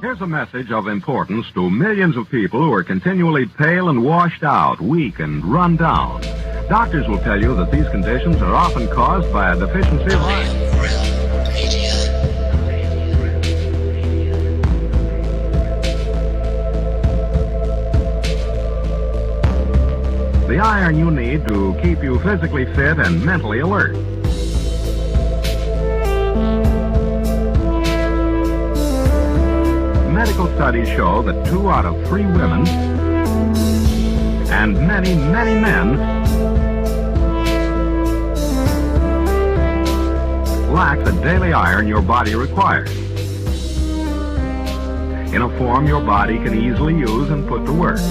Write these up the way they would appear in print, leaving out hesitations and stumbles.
Here's a message of importance to millions of people who are continually pale and washed out, weak and run down. Doctors will tell you that these conditions are often caused by a deficiency of iron. The iron you need to keep you physically fit and mentally alert. Medical studies show that 2 out of 3 women and many, many men lack the daily iron your body requires in a form your body can easily use and put to work.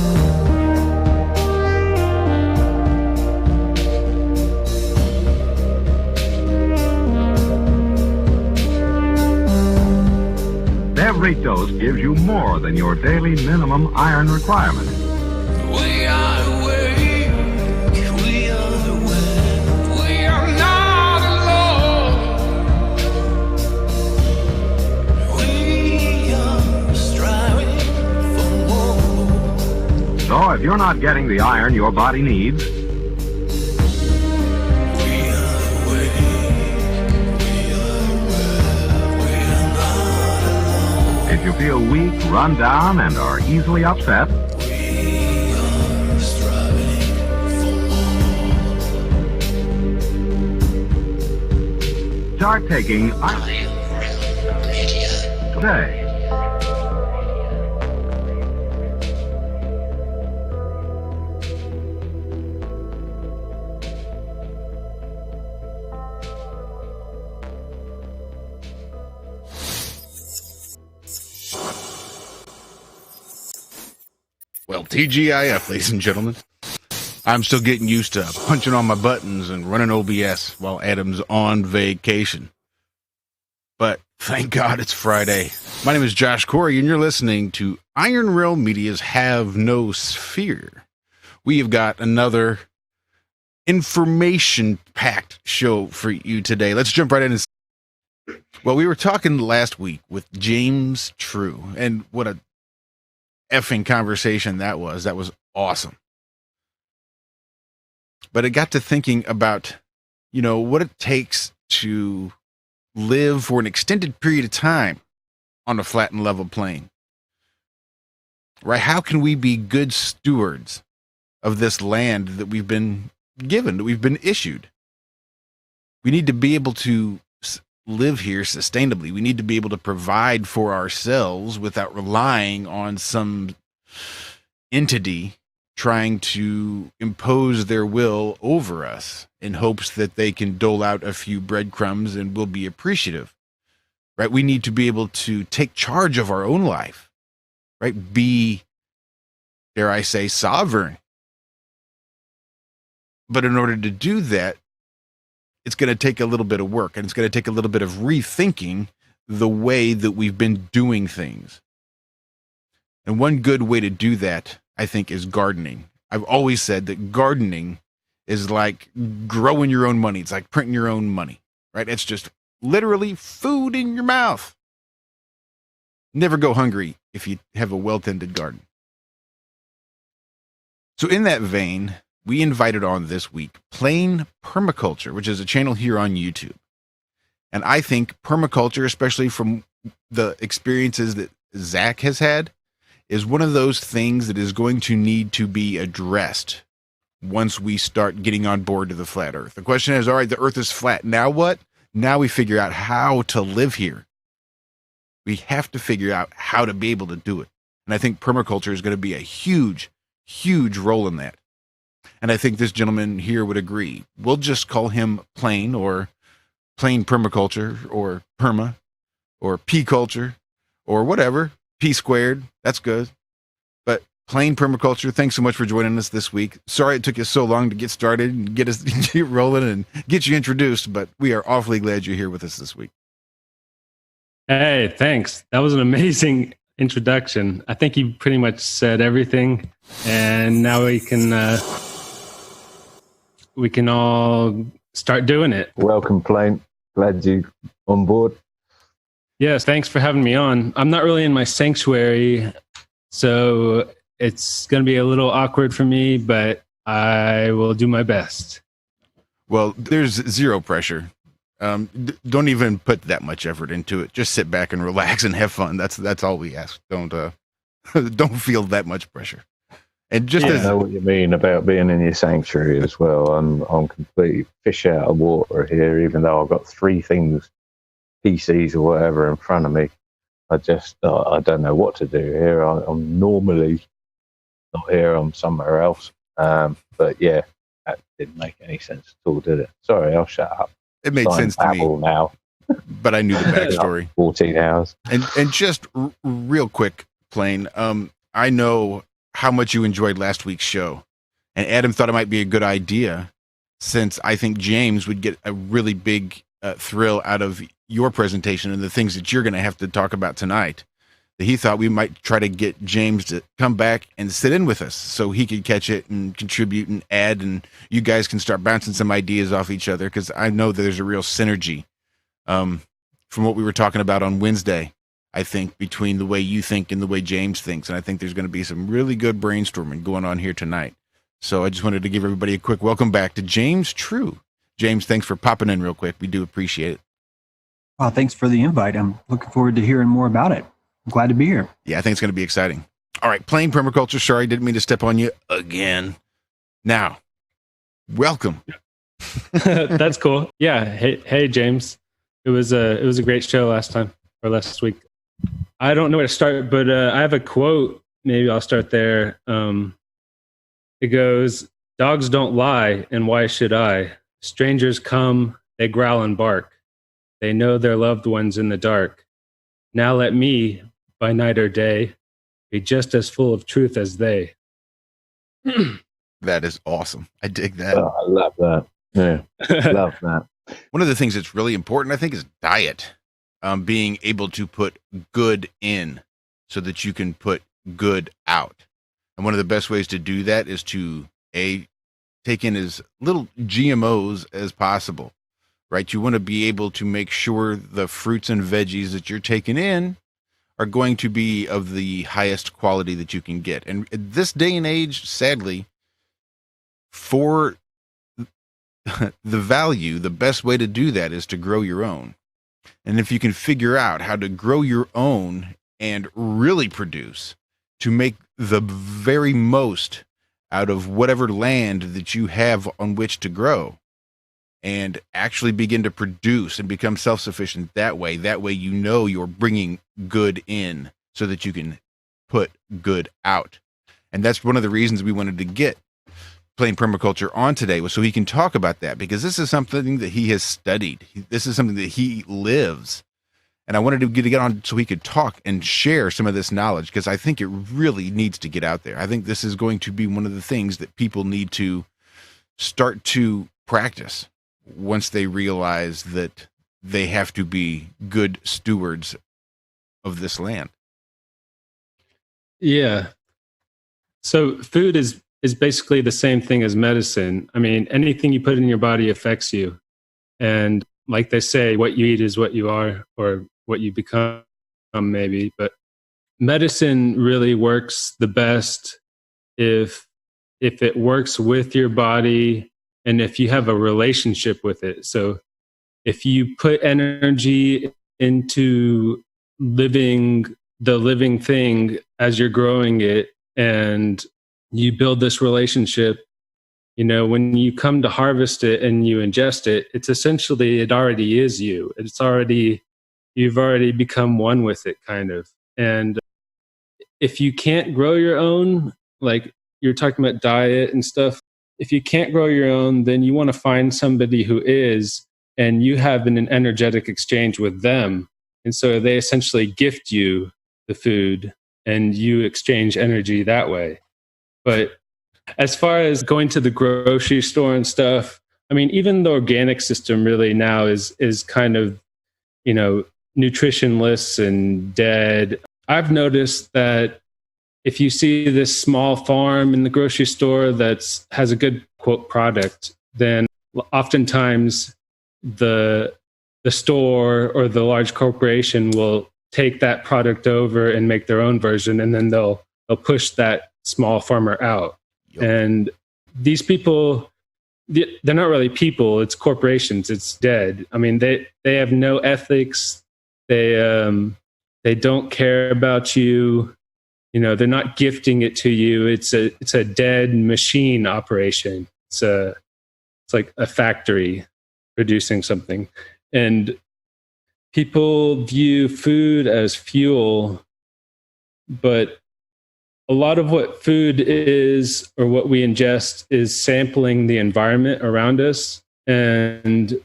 Every dose gives you more than your daily minimum iron requirement. We are awake, we are awake, we are not alone. We are striving for more. So if you're not getting the iron your body needs, if you feel weak, run down, and are easily upset, start taking iron today. Well, TGIF, ladies and gentlemen. I'm still getting used to punching on my buttons and running OBS while Adam's on vacation. But thank God it's Friday. My name is Josh Corey, and you're listening to Iron Rail Media's Have No Sphere. We have got another information-packed show for you today. Let's jump right in. Well, we were talking last week with James True, and what a effing conversation that was. That was awesome. But it got to thinking about, what it takes to live for an extended period of time on a flat and level plane. Right? How can we be good stewards of this land that we've been given, that we've been issued? We need to be able to live here sustainably. We need to be able to provide for ourselves without relying on some entity trying to impose their will over us in hopes that they can dole out a few breadcrumbs and we'll be appreciative. Right? We need to be able to take charge of our own life. Right? Be, dare I say, sovereign. But in order to do that, it's going to take a little bit of work, and it's going to take a little bit of rethinking the way that we've been doing things. And one good way to do that, I think, is gardening. I've always said that gardening is like growing your own money. It's like printing your own money, right? It's just literally food in your mouth. Never go hungry if you have a well-tended garden. So in that vein, we invited on this week Plain Permaculture, which is a channel here on YouTube. And I think permaculture, especially from the experiences that Zach has had, is one of those things that is going to need to be addressed once we start getting on board to the flat earth. The question is, all right, the earth is flat. Now what? Now we figure out how to live here. We have to figure out how to be able to do it. And I think permaculture is going to be a huge, huge role in that. And I think this gentleman here would agree. We'll just call him Plain, or Plain Permaculture, or Perma, or P Culture, or whatever. P squared. That's good. But Plain Permaculture, thanks so much for joining us this week. Sorry it took you so long to get started and get us get rolling and get you introduced, but we are awfully glad you're here with us this week. Hey, thanks. That was an amazing introduction. I think you pretty much said everything, and now we can all start doing it. Welcome, Plain. Glad you on board. Yes, thanks for having me on. I'm not really in my sanctuary, so it's going to be a little awkward for me, but I will do my best. Well, there's zero pressure. Don't even put that much effort into it. Just sit back and relax and have fun. That's all we ask. Don't don't feel that much pressure. And just I as know what you mean about being in your sanctuary as well. I'm completely fish out of water here, even though I've got three things, PCs or whatever, in front of me. I just I don't know what to do here. I'm normally not here. I'm somewhere else. But yeah, that didn't make any sense at all, did it? Sorry, I'll shut up. it made sense to me, Now, but I knew the backstory. 14 hours. And just real quick, Plain. I know how much you enjoyed last week's show, and Adam thought it might be a good idea, since I think James would get a really big thrill out of your presentation and the things that you're going to have to talk about tonight. That he thought we might try to get James to come back and sit in with us so he could catch it and contribute and add, and you guys can start bouncing some ideas off each other, because I know that there's a real synergy from what we were talking about on Wednesday, I think, between the way you think and the way James thinks. And I think there's going to be some really good brainstorming going on here tonight. So I just wanted to give everybody a quick welcome back to James True. James, thanks for popping in real quick. We do appreciate it. Well, thanks for the invite. I'm looking forward to hearing more about it. I'm glad to be here. Yeah, I think it's going to be exciting. All right, Plain Permaculture. Sorry, didn't mean to step on you again. Now, welcome. That's cool. Yeah. Hey, James. It was a great show last week. I don't know where to start, but I have a quote. Maybe I'll start there. It goes, "Dogs don't lie, and why should I? Strangers come, they growl and bark. They know their loved ones in the dark. Now let me, by night or day, be just as full of truth as they." That is awesome. I dig that. Oh, I love that. Yeah, love that. One of the things that's really important, I think, is diet. Being able to put good in so that you can put good out. And one of the best ways to do that is to take in as little GMOs as possible, right? You want to be able to make sure the fruits and veggies that you're taking in are going to be of the highest quality that you can get. And at this day and age, sadly, for the value, the best way to do that is to grow your own. And if you can figure out how to grow your own and really produce to make the very most out of whatever land that you have on which to grow, and actually begin to produce and become self-sufficient that way you know you're bringing good in so that you can put good out. And that's one of the reasons we wanted to get Plain Permaculture on today, was so he can talk about that, because this is something that he has studied. This is something that he lives. And I wanted to get on so he could talk and share some of this knowledge, because I think it really needs to get out there. I think this is going to be one of the things that people need to start to practice once they realize that they have to be good stewards of this land. Yeah. So food is basically the same thing as medicine. I mean, anything you put in your body affects you. And like they say, what you eat is what you are, or what you become, maybe. But medicine really works the best if it works with your body and if you have a relationship with it. So if you put energy into the living thing as you're growing it, and you build this relationship, when you come to harvest it and you ingest it, it's essentially, it already is you. You've already become one with it, kind of. And if you can't grow your own, like you're talking about diet and stuff, if you can't grow your own, then you want to find somebody who is, and you have an energetic exchange with them. And so they essentially gift you the food and you exchange energy that way. But as far as going to the grocery store and stuff, I mean, even the organic system really now is kind of, nutritionless and dead. I've noticed that if you see this small farm in the grocery store that has a good, quote, product, then oftentimes the the store or the large corporation will take that product over and make their own version, and then they'll push that small farmer out. Yup. And these people, they're not really people, it's corporations, it's dead. I mean, they have no ethics. They don't care about you. You know, they're not gifting it to you. It's a dead machine operation. It's like a factory producing something. And people view food as fuel, but a lot of what food is, or what we ingest, is sampling the environment around us. And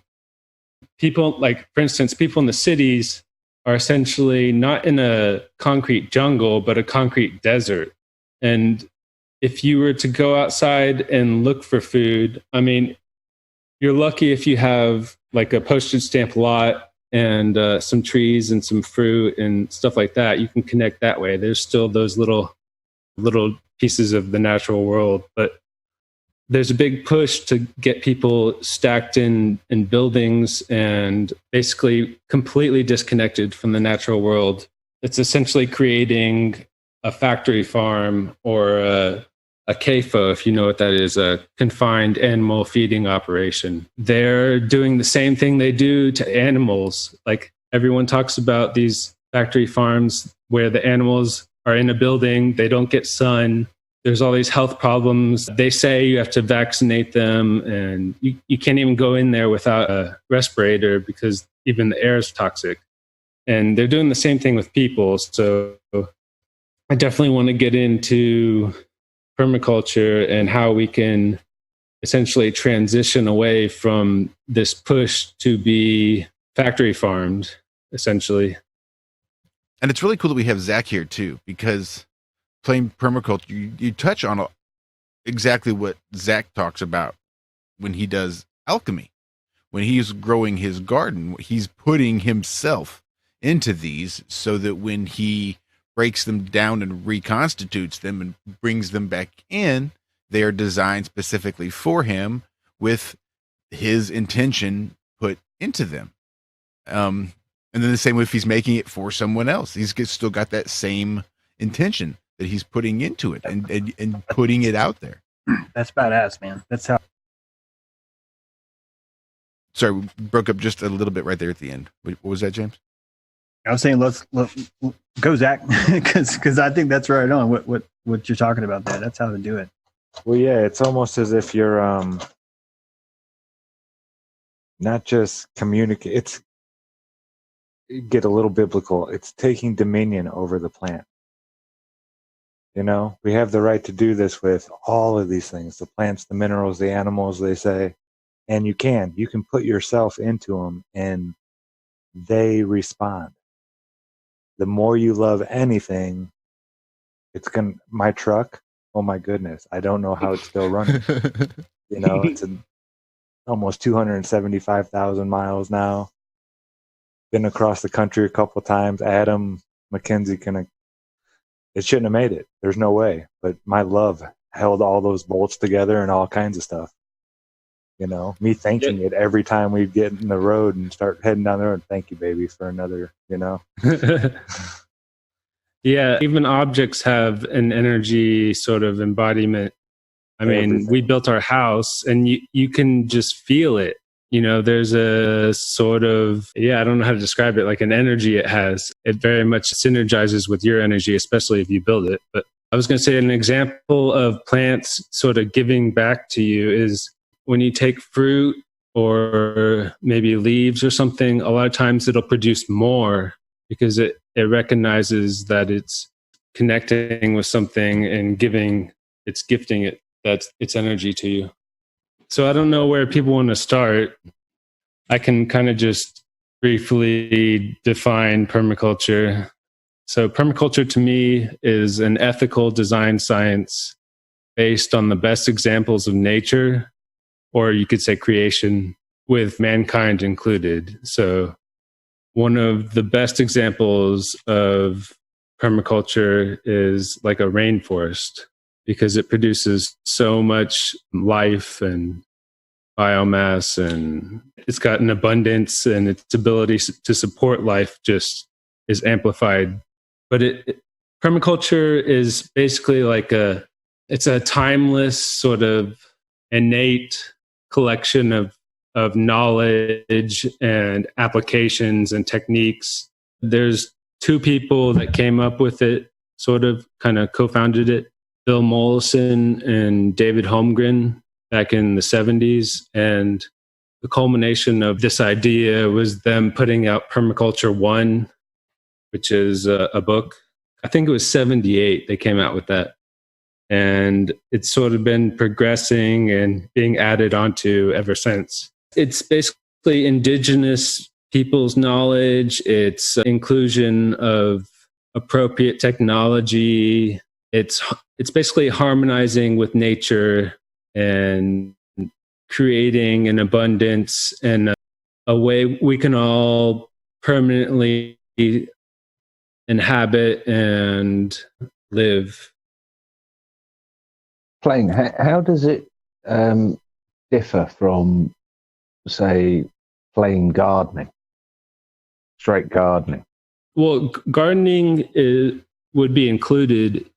people, like, for instance, people in the cities are essentially not in a concrete jungle, but a concrete desert. And if you were to go outside and look for food, I mean, you're lucky if you have like a postage stamp lot and some trees and some fruit and stuff like that. You can connect that way. There's still those little pieces of the natural world, but there's a big push to get people stacked in buildings and basically completely disconnected from the natural world. It's essentially creating a factory farm, or a CAFO, if you know what that is, a confined animal feeding operation. They're doing the same thing they do to animals. Like, everyone talks about these factory farms where the animals are in a building, they don't get sun. There's all these health problems. They say you have to vaccinate them, and you can't even go in there without a respirator because even the air is toxic. And they're doing the same thing with people. So I definitely want to get into permaculture and how we can essentially transition away from this push to be factory farmed, essentially. And it's really cool that we have Zach here too, because playing permaculture, you touch on exactly what Zach talks about when he does alchemy. When he's growing his garden, he's putting himself into these so that when he breaks them down and reconstitutes them and brings them back in, they are designed specifically for him with his intention put into them. And then the same way if he's making it for someone else, he's still got that same intention that he's putting into it and putting it out there. That's badass, man. That's how. Sorry, we broke up just a little bit right there at the end. What was that, James? I was saying, let's go, Zach, because I think that's right on what you're talking about there. That's how to do it. Well, yeah, it's almost as if you're not just communicate. It's get a little biblical. It's taking dominion over the plant. You know, we have the right to do this with all of these things: the plants, the minerals, the animals. They say, and you can put yourself into them, and they respond. The more you love anything, it's gonna. My truck, oh my goodness, I don't know how it's still running. You know, it's almost 275,000 miles now. Been across the country a couple of times. Adam McKenzie it shouldn't have made it. There's no way. But my love held all those bolts together and all kinds of stuff. You know, me thanking it every time we'd get in the road and start heading down the road. Thank you, baby, for another, you know. Yeah, even objects have an energy sort of embodiment. I mean, Everything. we built our house and you can just feel it. You know, there's a sort of, I don't know how to describe it, like an energy it has. It very much synergizes with your energy, especially if you build it. But I was going to say an example of plants sort of giving back to you is when you take fruit or maybe leaves or something, a lot of times it'll produce more because it recognizes that it's connecting with something and gifting it, that's its energy to you. So I don't know where people want to start. I can kind of just briefly define permaculture. So permaculture to me is an ethical design science based on the best examples of nature, or you could say creation, with mankind included. So one of the best examples of permaculture is like a rainforest, because it produces so much life and biomass, and it's got an abundance, and its ability to support life just is amplified. But permaculture is basically like it's a timeless sort of innate collection of knowledge and applications and techniques. There's two people that came up with it, sort of kind of co-founded it, Bill Mollison and David Holmgren back in the 70s. And the culmination of this idea was them putting out Permaculture 1, which is a book. I think it was 78 they came out with that. And it's sort of been progressing and being added onto ever since. It's basically indigenous people's knowledge. It's inclusion of appropriate technology. It's basically harmonizing with nature and creating an abundance and a way we can all permanently inhabit and live. Plain, how does it differ from, say, plain gardening, straight gardening? Well, gardening would be included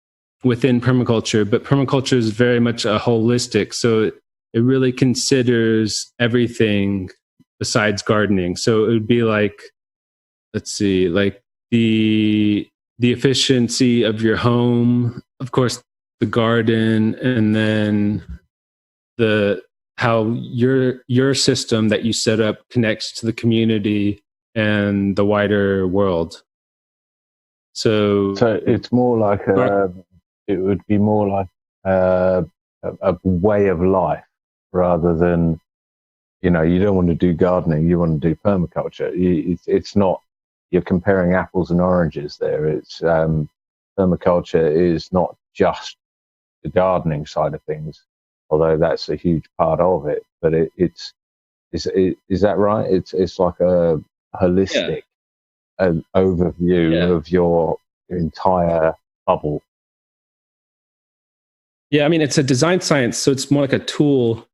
within permaculture, but permaculture is very much a holistic. So it really considers everything besides gardening. So it would be like, let's see, like the efficiency of your home, of course, the garden, and then how your system that you set up connects to the community and the wider world. So it's more like it would be more like a way of life rather than, you don't want to do gardening, you want to do permaculture. It's not, you're comparing apples and oranges there. It's permaculture is not just the gardening side of things, although that's a huge part of it. But is that right? It's like a holistic overview of your entire bubble. Yeah, I mean, it's a design science, so it's more like a tool,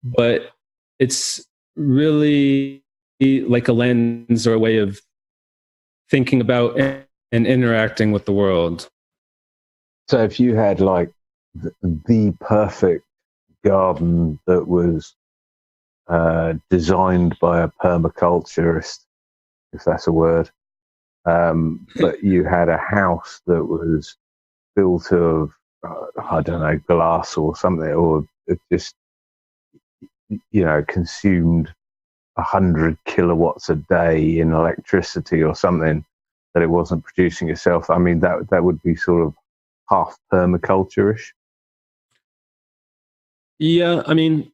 but it's really like a lens or a way of thinking about and interacting with the world. So if you had like the perfect garden that was designed by a permaculturist, if that's a word, but you had a house that was built of, I don't know, glass or something, or it just, consumed 100 kilowatts a day in electricity or something, that it wasn't producing itself. I mean, that would be sort of half permaculture-ish. Yeah, I mean,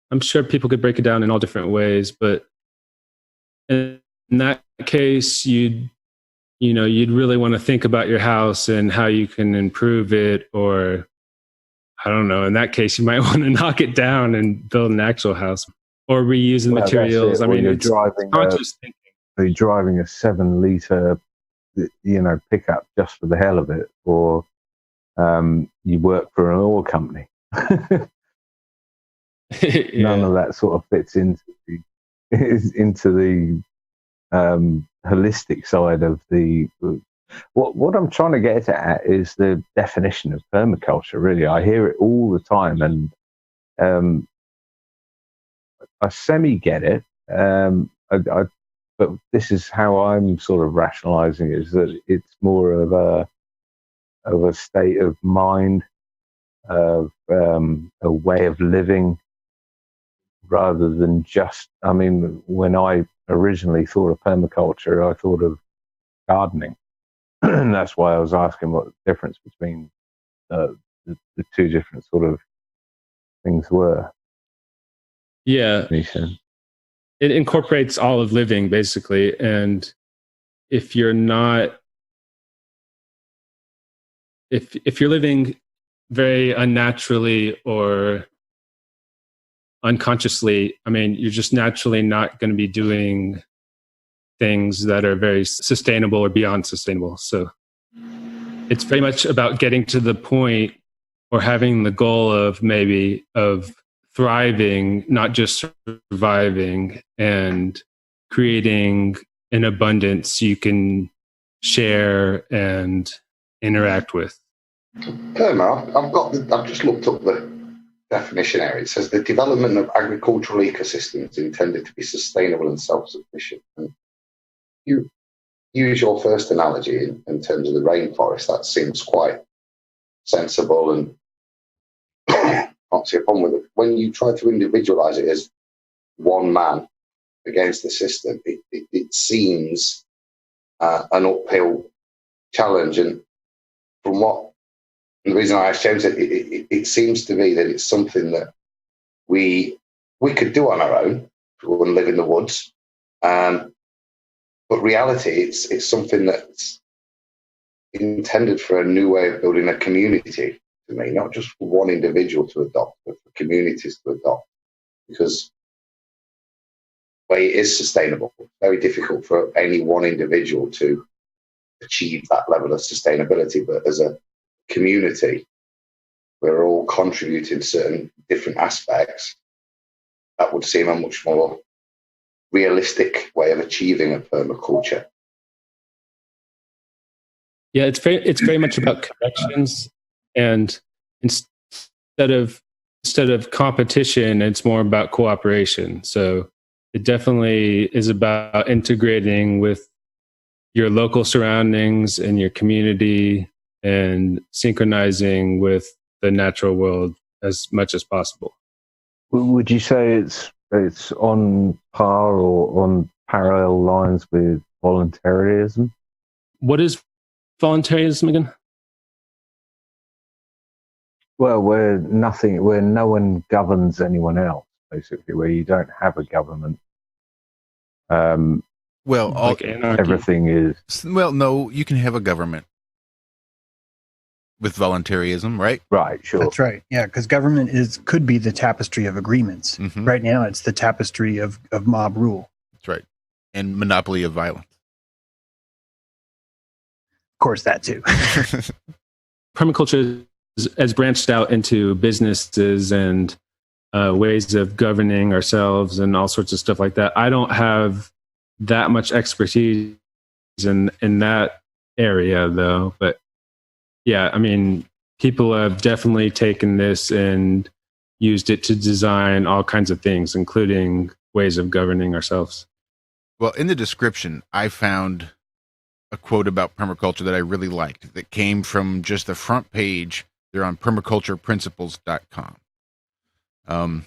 I'm sure people could break it down in all different ways, but in that case, you'd really want to think about your house and how you can improve it, or I don't know. In that case, you might want to knock it down and build an actual house or reuse the materials. I mean, you're driving conscious thinking. You're driving a 7-liter, pickup just for the hell of it, or you work for an oil company. None of that sort of fits into the holistic side of the. What I'm trying to get at is the definition of permaculture. Really, I hear it all the time, and I semi get it. But this is how I'm sort of rationalizing it: is that it's more of a state of mind, of a way of living, rather than just. I mean, when I originally thought of permaculture, I thought of gardening. And that's why I was asking what the difference between the two different sort of things were. Yeah. It incorporates all of living, basically. And if you're not, if you're living very unnaturally or unconsciously, I mean, you're just naturally not going to be doing things that are very sustainable or beyond sustainable. So it's very much about getting to the point or having the goal of thriving, not just surviving, and creating an abundance you can share and interact with. I've just looked up the definition area. It says the development of agricultural ecosystems intended to be sustainable and self-sufficient. And you use your first analogy in terms of the rainforest. That seems quite sensible and can't see a problem with it. When you try to individualize it as one man against the system, it seems an uphill challenge. And from what the reason I asked James, it seems to me that it's something that we could do on our own if we wouldn't live in the woods. But reality, it's something that's intended for a new way of building a community, to me, not just for one individual to adopt, but for communities to adopt. Because way it is sustainable, very difficult for any one individual to achieve that level of sustainability. But as a community, we're all contributing certain different aspects. That would seem a much more realistic way of achieving a permaculture. Yeah, it's very much about connections, and instead of competition, it's more about cooperation. So it definitely is about integrating with your local surroundings and your community and synchronizing with the natural world as much as possible. Would you say it's on par or on parallel lines with voluntarism? What is voluntarism again? Well, where no one governs anyone else, basically, where you don't have a government. Well, Like anarchy? Everything is. well, no, you can have a government with voluntarism, right? Right, sure. That's right. Yeah, because government could be the tapestry of agreements. Mhm. Right now, it's the tapestry of mob rule. That's right. And monopoly of violence. Of course, that too. Permaculture has branched out into businesses and ways of governing ourselves and all sorts of stuff like that. I don't have that much expertise in that area, though. But yeah, I mean, people have definitely taken this and used it to design all kinds of things, including ways of governing ourselves. Well, in the description, I found a quote about permaculture that I really liked that came from just the front page. They're on permacultureprinciples.com. And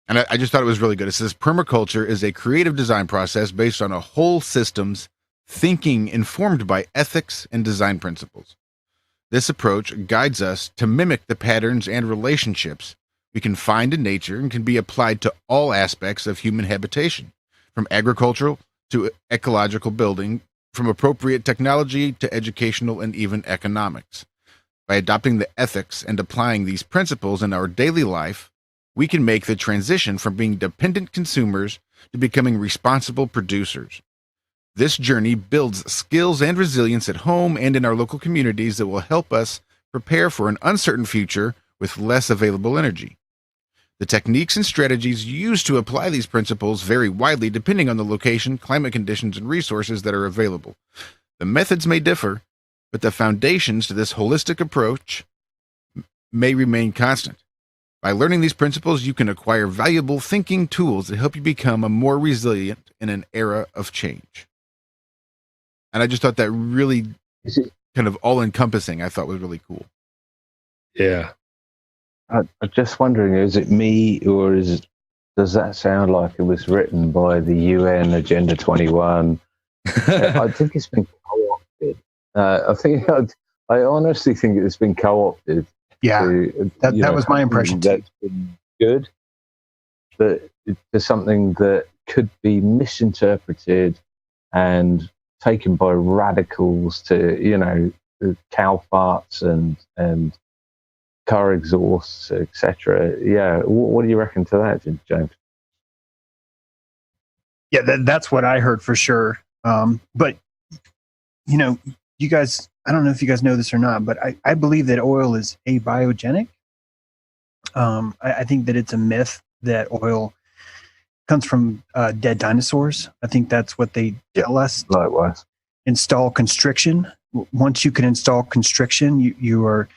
I just thought it was really good. It says, permaculture is a creative design process based on a whole system's thinking informed by ethics and design principles. This approach guides us to mimic the patterns and relationships we can find in nature and can be applied to all aspects of human habitation, from agricultural to ecological building, from appropriate technology to educational and even economics. By adopting the ethics and applying these principles in our daily life, we can make the transition from being dependent consumers to becoming responsible producers. This journey builds skills and resilience at home and in our local communities that will help us prepare for an uncertain future with less available energy. The techniques and strategies used to apply these principles vary widely depending on the location, climate conditions, and resources that are available. The methods may differ, but the foundations to this holistic approach may remain constant. By learning these principles, you can acquire valuable thinking tools that help you become a more resilient in an era of change. And I just thought that really kind of all-encompassing, I thought was really cool. Yeah. I'm just wondering, is it me or does that sound like it was written by the UN Agenda 21? I think it's been co-opted. I honestly think it's been co-opted. Yeah, that was my impression too. That's been good, but there's something that could be misinterpreted and taken by radicals to, cow farts and car exhausts, etc. Yeah, what do you reckon to that, James? Yeah, that's what I heard for sure. But you guys, I don't know if you guys know this or not, but I believe that oil is abiogenic. I think that it's a myth that oil comes from dead dinosaurs. I think that's what they tell us. Likewise. Install constriction. Once you can install constriction, you're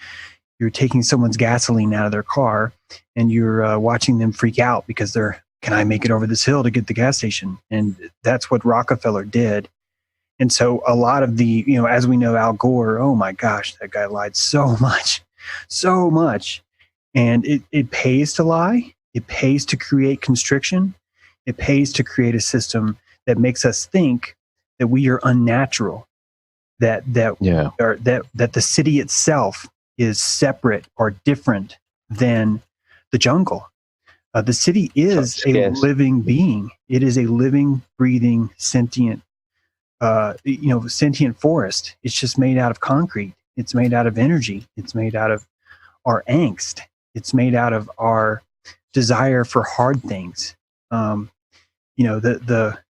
taking someone's gasoline out of their car, and you're watching them freak out because can I make it over this hill to get the gas station? And that's what Rockefeller did. And so a lot of the, as we know, Al Gore, oh my gosh, that guy lied so much. And it pays to lie. It pays to create constriction. It pays to create a system that makes us think that we are unnatural, that the city itself is separate or different than the jungle. The city is a living being. It is a living, breathing, sentient forest. It's just made out of concrete. It's made out of energy. It's made out of our angst. It's made out of our desire for hard things. The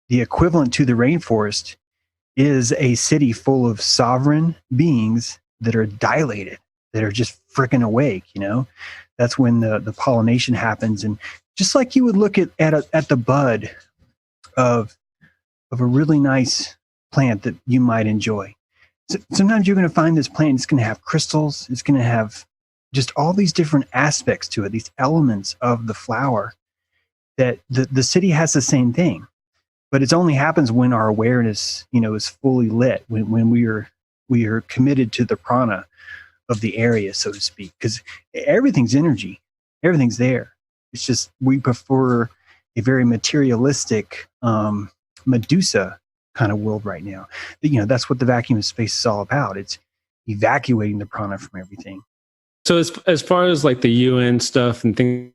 equivalent to the rainforest is a city full of sovereign beings that are dilated, that are just freaking awake. That's when the pollination happens. And just like you would look at the bud of a really nice plant that you might enjoy. So sometimes you're going to find this plant, it's going to have crystals, it's going to have just all these different aspects to it, these elements of the flower, that the city has the same thing. But it only happens when our awareness, is fully lit, when we are committed to the prana of the area, so to speak, because everything's energy, everything's there. It's just we prefer a very materialistic Medusa kind of world right now. That's what the vacuum of space is all about. It's evacuating the prana from everything. So as far as like the UN stuff and things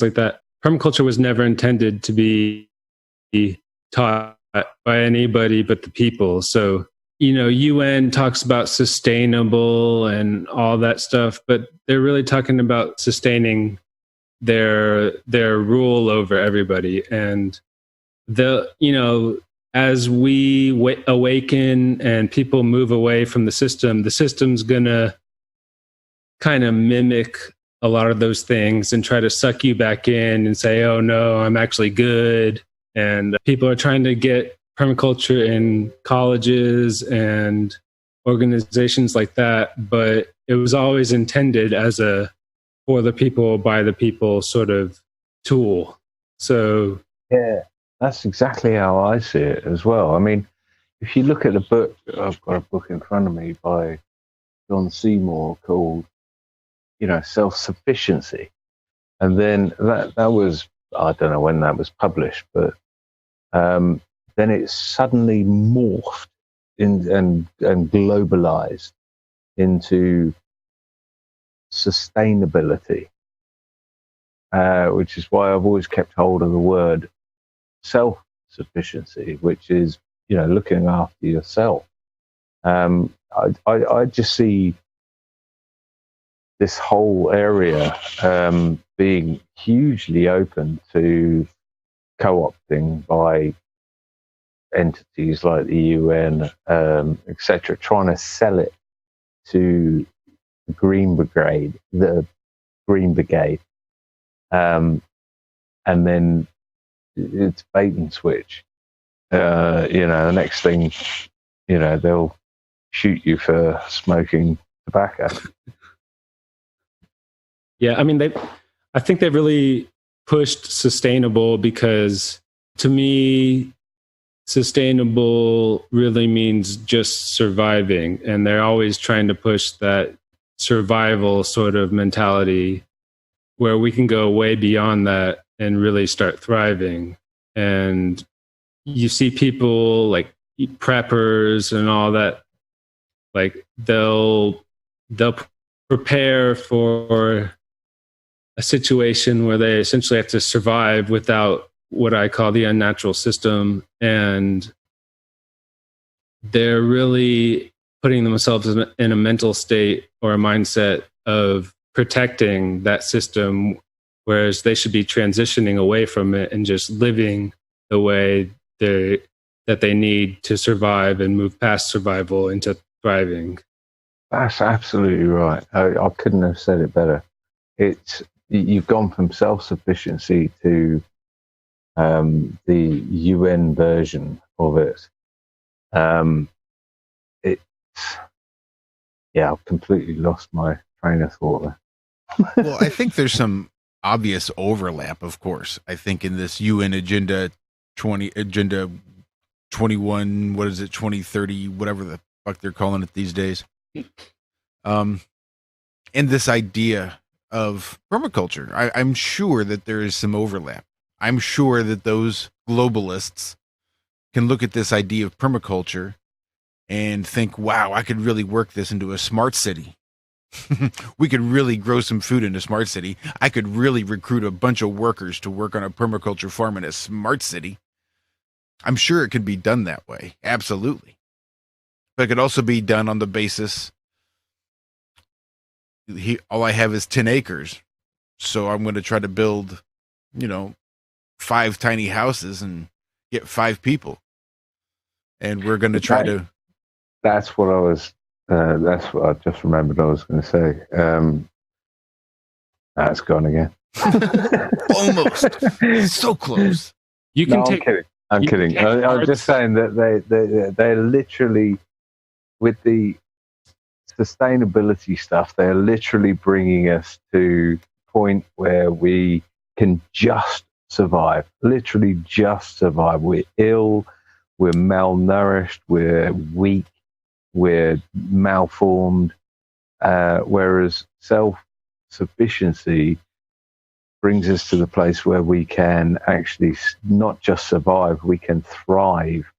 like that, permaculture was never intended to be taught by anybody but the people. So, UN talks about sustainable and all that stuff, but they're really talking about sustaining their rule over everybody. And as we awaken and people move away from the system's gonna kind of mimic a lot of those things and try to suck you back in and say, oh no, I'm actually good. And people are trying to get permaculture in colleges and organizations like that, but it was always intended as a for the people, by the people sort of tool. So yeah, that's exactly how I see it as well. I mean, if you look at the book, I've got a book in front of me by John Seymour called, Self-Sufficiency. And then that was, I don't know when that was published, but then it suddenly morphed and globalized into sustainability, which is why I've always kept hold of the word self-sufficiency, which is, looking after yourself. I just see this whole area being hugely open to co-opting by entities like the UN, etc., trying to sell it to the Green Brigade, and then it's bait and switch. The next thing, they'll shoot you for smoking tobacco. Yeah, I mean, I think they've really pushed sustainable because, to me, sustainable really means just surviving. And they're always trying to push that survival sort of mentality where we can go way beyond that and really start thriving. And you see people like preppers and all that, like they'll prepare for a situation where they essentially have to survive without what I call the unnatural system. And they're really putting themselves in a mental state or a mindset of protecting that system, whereas they should be transitioning away from it and just living the way that they need to survive and move past survival into thriving. That's absolutely right. I couldn't have said it better. It's you've gone from self-sufficiency to the UN version of it. It's I've completely lost my train of thought there. Well, I think there's some obvious overlap, of course. I think in this UN Agenda 21, what is it, 2030, whatever the fuck they're calling it these days. And this idea of permaculture, I'm sure that there is some overlap. I'm sure that those globalists can look at this idea of permaculture and think, wow, I could really work this into a smart city. We could really grow some food in a smart city. I could really recruit a bunch of workers to work on a permaculture farm in a smart city. I'm sure it could be done that way. Absolutely. But it could also be done on the basis, all I have is 10 acres. So I'm going to try to build, 5 tiny houses and get 5 people. And we're going to try to. That's what I just remembered I was going to say. That's gone again. Almost. So close. You can take. I'm kidding. I was just saying that they're literally, with the sustainability stuff, they're literally bringing us to a point where we can just survive. Literally just survive. We're ill. We're malnourished. We're weak. We're malformed, whereas self-sufficiency brings us to the place where we can actually not just survive, we can thrive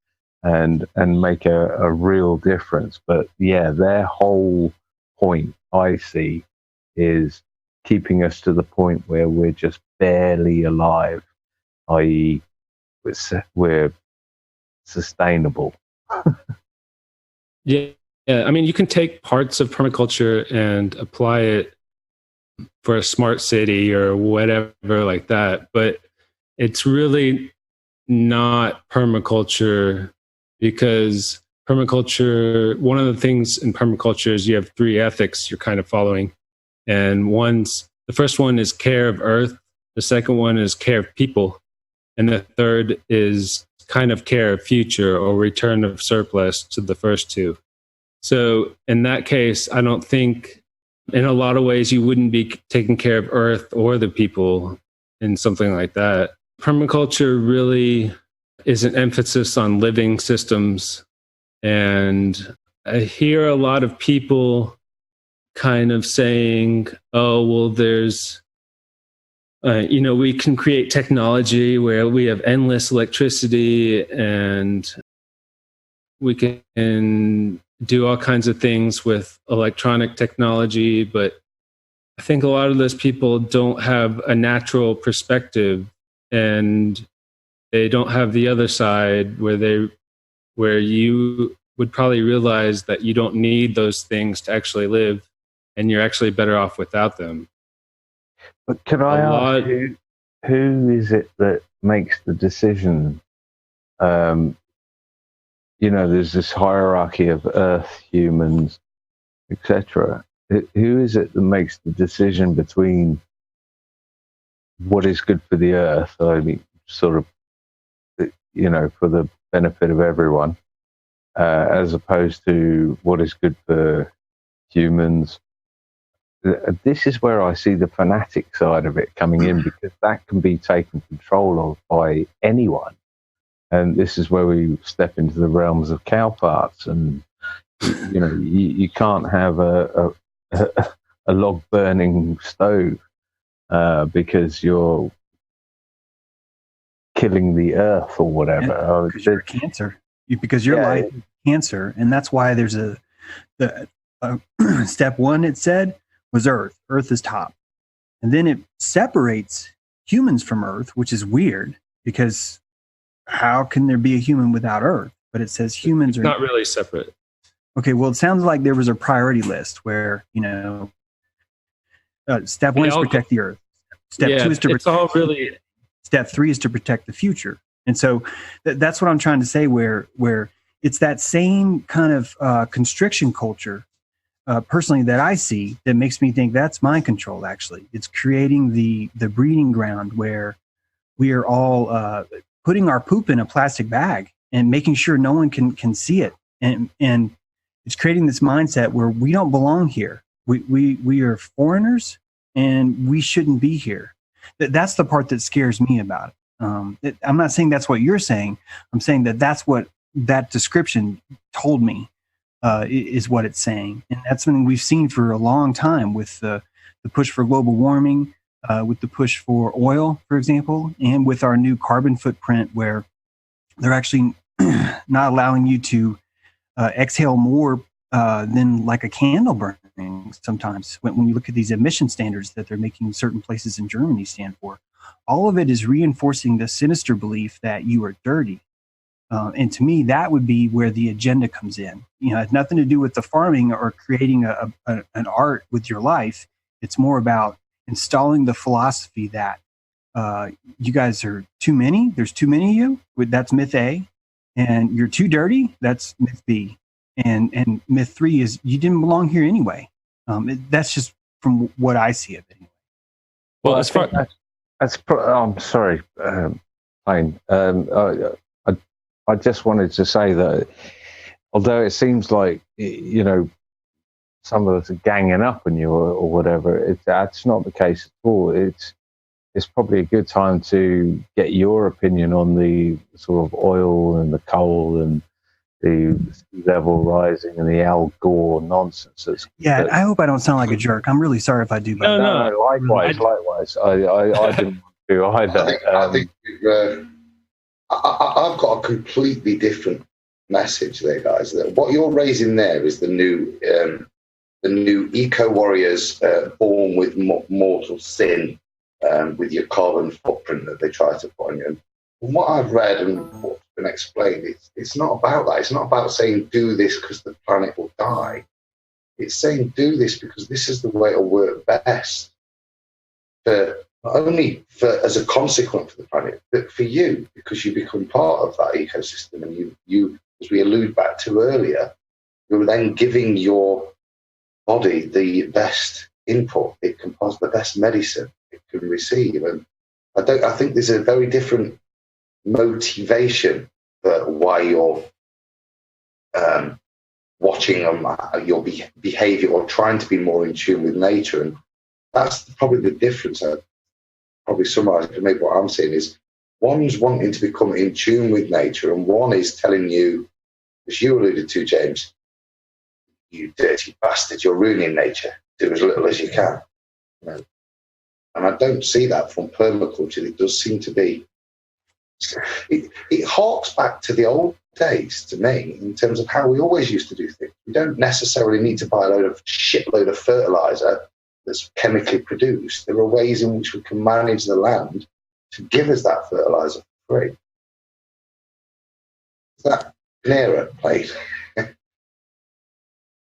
and make a real difference. But yeah, their whole point, I see, is keeping us to the point where we're just barely alive, i.e. we're sustainable. Yeah. I mean, you can take parts of permaculture and apply it for a smart city or whatever like that, but it's really not permaculture, because permaculture, one of the things in permaculture is you have 3 ethics you're kind of following. And the first one is care of earth, the second one is care of people, and the third is kind of care of future or return of surplus to the first 2. So in that case, I don't think in a lot of ways you wouldn't be taking care of earth or the people in something like that. Permaculture really is an emphasis on living systems. And I hear a lot of people kind of saying, oh, well, there's we can create technology where we have endless electricity and we can do all kinds of things with electronic technology. But I think a lot of those people don't have a natural perspective, and they don't have the other side where you would probably realize that you don't need those things to actually live, and you're actually better off without them. But can I ask who is it that makes the decision? There's this hierarchy of Earth, humans, etc. Who is it that makes the decision between what is good for the Earth? I mean, sort of, for the benefit of everyone, as opposed to what is good for humans. This is where I see the fanatic side of it coming in, because that can be taken control of by anyone. And this is where we step into the realms of cow farts. And, you can't have a log burning stove because you're killing the earth or whatever. Because you're cancer. Because your life is cancer. And that's why there's the step 1, it said, was Earth. Earth is top. And then it separates humans from Earth, which is weird, because how can there be a human without Earth? But it says humans are not really separate. Okay, well, it sounds like there was a priority list where, step 1 is to protect the Earth. Step 2 is to protect Step 3 is to protect the future. And so that's what I'm trying to say, where it's that same kind of constriction culture personally that I see that makes me think that's mind control. Actually, it's creating the breeding ground where we are all putting our poop in a plastic bag and making sure no one can see it, and it's creating this mindset where we don't belong here. We are foreigners and we shouldn't be here. That's the part that scares me about it. I'm not saying that's what you're saying. I'm saying that that's what that description told me is what it's saying. And that's something we've seen for a long time with the push for global warming, with the push for oil, for example, and with our new carbon footprint where they're actually not allowing you to exhale more than like a candle burning sometimes when you look at these emission standards that they're making certain places in Germany stand for. All of it is reinforcing the sinister belief that you are dirty. And to me, that would be where the agenda comes in. You know, it has nothing to do with the farming or creating an art with your life. It's more about installing the philosophy that you guys are too many. There's too many of you. That's myth A. And you're too dirty. That's myth B. And myth 3 is you didn't belong here anyway. That's just from what I see of it. Anyway. Well, as far I'm sorry, Payne. I just wanted to say that although it seems like, you know, some of us are ganging up on you or whatever, that's not the case at all. It's probably a good time to get your opinion on the sort of oil and the coal and the sea level rising and the Al Gore nonsense. I hope I don't sound like a jerk. I'm really sorry if I do. No, likewise. I didn't do either. I think I've got a completely different message there, guys. That what you're raising there is the new eco warriors born with mortal sin, with your carbon footprint that they try to put on you. And from what I've read and what's been explained, it's not about that. It's not about saying do this because the planet will die. It's saying do this because this is the way it'll work best. Not only as a consequence for the planet, but for you, because you become part of that ecosystem, and you, as we allude back to earlier, you're then giving your body the best input it can possibly, the best medicine it can receive. And I think there's a very different motivation for why you're watching your behavior or trying to be more in tune with nature. And that's probably the difference. Probably summarize it, maybe what I'm saying is one's wanting to become in tune with nature, and one is telling you, as you alluded to, James, you dirty bastard, you're ruining nature. Do as little as you can. You know? And I don't see that from permaculture. It does seem to be. It harks back to the old days to me in terms of how we always used to do things. We don't necessarily need to buy a shitload of fertilizer that's chemically produced. There are ways in which we can manage the land to give us that fertilizer for free. Is that clearer, please?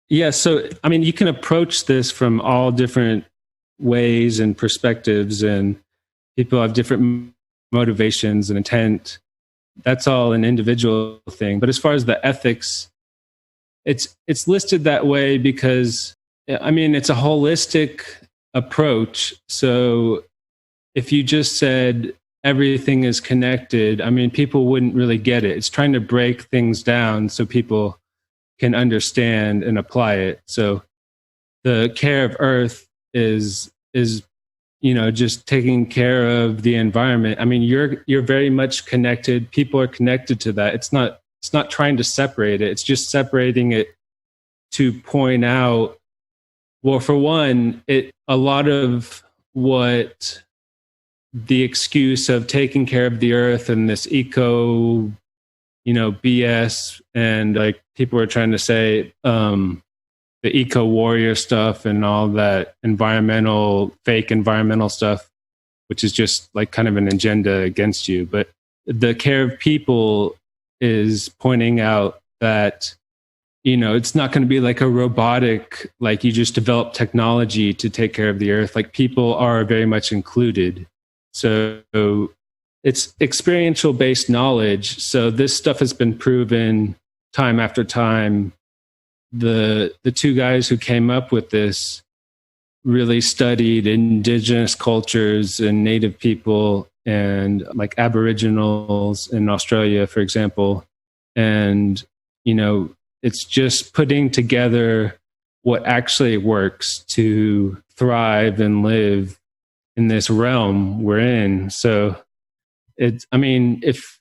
Yeah, so I mean, you can approach this from all different ways and perspectives, and people have different motivations and intent. That's all an individual thing. But as far as the ethics, it's listed that way because, I mean, it's a holistic approach. So if you just said everything is connected, I mean, people wouldn't really get it. It's trying to break things down so people can understand and apply it. So the care of Earth is you know, just taking care of the environment. I mean, you're very much connected. People are connected to that. It's not trying to separate it. It's just separating it to point out, well, for one, a lot of what the excuse of taking care of the earth and this eco, you know, BS, and like people are trying to say the eco warrior stuff and all that fake environmental stuff, which is just like kind of an agenda against you. But the care of people is pointing out that, you know, it's not going to be like a robotic, like you just develop technology to take care of the earth. Like people are very much included. So it's experiential based knowledge. So this stuff has been proven time after time the two guys who came up with this really studied indigenous cultures and native people and like Aboriginals in Australia, for example. And, you know, it's just putting together what actually works to thrive and live in this realm we're in. So it's, I mean, if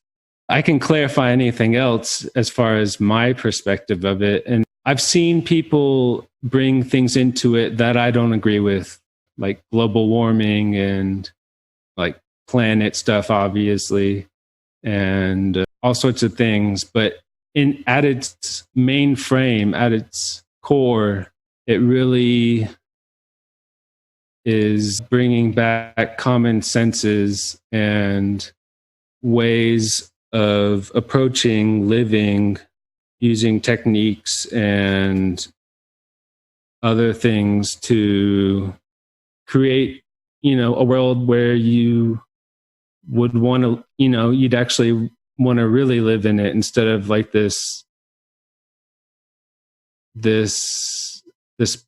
I can clarify anything else as far as my perspective of it, and I've seen people bring things into it that I don't agree with, like global warming and like planet stuff, obviously, and all sorts of things. But at its main frame, at its core, it really is bringing back common senses and ways of approaching living, using techniques and other things to create, you know, a world where you would want to, you know, you'd actually want to really live in it, instead of like this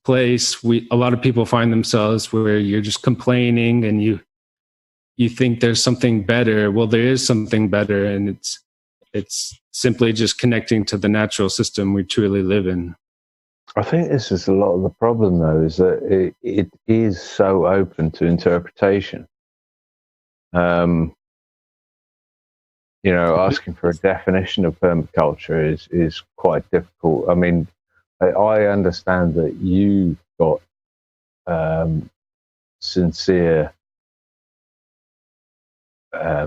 place a lot of people find themselves where you're just complaining and you think there's something better. Well, there is something better, and it's simply just connecting to the natural system we truly live in. I think this is a lot of the problem, though, is that it is so open to interpretation. You know, asking for a definition of permaculture is quite difficult. I mean, I understand that you've got sincere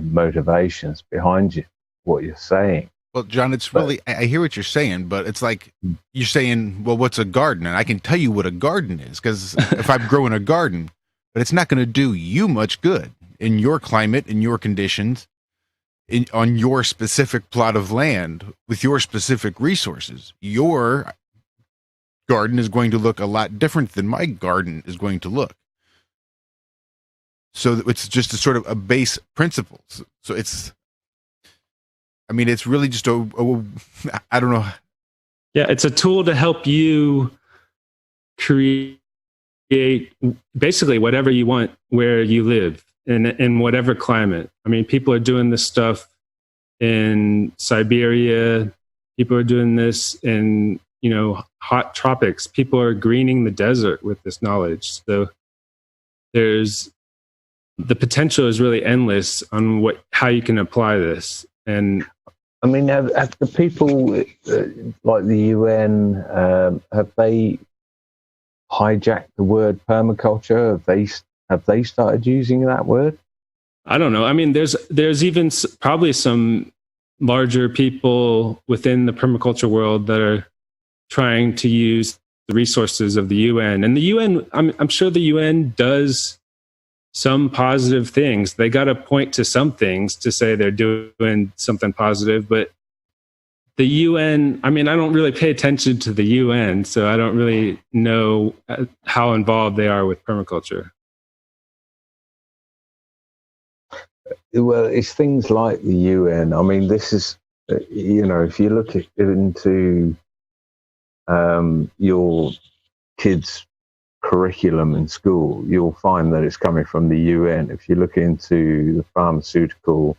motivations behind you, what you're saying. Well, John, it's really, I hear what you're saying, but it's like you're saying, well, what's a garden? And I can tell you what a garden is, because if I'm growing a garden, but it's not going to do you much good in your climate, in your conditions, on your specific plot of land, with your specific resources. Your garden is going to look a lot different than my garden is going to look. So it's just a sort of a base principle. So it's, I mean, it's really just I don't know. Yeah, it's a tool to help you create basically whatever you want where you live in whatever climate. I mean, people are doing this stuff in Siberia. People are doing this in, you know, hot tropics. People are greening the desert with this knowledge. So the potential is really endless on how you can apply this. And I mean, have the people like the UN, have they hijacked the word permaculture? Have they started using that word? I don't know. I mean, there's even probably some larger people within the permaculture world that are trying to use the resources of the UN. And the UN, I'm sure the UN does some positive things. They got to point to some things to say they're doing something positive. But the UN, I mean, I don't really pay attention to the UN, so I don't really know how involved they are with permaculture. Well, it's things like the UN. I mean, this is, you know, if you look into your kids' curriculum in school, you'll find that it's coming from the UN. If you look into the pharmaceutical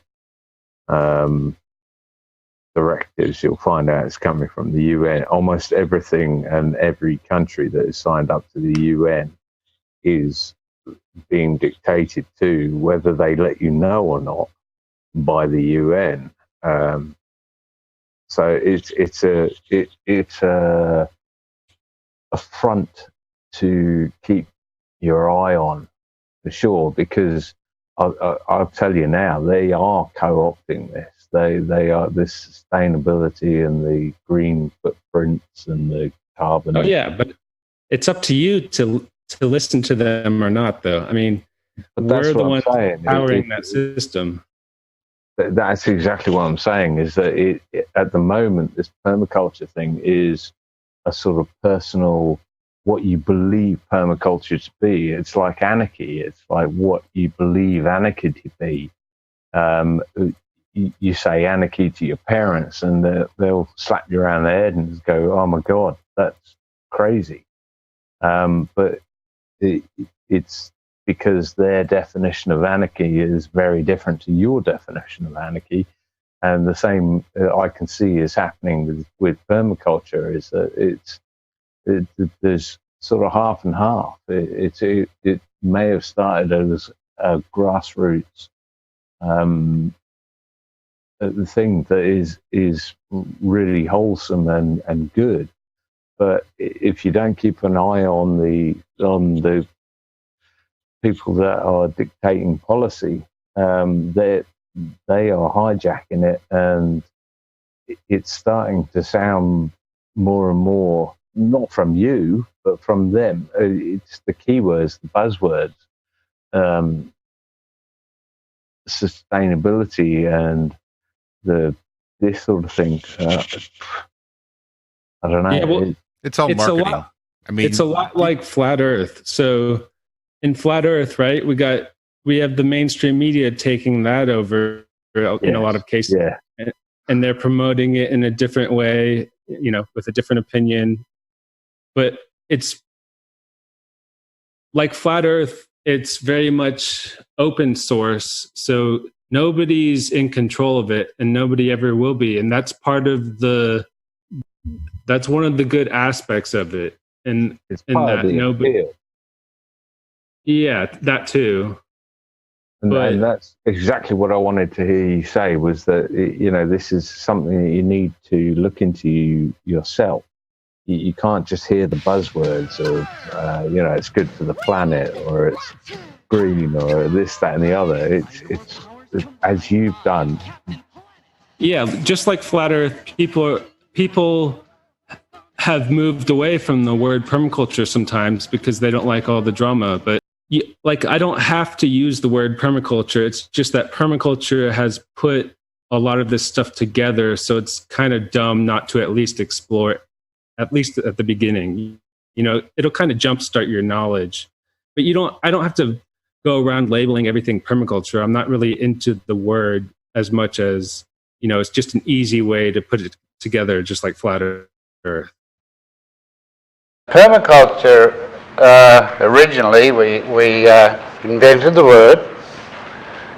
directives, you'll find out it's coming from the UN. Almost everything and every country that is signed up to the UN is being dictated to, whether they let you know or not, by the UN. So it's a front to keep your eye on, for sure, because I'll tell you now, they are co-opting this. They are this sustainability and the green footprints and the carbon. Oh yeah, but it's up to you to listen to them or not, though. I mean, we're the ones powering that system. That's exactly what I'm saying, is that at the moment, this permaculture thing is a sort of personal, what you believe permaculture to be. It's like anarchy. It's like what you believe anarchy to be. you say anarchy to your parents, and they'll slap you around the head and go, "Oh my God, that's crazy." But it's because their definition of anarchy is very different to your definition of anarchy. And the same I can see is happening with permaculture, is that there's sort of half and half. It may have started as a grassroots the thing that is really wholesome and good, but if you don't keep an eye on the people that are dictating policy, they are hijacking it, and it's starting to sound more and more not from you but from them. It's the keywords, the buzzwords, sustainability and this sort of thing. I don't know. Yeah, well, It's all It's a marketing. lot- I mean, it's a lot like Flat Earth. So in Flat Earth, right, we have the mainstream media taking that over in a lot of cases. Yeah. And they're promoting it in a different way, with a different opinion. But it's like Flat Earth, it's very much open source. So nobody's in control of it, and nobody ever will be. And that's that's one of the good aspects of it. And It's in part that of the nobody, appeal. yeah, that too. And that's exactly what I wanted to hear you say, was that, this is something that you need to look into yourself. You can't just hear the buzzwords of, it's good for the planet, or it's green, or this, that, and the other. It's as you've done. Yeah, just like Flat Earth, people have moved away from the word permaculture sometimes because they don't like all the drama. But I don't have to use the word permaculture. It's just that permaculture has put a lot of this stuff together, so it's kind of dumb not to at least explore it, at least at the beginning. It'll kind of jumpstart your knowledge. But I don't have to go around labeling everything permaculture. I'm not really into the word as much as, it's just an easy way to put it together, just like Flat Earth. Permaculture, originally we invented the word.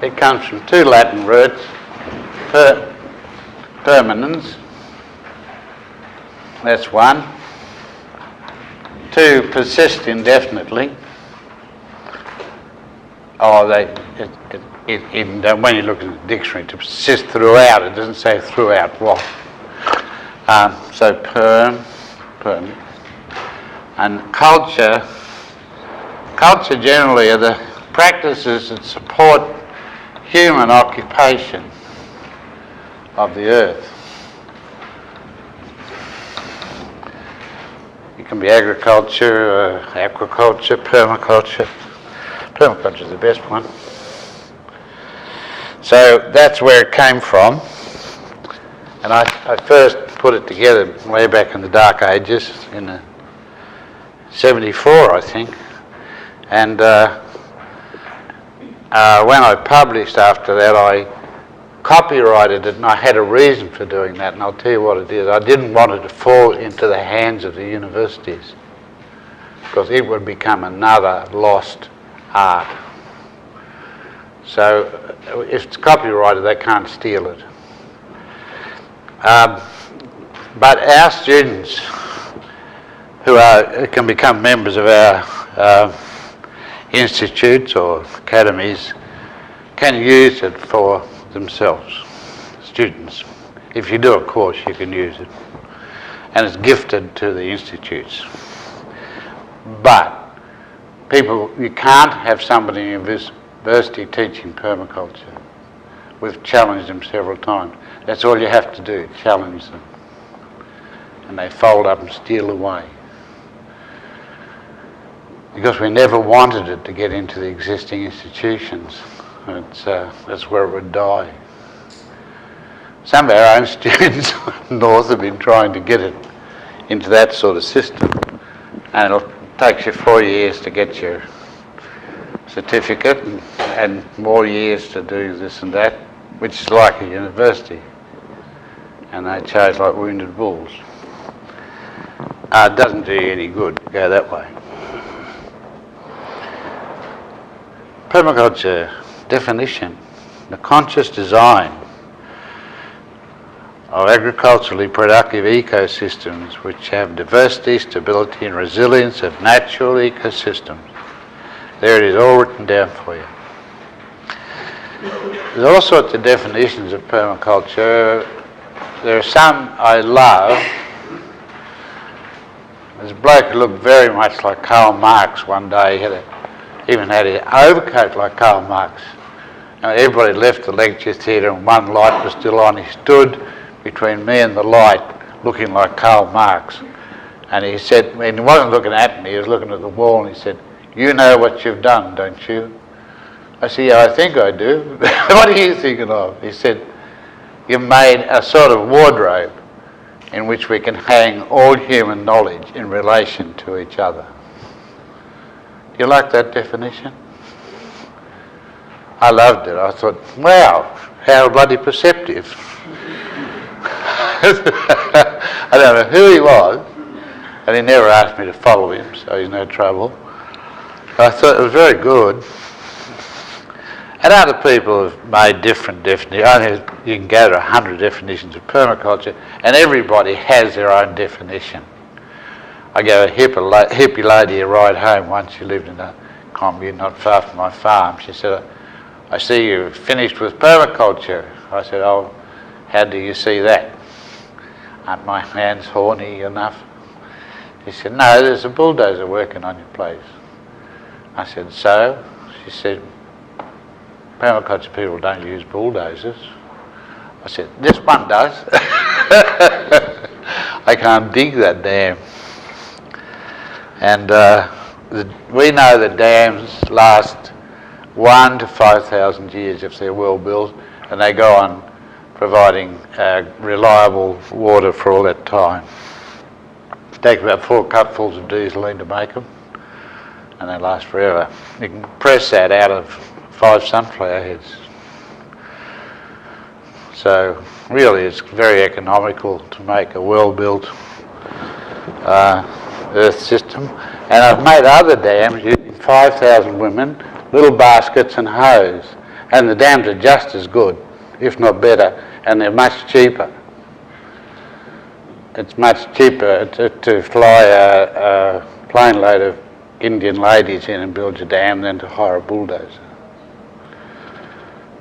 It comes from two Latin words, permanens, that's one. To persist indefinitely. When you look at the dictionary, to persist throughout, it doesn't say throughout what. So perm. And culture generally are the practices that support human occupation of the earth. It can be agriculture, aquaculture, permaculture. Permaculture is the best one. So that's where it came from. And I first put it together way back in the Dark Ages, in 74, I think. And when I published after that, I copyrighted it, and I had a reason for doing that, and I'll tell you what it is. I didn't want it to fall into the hands of the universities, because it would become another lost art. So if it's copyrighted, they can't steal it. But our students who can become members of our institutes or academies can use it for themselves, students. If you do a course, you can use it. And it's gifted to the institutes. But you can't have somebody in university teaching permaculture. We've challenged them several times. That's all you have to do, challenge them. And they fold up and steal away. Because we never wanted it to get into the existing institutions. That's where it would die. Some of our own students north have been trying to get it into that sort of system. And it takes you 4 years to get your certificate, and more years to do this and that. which is like a university, and they chose like wounded bulls. It doesn't do you any good to go that way. Permaculture definition: the conscious design of agriculturally productive ecosystems which have diversity, stability and resilience of natural ecosystems. There it is, all written down for you. There's all sorts of definitions of permaculture. There are some I love. There's a bloke who looked very much like Karl Marx one day. He even had an overcoat like Karl Marx. And everybody left the lecture theatre and one light was still on. He stood between me and the light looking like Karl Marx. And he said, and he wasn't looking at me, he was looking at the wall, and he said, "You know what you've done, don't you?" I said, "Yeah, I think I do." "What are you thinking of?" He said, "You've made a sort of wardrobe in which we can hang all human knowledge in relation to each other." Do you like that definition? I loved it. I thought, wow, how bloody perceptive. I don't know who he was, and he never asked me to follow him, so he's no trouble. But I thought it was very good. And other people have made different definitions. You can go to 100 definitions of permaculture, and everybody has their own definition. I gave a hippie lady a ride home once. She lived in a commune not far from my farm. She said, "I see you've finished with permaculture." I said, "Oh, how do you see that? Aren't my hands horny enough?" She said, "No, there's a bulldozer working on your place." I said, "So?" She said, "Permaculture people don't use bulldozers." I said, "This one does." I can't dig that dam. And we know that dams last 1,000 to 5,000 years if they're well built, and they go on providing reliable water for all that time. It takes about 4 cupfuls of dieseline to make them, and they last forever. You can press that out of 5 sunflower heads. So really it's very economical to make a well-built earth system. And I've made other dams using 5,000 women, little baskets and hose, and the dams are just as good, if not better, and they're much cheaper. It's much cheaper to fly a plane load of Indian ladies in and build a dam than to hire a bulldozer.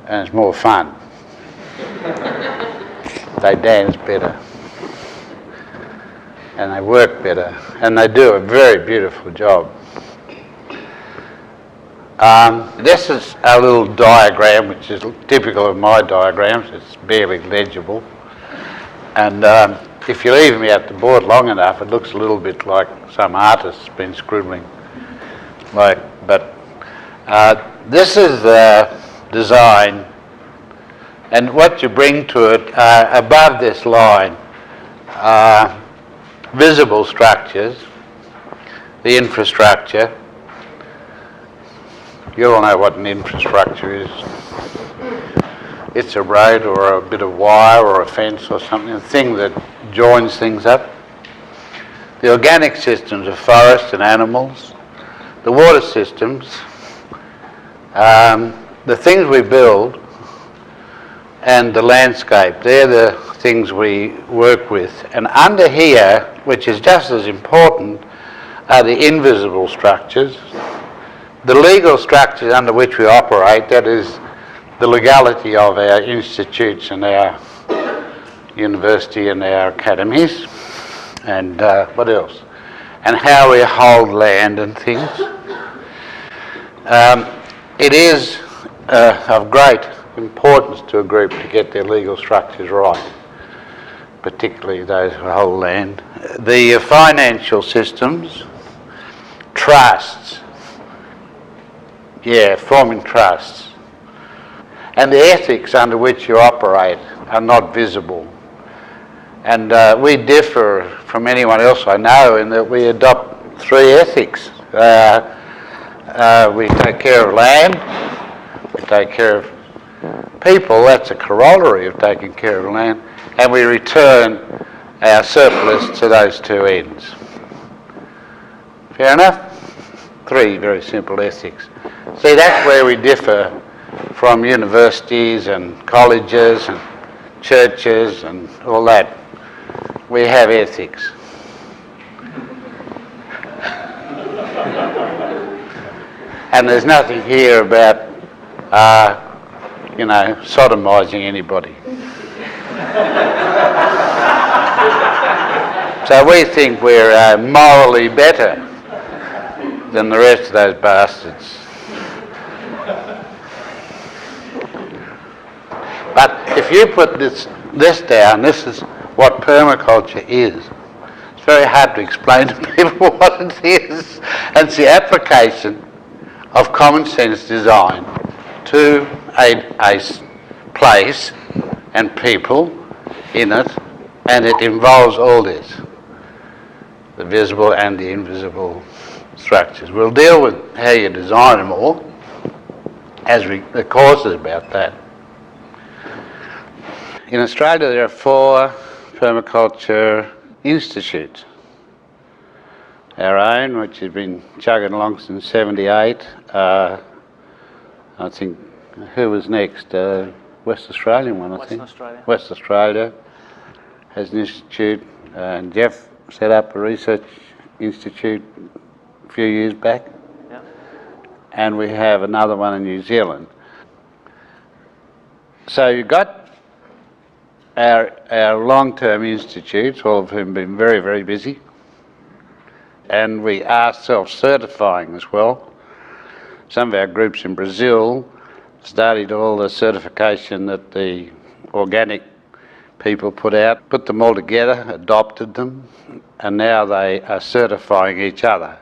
And it's more fun. They dance better. And they work better. And they do a very beautiful job. This is a little diagram, which is typical of my diagrams. It's barely legible. And if you leave me at the board long enough, it looks a little bit like some artist's been scribbling. But this is the design, and what you bring to it above this line are visible structures, the infrastructure. You all know what an infrastructure is. It's a road or a bit of wire or a fence or something, a thing that joins things up. The organic systems of forests and animals, the water systems, the things we build, and the landscape. They're the things we work with. And under here, which is just as important, are the invisible structures, the legal structures under which we operate, that is the legality of our institutes and our university and our academies, and what else? And how we hold land and things. It is of great importance to a group to get their legal structures right, particularly those who hold land. The financial systems, trusts, forming trusts, and the ethics under which you operate are not visible. And we differ from anyone else I know in that we adopt 3 ethics. We take care of land, we take care of people, that's a corollary of taking care of the land, and we return our surplus to those two ends. Fair enough? 3 very simple ethics. See, that's where we differ from universities and colleges and churches and all that. We have ethics. And there's nothing here about, sodomising anybody. So we think we're morally better than the rest of those bastards. But if you put this down, this is what permaculture is. It's very hard to explain to people what it is. And it's the application of common sense design to a place and people in it, and it involves all this, the visible and the invisible structures. We'll deal with how you design them all as the courses about that. In Australia there are 4 permaculture institutes. Our own, which has been chugging along since '78. I think, who was next? West Australian one, I think. West Australia has an institute, and Jeff set up a research institute a few years back. Yeah. And we have another one in New Zealand. So you've got our long-term institutes, all of whom have been very, very busy. And we are self-certifying as well. Some of our groups in Brazil studied all the certification that the organic people put out, put them all together, adopted them, and now they are certifying each other,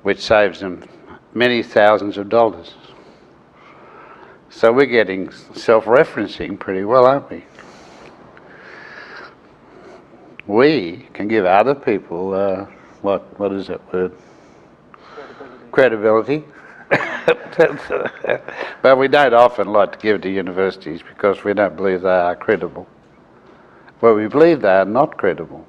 which saves them many thousands of dollars. So we're getting self-referencing pretty well, aren't we? We can give other people what is that word? Credibility. But we don't often like to give it to universities because we don't believe they are credible. Well, we believe they are not credible.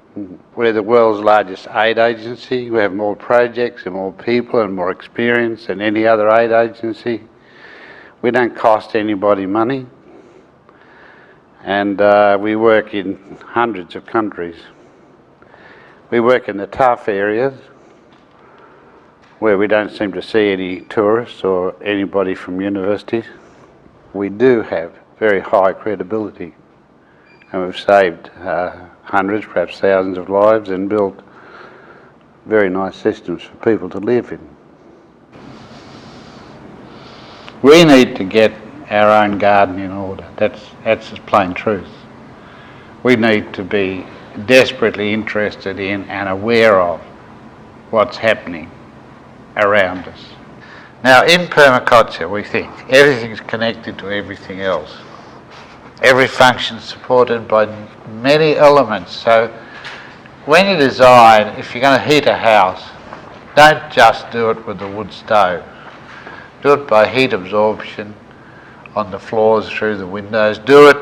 We're the world's largest aid agency. We have more projects and more people and more experience than any other aid agency. We don't cost anybody money. And we work in hundreds of countries. We work in the tough areas where we don't seem to see any tourists or anybody from universities. We do have very high credibility, and we've saved hundreds, perhaps thousands of lives and built very nice systems for people to live in. We need to get our own garden in order. That's the plain truth. We need to be desperately interested in and aware of what's happening around us. Now, in permaculture, we think everything's connected to everything else. Every function is supported by many elements. So when you design, if you're going to heat a house, don't just do it with the wood stove. Do it by heat absorption on the floors, through the windows. Do it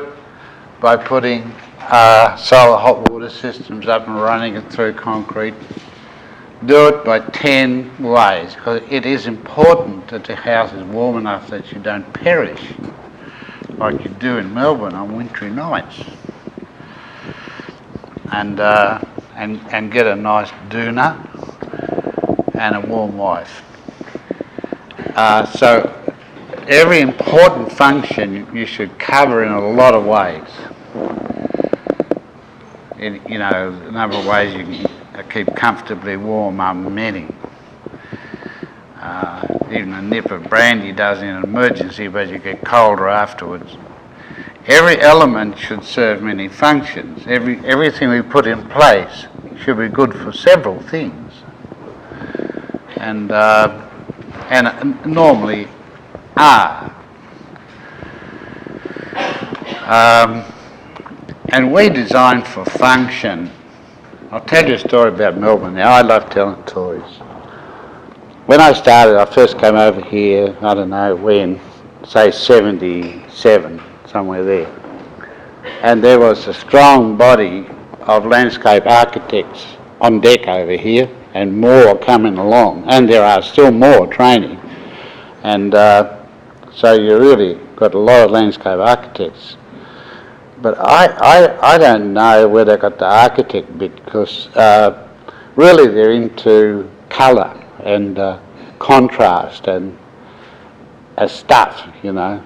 by putting solar hot water systems up and running it through concrete. Do it by 10 ways, because it is important that the house is warm enough that you don't perish like you do in Melbourne on wintry nights, and get a nice doona and a warm wife. So every important function you should cover in a lot of ways. The number of ways you can keep comfortably warm are many. Even a nip of brandy does in an emergency, but you get colder afterwards. Every element should serve many functions. Everything we put in place should be good for several things, and normally are. And we design for function. I'll tell you a story about Melbourne now. I love telling stories. When I started, I first came over here, I don't know when, say 77, somewhere there. And there was a strong body of landscape architects on deck over here, and more coming along, and there are still more training. And so you really got a lot of landscape architects. But I don't know where they got the architect bit, because really they're into colour and contrast and stuff, you know.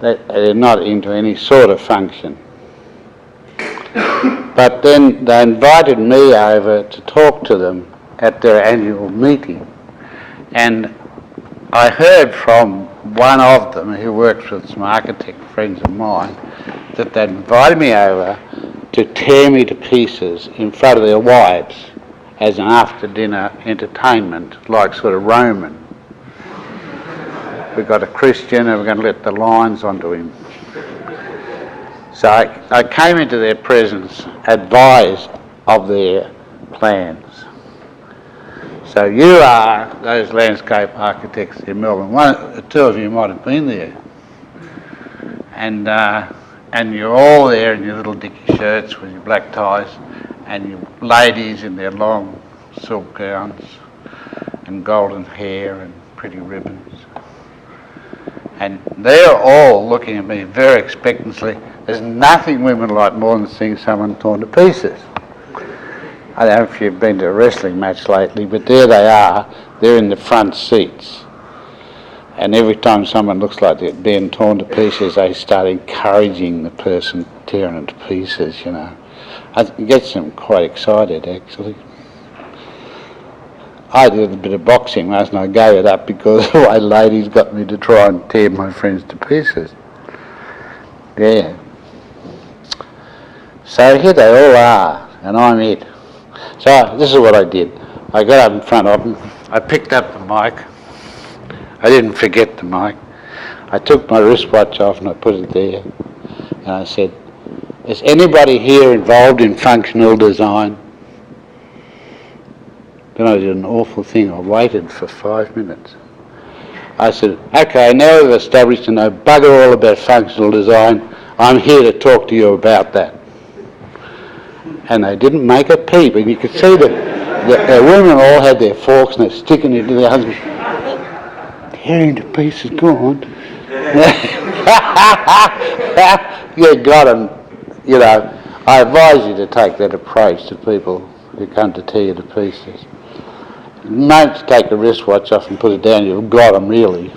They're not into any sort of function. But then they invited me over to talk to them at their annual meeting. And I heard from one of them who works with some architect friends of mine that they'd invited me over to tear me to pieces in front of their wives as an after-dinner entertainment, like sort of Roman. We've got a Christian and we're going to let the lions onto him. So I came into their presence advised of their plans. So you are those landscape architects in Melbourne. Two of you might have been there. And you're all there in your little dicky shirts with your black ties, and your ladies in their long silk gowns and golden hair and pretty ribbons. And they're all looking at me very expectantly. There's nothing women like more than seeing someone torn to pieces. I don't know if you've been to a wrestling match lately, but there they are. They're in the front seats. And every time someone looks like they're being torn to pieces, they start encouraging the person tearing it to pieces, you know. It gets them quite excited, actually. I did a bit of boxing once and I gave it up because the way ladies got me to try and tear my friends to pieces. Yeah. So here they all are, and I'm it. So this is what I did. I got up in front of them, I picked up the mic. I didn't forget the mic. I took my wristwatch off and I put it there. And I said, is anybody here involved in functional design? Then I did an awful thing. I waited for 5 minutes. I said, okay, now we've established to know bugger all about functional design. I'm here to talk to you about that. And they didn't make a peep. And you could see that the women all had their forks and they're sticking it into their husbands. Tearing to pieces, go on. You got them. You know, I advise you to take that approach to people who come to tear you to pieces. The moment you take the wristwatch off and put it down, you've got them really.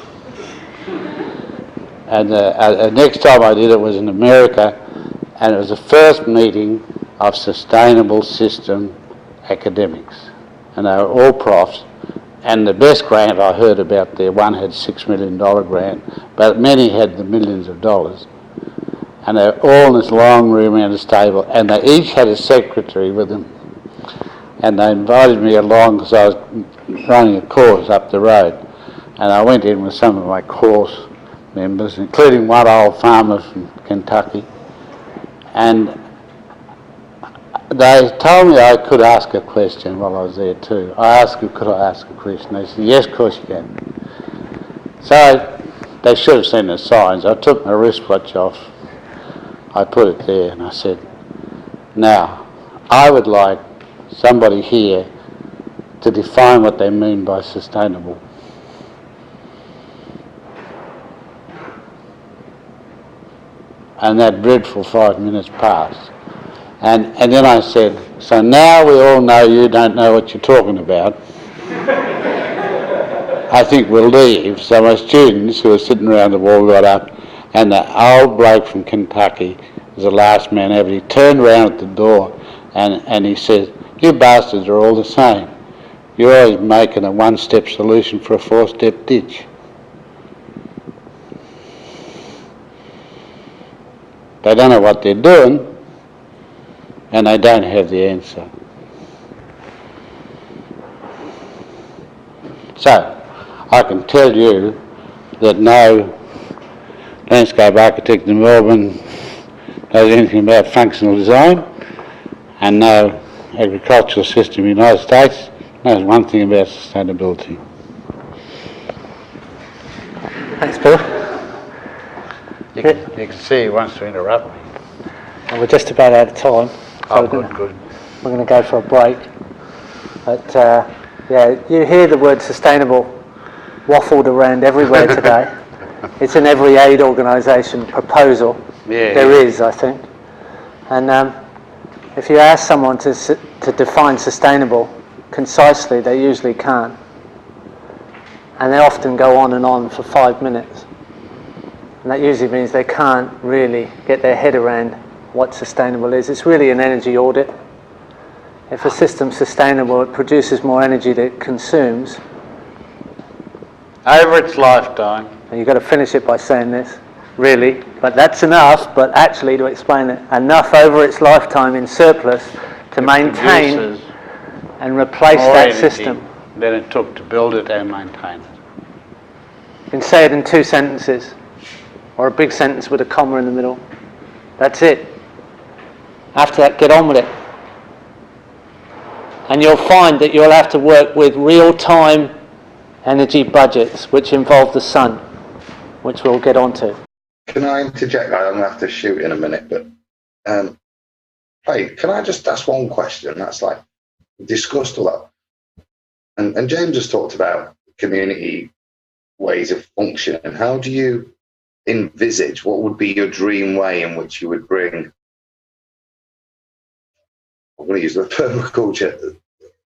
And the next time I did it was in America, and it was the first meeting of sustainable system academics. And they were all profs. And the best grant I heard about there, one had $6 million grant, but many had the millions of dollars. And they were all in this long room around this table, and they each had a secretary with them. And they invited me along because I was running a course up the road. And I went in with some of my course members, including one old farmer from Kentucky. And they told me I could ask a question while I was there too. I asked them, could I ask a question? They said, yes, of course you can. So they should have seen the signs. I took my wristwatch off. I put it there and I said, now, I would like somebody here to define what they mean by sustainable. And that dreadful 5 minutes passed. And then I said, so now we all know you don't know what you're talking about. I think we'll leave. So my students who were sitting around the wall got up, and the old bloke from Kentucky was the last man ever. He turned around at the door and he said, you bastards are all the same. You're always making a one-step solution for a four-step ditch. They don't know what they're doing, and they don't have the answer. So, I can tell you that no landscape architect in Melbourne knows anything about functional design, and no agricultural system in the United States knows one thing about sustainability. Thanks, Bill. You can see he wants to interrupt me. And we're just about out of time, so Good. we're going to go for a break. But yeah, you hear the word sustainable waffled around everywhere today. It's in every aid organisation proposal. There is, I think. And if you ask someone to define sustainable concisely, they usually can't. And they often go on and on for 5 minutes. And that usually means they can't really get their head around what sustainable is. It's really an energy audit. If a system's sustainable, it produces more energy than it consumes. Over its lifetime. And you've got to finish it by saying this, really. But that's enough, but actually to explain it, enough over its lifetime in surplus to maintain and replace that system. Than it took to build it and maintain it. You can say it in 2 sentences, or a big sentence with a comma in the middle. That's it. After that, get on with it. And you'll find that you'll have to work with real-time energy budgets, which involve the sun, which we'll get onto. Can I interject? I'm going to have to shoot in a minute, but hey, can I just ask one question? That's like discussed a lot. And James has talked about community ways of functioning. How do you envisage, what would be your dream way in which you would bring, I'm going to use the permaculture,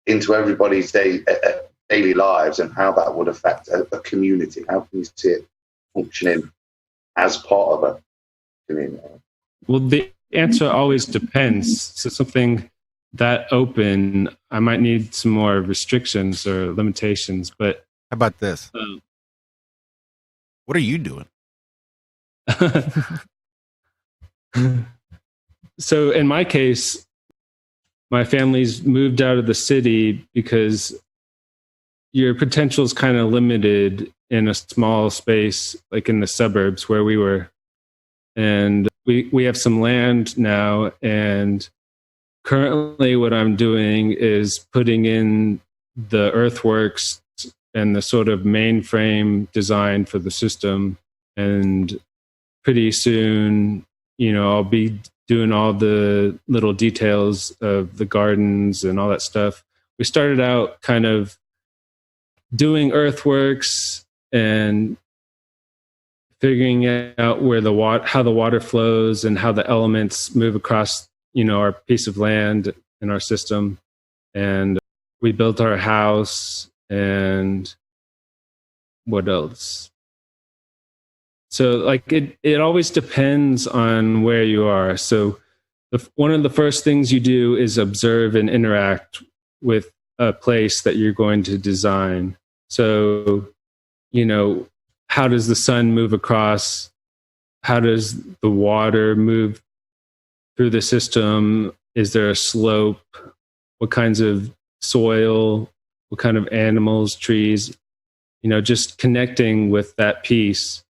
into everybody's daily lives, and how that would affect a community? How can you see it functioning as part of a community? Well, the answer always depends. So something that open, I might need some more restrictions or limitations, but How about this? What are you doing? So in my case, my family's moved out of the city because your potential is kind of limited in a small space, like in the suburbs where we were. And we have some land now, and currently what I'm doing is putting in the earthworks and the sort of mainframe design for the system. And pretty soon, I'll be doing all the little details of the gardens and all that stuff. We started out kind of doing earthworks and figuring out where how the water flows and how the elements move across, our piece of land in our system. And we built our house, and what else? So like it always depends on where you are. So one of the first things you do is observe and interact with a place that you're going to design. So, how does the sun move across? How does the water move through the system? Is there a slope? What kinds of soil? What kind of animals, trees? Just connecting with that piece.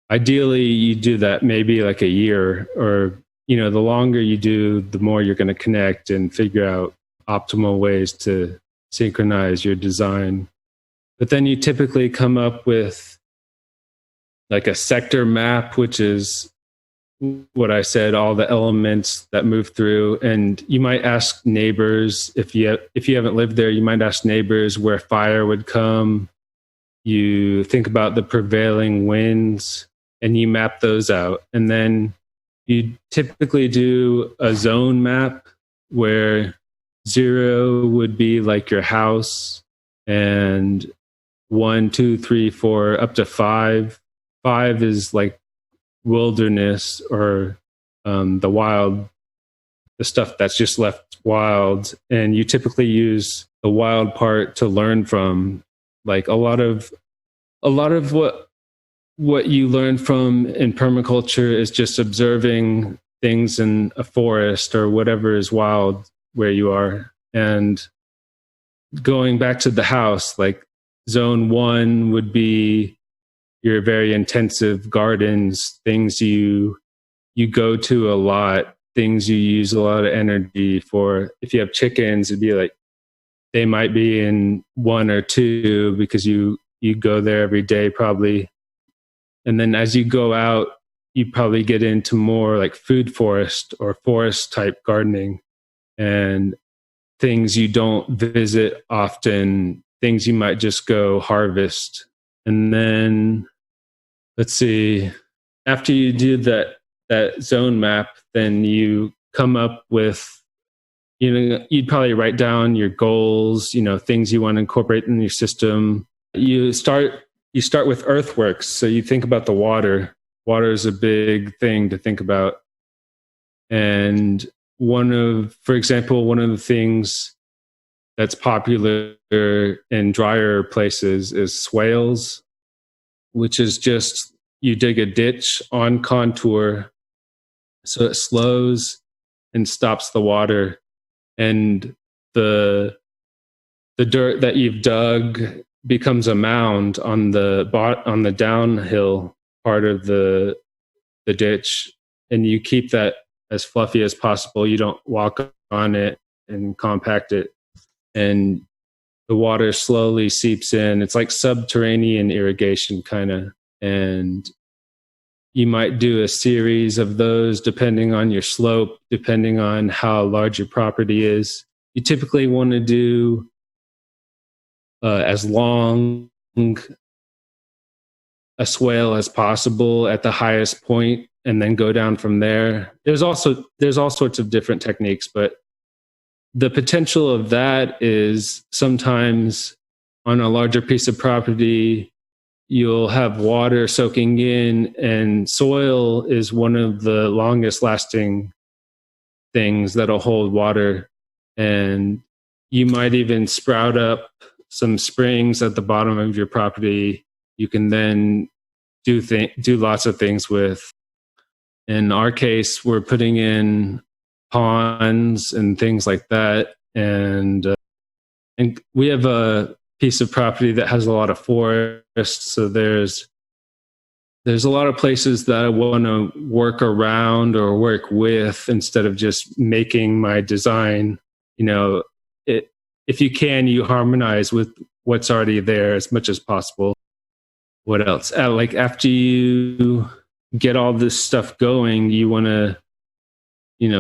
Ideally, you do that maybe like a year, or, the longer you do, the more you're going to connect and figure out optimal ways to synchronize your design. But then you typically come up with like a sector map, which is what I said, all the elements that move through. And you might ask neighbors, if you haven't lived there, you might ask neighbors where fire would come. You think about the prevailing winds and you map those out. And then you typically do a zone map where 0 would be like your house, and 1, 2, 3, 4, up to 5. 5 is like wilderness, or the wild, the stuff that's just left wild. And you typically use the wild part to learn from. Like a lot of what you learn from in permaculture is just observing things in a forest or whatever is wild where you are. And going back to the house, like zone 1 would be your very intensive gardens, things you go to a lot, things you use a lot of energy for. If you have chickens, it'd be like they might be in 1 or 2 because you go there every day probably. And then as you go out, you probably get into more like food forest or forest type gardening and things you don't visit often, things you might just go harvest. And then let's see, after you do that zone map, then you come up with, you'd probably write down your goals, things you want to incorporate in your system. You start with earthworks. So you think about the water. Water is a big thing to think about. And for example, one of the things that's popular in drier places is swales, which is just you dig a ditch on contour so it slows and stops the water, and the dirt that you've dug becomes a mound on the downhill part of the ditch, and you keep that as fluffy as possible. You don't walk on it and compact it, and the water slowly seeps in. It's like subterranean irrigation kind of, and you might do a series of those depending on your slope, depending on how large your property is. You typically want to do as long a swale as possible at the highest point, and then go down from there. There's all sorts of different techniques, but the potential of that is sometimes on a larger piece of property, you'll have water soaking in, and soil is one of the longest lasting things that'll hold water. And you might even sprout up some springs at the bottom of your property. You can then do lots of things with. In our case, we're putting in ponds and things like that. And we have a piece of property that has a lot of forest. So there's a lot of places that I want to work around or work with instead of just making my design. If you can, you harmonize with what's already there as much as possible. What else? Like after you get all this stuff going, you want to,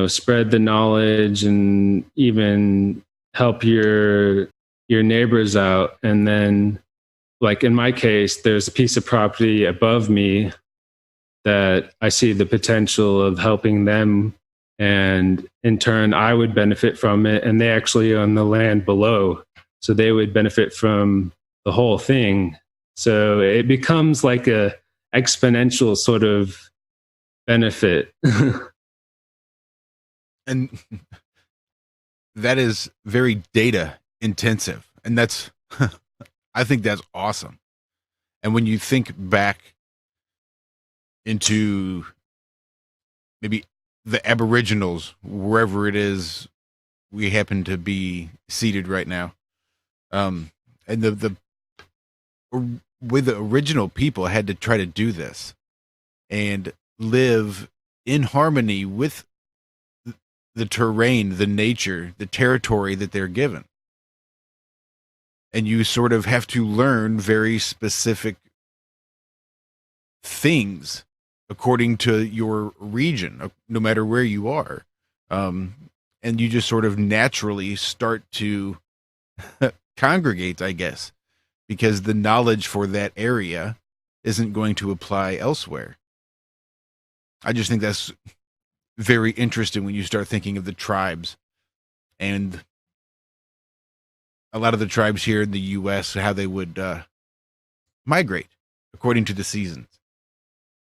spread the knowledge and even help your neighbors out. And then, like in my case, there's a piece of property above me that I see the potential of helping them, and in turn I would benefit from it, and they actually own the land below, so they would benefit from the whole thing. So it becomes like a exponential sort of benefit. And that is very data intensive, and that's I think that's awesome. And when you think back into maybe the Aboriginals, wherever it is we happen to be seated right now, and the way the original people had to try to do this and live in harmony with the terrain, the nature, the territory that they're given. And you sort of have to learn very specific things according to your region, no matter where you are. And you just sort of naturally start to congregate, I guess, because the knowledge for that area isn't going to apply elsewhere. I just think that's very interesting when you start thinking of the tribes and a lot of the tribes here in the U.S., how they would migrate according to the seasons.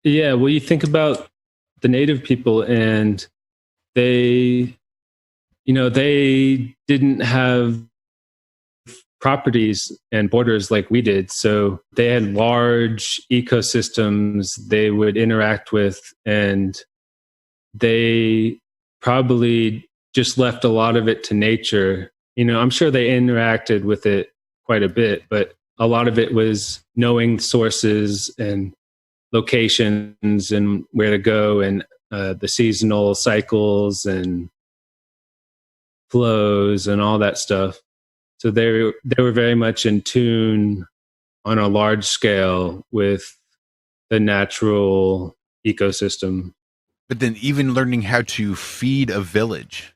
Yeah, well, you think about the native people, and they didn't have properties and borders like we did. So they had large ecosystems they would interact with, and they probably just left a lot of it to nature. I'm sure they interacted with it quite a bit, but a lot of it was knowing sources and locations and where to go, and the seasonal cycles and flows and all that stuff. So they were very much in tune on a large scale with the natural ecosystem. But then even learning how to feed a village,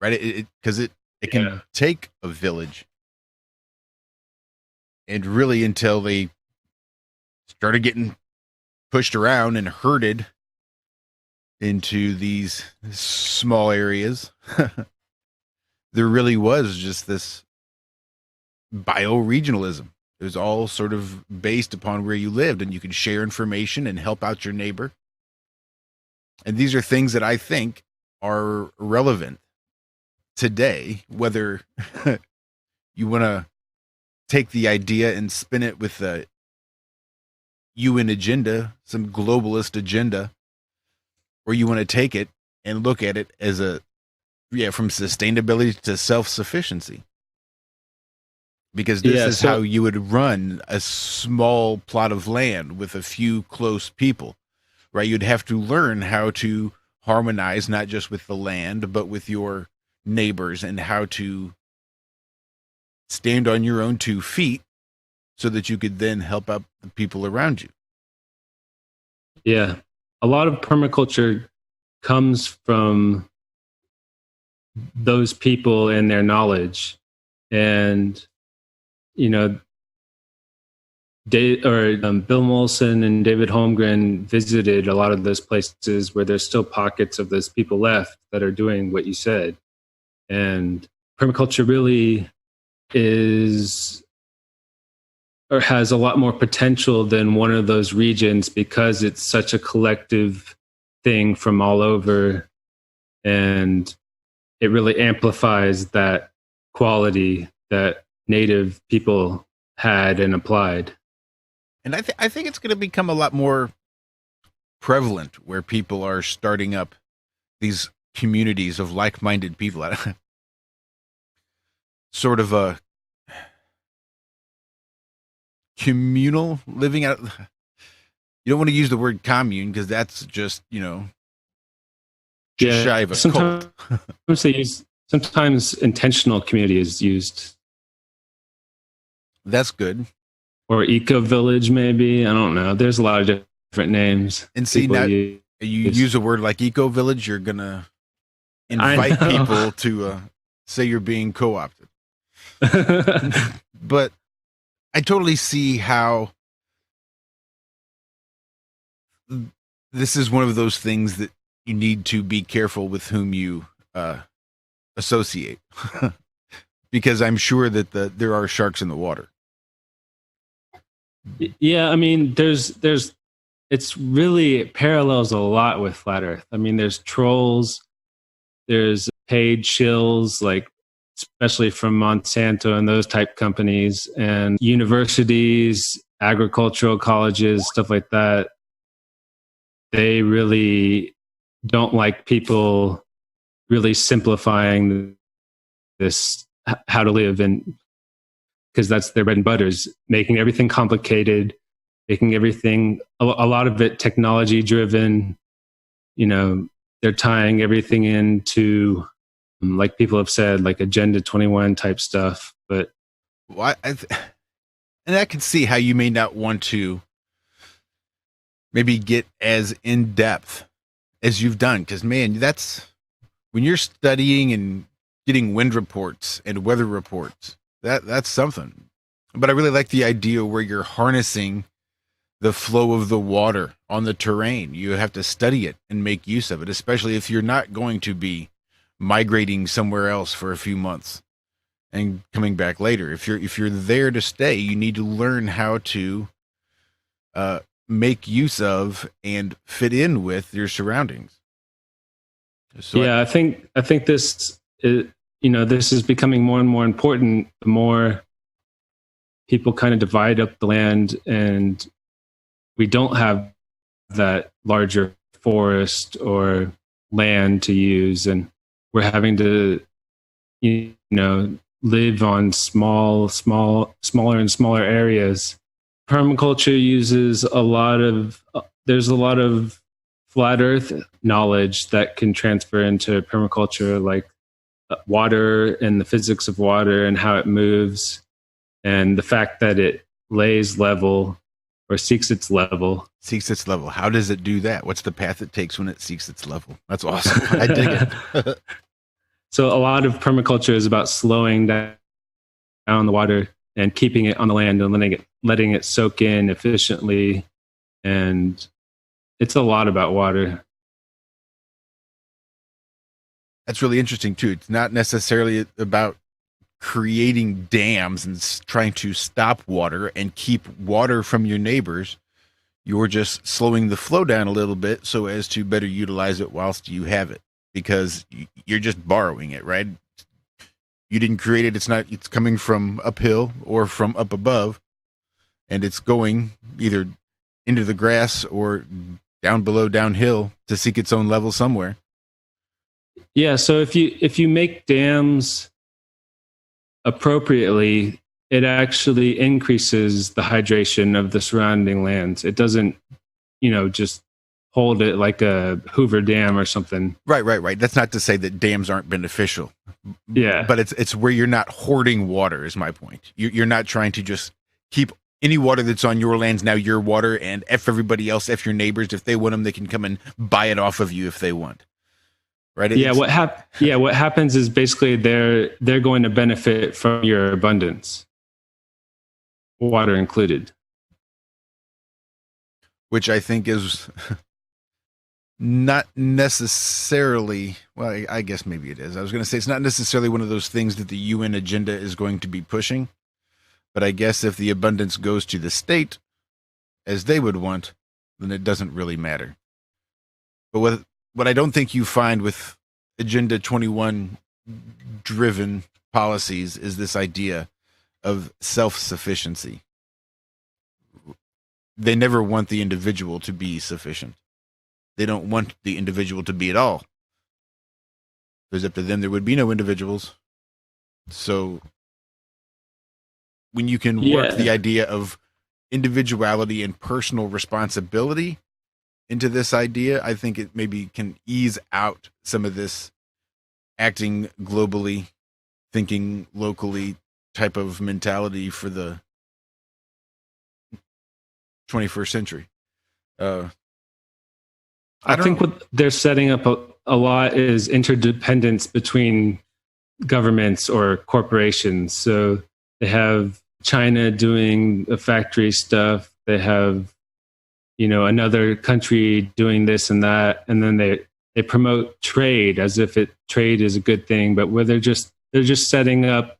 right? Because it can take a village, and really until they started getting pushed around and herded into these small areas, there really was just this bioregionalism. It was all sort of based upon where you lived, and you could share information and help out your neighbor. And these are things that I think are relevant today, whether you want to take the idea and spin it with a UN agenda, some globalist agenda, or you want to take it and look at it as from sustainability to self-sufficiency. Because this is how you would run a small plot of land with a few close people, right? You'd have to learn how to harmonize not just with the land, but with your neighbors, and how to stand on your own 2 feet so that you could then help out the people around you. Yeah. A lot of permaculture comes from those people and their knowledge. And, you know, Bill Molson and David Holmgren visited a lot of those places where there's still pockets of those people left that are doing what you said. And permaculture really is, or has a lot more potential than one of those regions, because it's such a collective thing from all over, and it really amplifies that quality that native people had and applied. And I think it's going to become a lot more prevalent, where people are starting up these communities of like-minded people. Sort of a communal living out. You don't want to use the word commune, because that's just, just shy of a cult. Sometimes intentional community is used. That's good. Or eco village, maybe. I don't know. There's a lot of different names. And see, now you use a word like eco village, you're gonna invite people to say you're being co-opted. But I totally see how this is one of those things that you need to be careful with whom you associate, because I'm sure that there are sharks in the water. Yeah, I mean, it's really parallels a lot with Flat Earth. I mean, there's trolls, there's paid shills, like especially from Monsanto and those type companies, and universities, agricultural colleges, stuff like that. They really don't like people really simplifying this, how to live, and because that's their bread and butter, is making everything complicated, making everything, a lot of it technology driven. They're tying everything into, like people have said, like Agenda 21 type stuff. But and I can see how you may not want to maybe get as in depth as you've done, because man, that's when you're studying and getting wind reports and weather reports. That's something. But I really like the idea where you're harnessing the flow of the water on the terrain. You have to study it and make use of it, especially if you're not going to be migrating somewhere else for a few months and coming back later. If you're there to stay, you need to learn how to make use of and fit in with your surroundings. So yeah, I think this is, this is becoming more and more important the more people kind of divide up the land, and we don't have that larger forest or land to use, and we're having to, live on smaller and smaller areas. Permaculture uses there's a lot of flat earth knowledge that can transfer into permaculture, like water and the physics of water and how it moves, and the fact that it lays level or seeks its level. Seeks its level. How does it do that? What's the path it takes when it seeks its level? That's awesome. I dig it. So a lot of permaculture is about slowing down the water and keeping it on the land and letting it soak in efficiently. And it's a lot about water. That's really interesting too. It's not necessarily about creating dams and trying to stop water and keep water from your neighbors. You're just slowing the flow down a little bit so as to better utilize it whilst you have it, because you're just borrowing it, right? You didn't create it. It's coming from uphill or from up above, and it's going either into the grass or down below, downhill to seek its own level somewhere. Yeah. So if you make dams appropriately, it actually increases the hydration of the surrounding lands. It doesn't, just hold it like a Hoover Dam or something. Right. That's not to say that dams aren't beneficial. Yeah. But it's where you're not hoarding water is my point. You're not trying to just keep any water that's on your lands now your water, and F everybody else, F your neighbors. If they want them, they can come and buy it off of you if they want. Right? What happens is basically they're going to benefit from your abundance, water included. Which I think is not necessarily, well, I guess maybe it is. I was going to say it's not necessarily one of those things that the UN agenda is going to be pushing. But I guess if the abundance goes to the state as they would want, then it doesn't really matter. But what I don't think you find with Agenda 21 driven policies is this idea of self-sufficiency. They never want the individual to be sufficient. They don't want the individual to be at all. If it was up to them, there would be no individuals. So when you can work the idea of individuality and personal responsibility into this idea, I think it maybe can ease out some of this acting globally, thinking locally type of mentality for the 21st century. I think what they're setting up a lot is interdependence between governments or corporations. So they have China doing the factory stuff. They have, another country doing this and that, and then they promote trade as if trade is a good thing, but where they're just setting up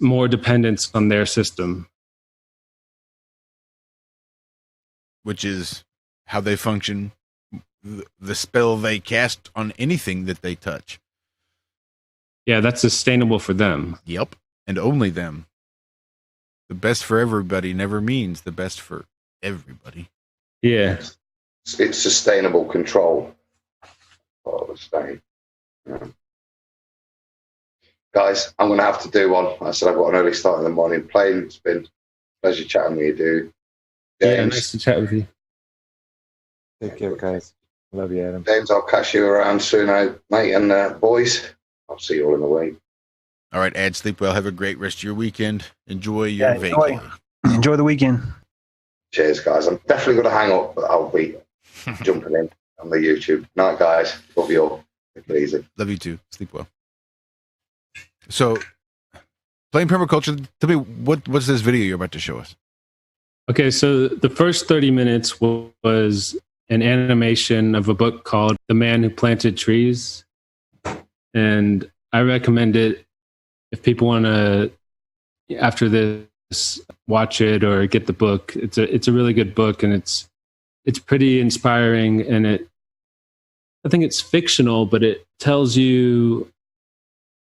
more dependence on their system, which is how they function, the spell they cast on anything that they touch. Yeah, that's sustainable for them. Yep, and only them. The best for everybody never means the best for everybody. Yeah. It's sustainable control. I would say. Yeah. Guys, I'm going to have to do one. I said I've got an early start in the morning. Plain, it's been a pleasure chatting with you, dude. James, yeah, nice to chat with you. Take care, guys. Love you, Adam. James, I'll catch you around soon, mate. And boys, I'll see you all in the week. All right, Ed, sleep well. Have a great rest of your weekend. Enjoy your vacation. Enjoy the weekend. Cheers, guys. I'm definitely going to hang up, but I'll be jumping in on the YouTube. Night, guys. Love you all. Take it easy. Love you too. Sleep well. So, playing permaculture, tell me, what's this video you're about to show us? Okay, so the first 30 minutes was an animation of a book called The Man Who Planted Trees. And I recommend it if people want to, after this, watch it or get the book. It's a really good book, and it's pretty inspiring, and I think it's fictional, but it tells you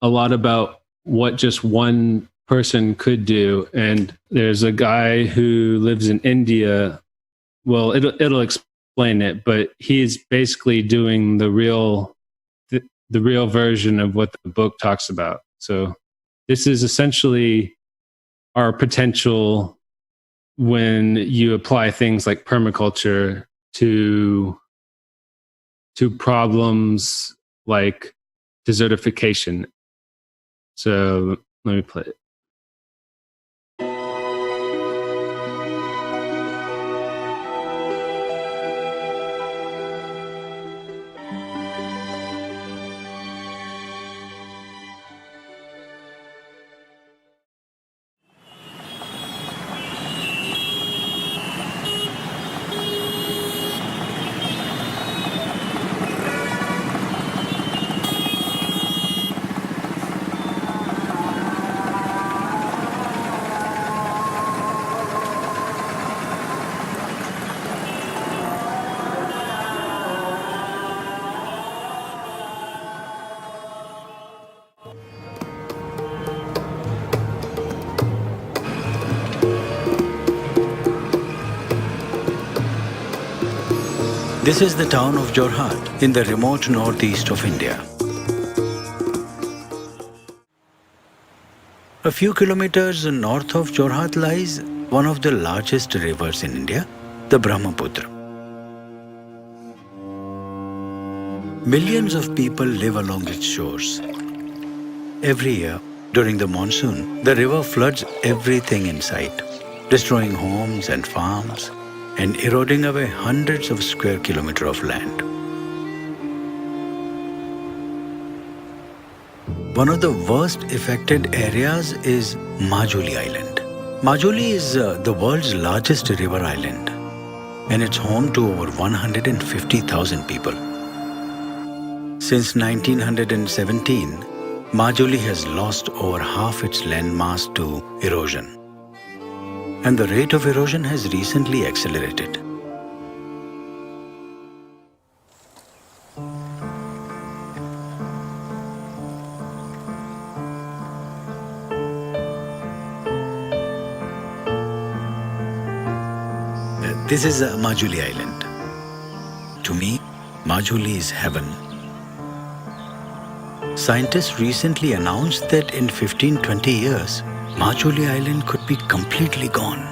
a lot about what just one person could do. And there's a guy who lives in India. Well, it'll explain it, but he's basically doing the real version of what the book talks about. So this is essentially our potential when you apply things like permaculture to problems like desertification. So let me play it. This is the town of Jorhat in the remote northeast of India. A few kilometers north of Jorhat lies one of the largest rivers in India, the Brahmaputra. Millions of people live along its shores. Every year, during the monsoon, the river floods everything in sight, destroying homes and farms and eroding away hundreds of square kilometers of land. One of the worst affected areas is Majuli Island. Majuli is the world's largest river island, and it's home to over 150,000 people. Since 1917, Majuli has lost over half its landmass to erosion, and the rate of erosion has recently accelerated. This is Majuli Island. To me, Majuli is heaven. Scientists recently announced that in 15-20 years, Majuli Island could be completely gone.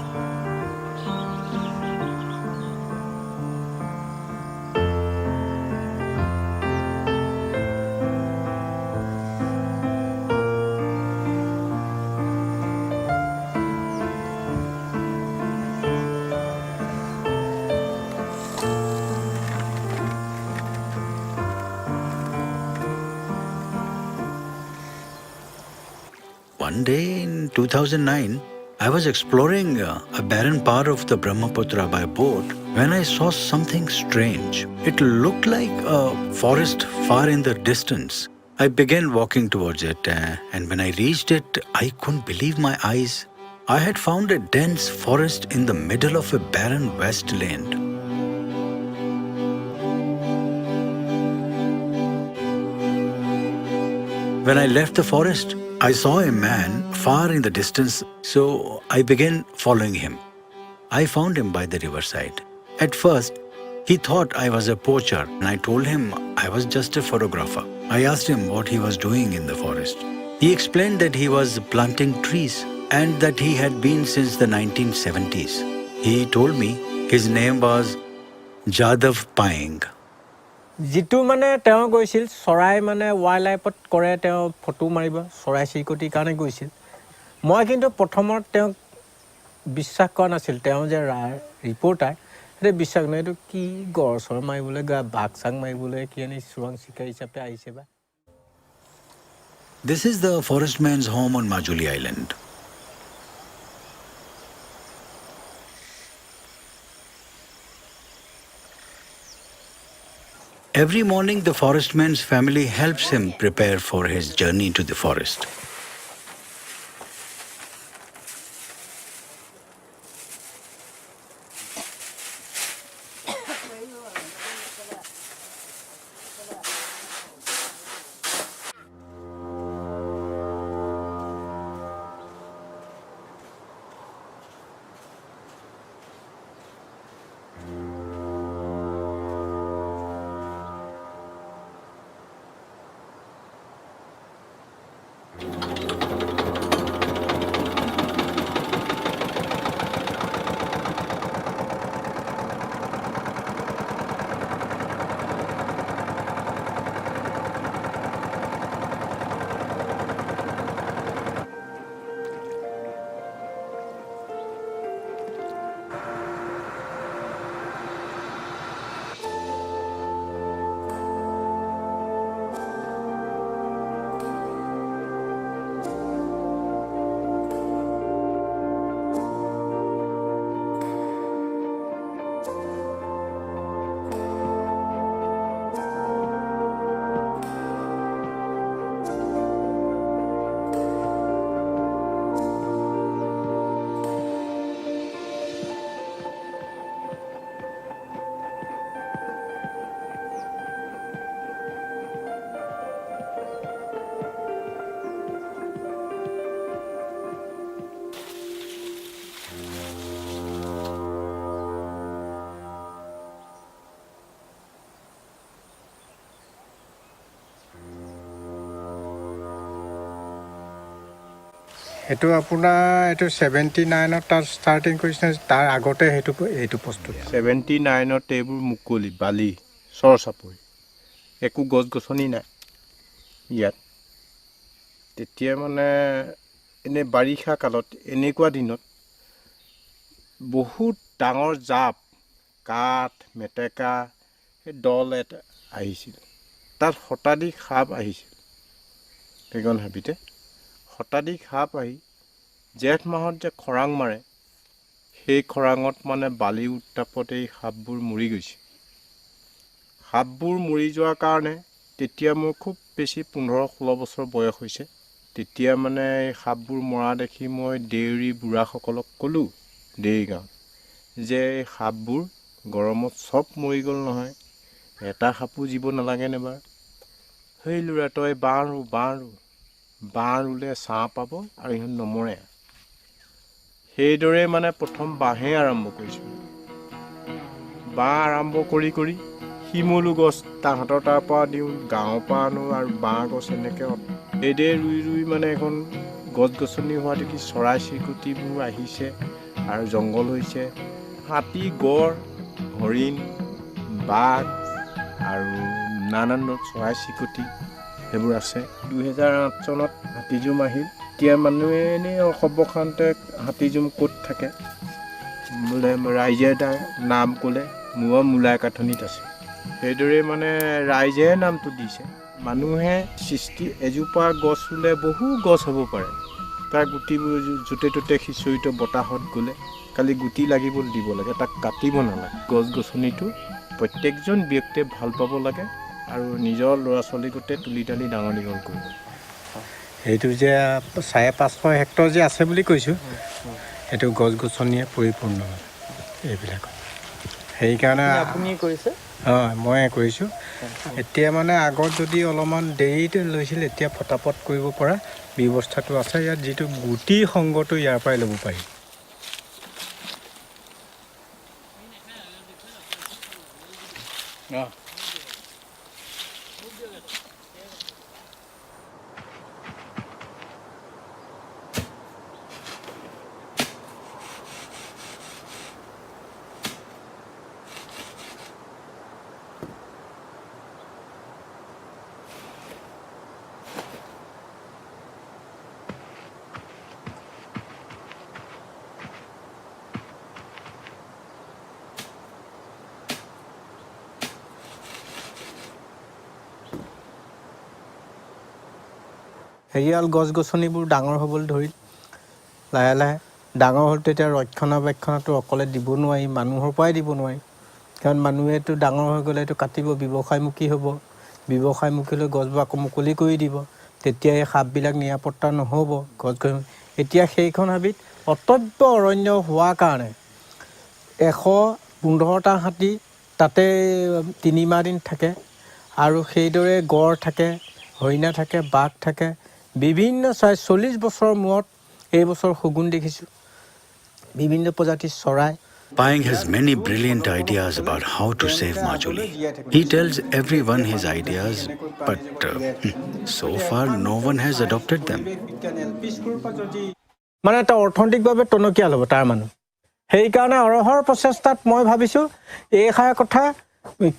One day in 2009, I was exploring a barren part of the Brahmaputra by boat when I saw something strange. It looked like a forest far in the distance. I began walking towards it, and when I reached it, I couldn't believe my eyes. I had found a dense forest in the middle of a barren wasteland. When I left the forest, I saw a man far in the distance, so I began following him. I found him by the riverside. At first, he thought I was a poacher, and I told him I was just a photographer. I asked him what he was doing in the forest. He explained that he was planting trees and that he had been since the 1970s. He told me his name was Jadav Paeng. जितु माने তেওঁ গৈছিল চৰাই মানে wild লাইফত কৰে তেওঁ photo মাৰিব চৰাই চিকটি কাৰণে গৈছিল মই কিন্তু প্ৰথমত তেওঁ বিশ্বাস কৰা নাছিল তেওঁ যে ৰিপৰ্টাৰ ৰে বিশ্বাস নাই তো কি গৰছৰ মাৰিবলৈ গা বাক্সাং মাৰিবলৈ কি আনি সুৰং শিকাই হিচাপে আহিছে বা This is the forest man's home on Majuli Island. Every morning, the forest man's family helps him prepare for his journey to the forest. এইটো আপোনাৰ এইটো 79ত তাত ষ্টাৰ্টিং কৰিছে তাৰ আগতে এইটো প্ৰস্তুত 79ত এইবোৰ মুকলি বালি চৰ চাপৰি একো গছ গছনি নাই ইয়াত তেতিয়া মানে এনে বাৰিষা কালত এনেকুৱা দিনত বহুত ডাঙৰ জাপ কাঠ মেটেকা দল এটা আহিছিল তাত শতাধিক সাপ আহিছিল সেইখন হাবিতে শতাধিক সাপ আহি জেঠ মাহত যে খৰাং মাৰে সেই খৰাঙত মানে বালি উত্তাপত এই সাপবোৰ মৰি গৈছে সাপবোৰ মৰি যোৱাৰ কাৰণে তেতিয়া মোৰ খুব বেছি 15-16 বছৰ বয়স হৈছে তেতিয়া মানে এই সাপবোৰ মৰা দেখি মই দেউৰী বুঢ়াসকলক ক'লোঁ দেউৰী গাঁৱত যে এই সাপবোৰ গৰমত চব মৰি গ'ল নহয় এটা সাপো জীৱ নালাগে নেবাৰ সেই ল'ৰা তই বাঁহ ৰুলে ছাঁ পাব আৰু ইহঁত নমৰে সেইদৰে মানে প্ৰথম বাঁহে আৰম্ভ কৰিছোঁ বাঁহ আৰম্ভ কৰি শিমলু গছ তাহাঁতৰ তাৰ পৰা দিওঁ গাঁৱৰ পৰা আনো আৰু বাঁহ গছ এনেকৈ সেইদৰে ৰুই মানে এখন গছ গছনি হোৱা দেখি চৰাই চিৰিকটিবোৰ আহিছে আৰু জংঘল হৈছে হাতী গড় হৰিণ বাঘ আৰু নানান চৰাই চিৰিকটি সেইবোৰ আছে 2008 চনত হাতীজুম আহিল এতিয়া মানুহে এনেই সৰ্বসাধাৰণতে হাতীজুম ক'ত থাকে বোলে ৰাইজে তাৰ নাম ক'লে মোৰ মূলাই কাঠনিত আছে সেইদৰে মানে ৰাইজে নামটো দিছে মানুহে সৃষ্টি এজোপা গছ ৰুলে বহু গছ হ'ব পাৰে তাৰ গুটিবোৰ য'তে ত'তে সিঁচৰিত বতাহত গ'লে খালি গুটি লাগিব দিব লাগে তাক কাটিব নালাগে গছ গছনিটো প্ৰত্যেকজন ব্যক্তিয়ে ভাল পাব লাগে আৰু নিজৰ ল'ৰা ছোৱালী গোটেই তুলি তালি ডাঙৰ দীঘল কৰিব এইটো যে 550 হেক্টৰ যে আছে বুলি কৈছোঁ এইটো গছ গছনিয়ে পৰিপূৰ্ণ এইবিলাক সেইকাৰণে আপুনি কৰিছে মই কৰিছোঁ এতিয়া মানে আগত যদি অলপমান দেৰিতে লৈছিল এতিয়া ফটাফট কৰিব পৰা ব্যৱস্থাটো আছে ইয়াত যিটো গুটি সংগটো ইয়াৰ পৰাই ল'ব পাৰি হেৰিয়াল গছ গছনিবোৰ ডাঙৰ হ'বলৈ ধৰিল লাহে লাহে ডাঙৰ হ'ল তেতিয়া ৰক্ষণাবেক্ষণটো অকলে দিব নোৱাৰি মানুহৰ পৰাই দিব নোৱাৰি কাৰণ মানুহেতো ডাঙৰ হৈ গ'লে এইটো কাটিব ব্যৱসায়মুখী হ'ব ব্যৱসায়মুখী লৈ গছবোৰ আকৌ মুকলি কৰি দিব তেতিয়া এই সাপবিলাক নিৰাপত্তা নহ'ব গছ গছনি এতিয়া সেইখন হাবিত অটব্য অৰণ্য হোৱাৰ কাৰণে 115টা হাতী তাতে 3 মাহ দিন থাকে আৰু সেইদৰে গড় থাকে হৰিণা থাকে বাঘ থাকে বিভিন্ন 40 বছৰৰ মূৰত এই বছৰ শগুন দেখিছোঁ বিভিন্ন প্ৰজাতিৰ চৰাই Payeng has many brilliant ideas about how to save Majuli. He tells everyone his ideas, but so far no one has adopted them. মানে এটা অৰ্থনৈতিকভাৱে টনকিয়াল হ'ব তাৰ মানুহ সেইকাৰণে অৰহৰ প্ৰচেষ্টাত মই ভাবিছোঁ এইষাৰ কথা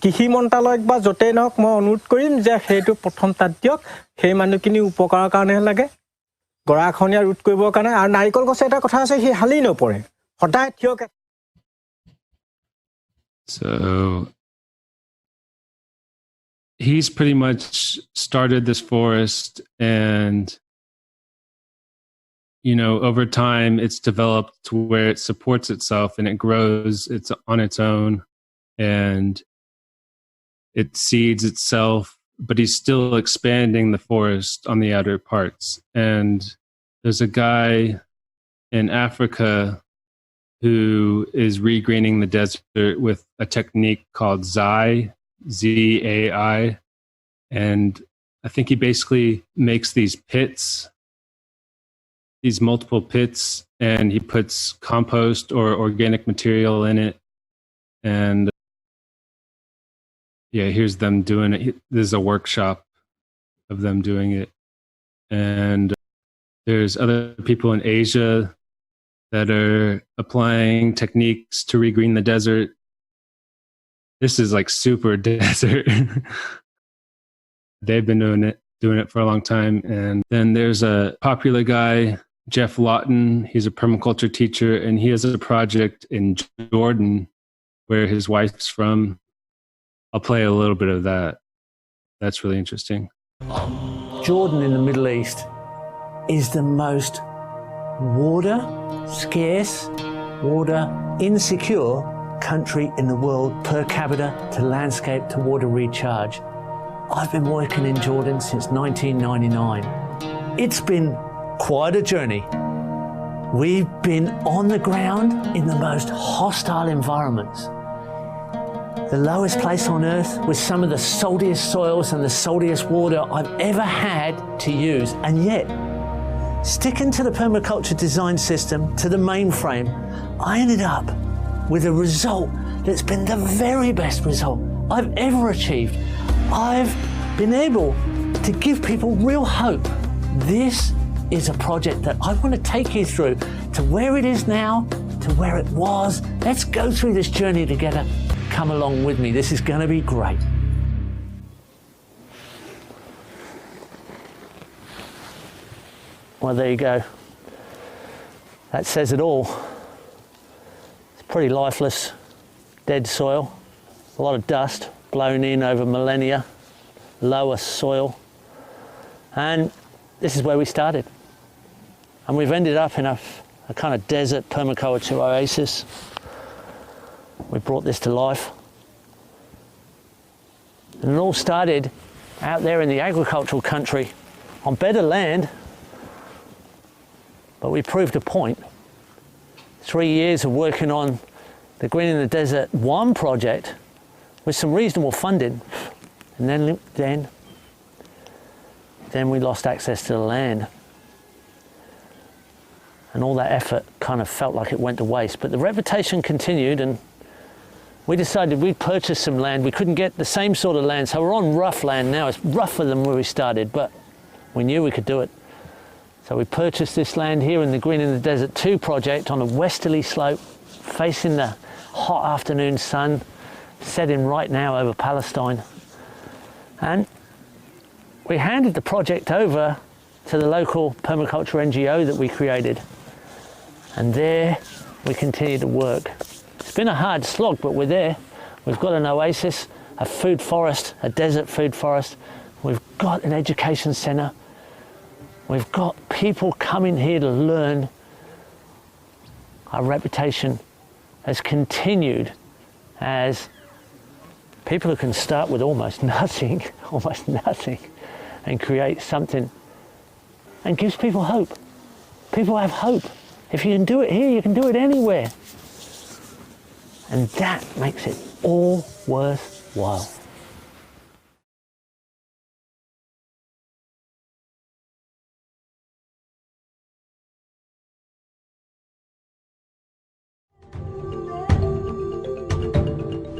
কৃষি মন্ত্ৰালয়ক বা য'তেই নহওক মই অনুৰোধ কৰিম যে সেইটো প্ৰথম তাত দিয়ক সেই মানুহখিনি উপকাৰৰ কাৰণেহে লাগে গৰাখহনীয়া ৰোধ কৰিবৰ কাৰণে আৰু নাৰিকল গছে এটা কথা আছে সি হালি নপৰে সদায় থিয়কে So he's pretty much started this forest and over time it's developed to where it supports itself and it grows it's on its own and it seeds itself but he's still expanding the forest on the outer parts and there's a guy in Africa who is regreening the desert with a technique called ZAI. And I think he basically makes these pits, these multiple pits, and he puts compost or organic material in it. And here's them doing it. This is a workshop of them doing it. And There's other people in Asia that are applying techniques to regreen the desert. This is like super desert. They've been doing it for a long time. And then there's a popular guy, Jeff Lawton. He's a permaculture teacher, and he has a project in Jordan where his wife's from. I'll play a little bit of that. That's really interesting. Jordan in the Middle East is the most water scarce, water insecure country in the world per capita to landscape to water recharge. I've been working in Jordan since 1999. It's been quite a journey. We've been on the ground in the most hostile environments. The lowest place on earth with some of the saltiest soils and the saltiest water I've ever had to use. And yet, sticking to the permaculture design system, to the mainframe, I ended up with a result that's been the very best result I've ever achieved. I've been able to give people real hope. This is a project that I want to take you through to where it is now, to where it was. Let's go through this journey together. Come along with me. This is going to be great. Well, there you go. That says it all. It's pretty lifeless, dead soil, a lot of dust blown in over millennia, lower soil. And this is where we started. And we've ended up in a kind of desert permaculture oasis. We brought this to life. And it all started out there in the agricultural country on better land. But we proved a point. 3 years of working on the Greening the Desert 1 project with some reasonable funding. And then we lost access to the land. And all that effort kind of felt like it went to waste. But the reputation continued, and we decided we'd purchase some land. We couldn't get the same sort of land, so we're on rough land now. It's rougher than where we started, but we knew we could do it. So we purchased this land here in the Greening the Desert 2 project on a westerly slope, facing the hot afternoon sun, setting right now over Palestine. And we handed the project over to the local permaculture NGO that we created. And there we continue to work. It's been a hard slog, but we're there. We've got an oasis, a food forest, a desert food forest. We've got an education centre. We've got people coming here to learn. Our reputation has continued as people who can start with almost nothing, and create something, and gives people hope. People have hope. If you can do it here, you can do it anywhere. And that makes it all worthwhile.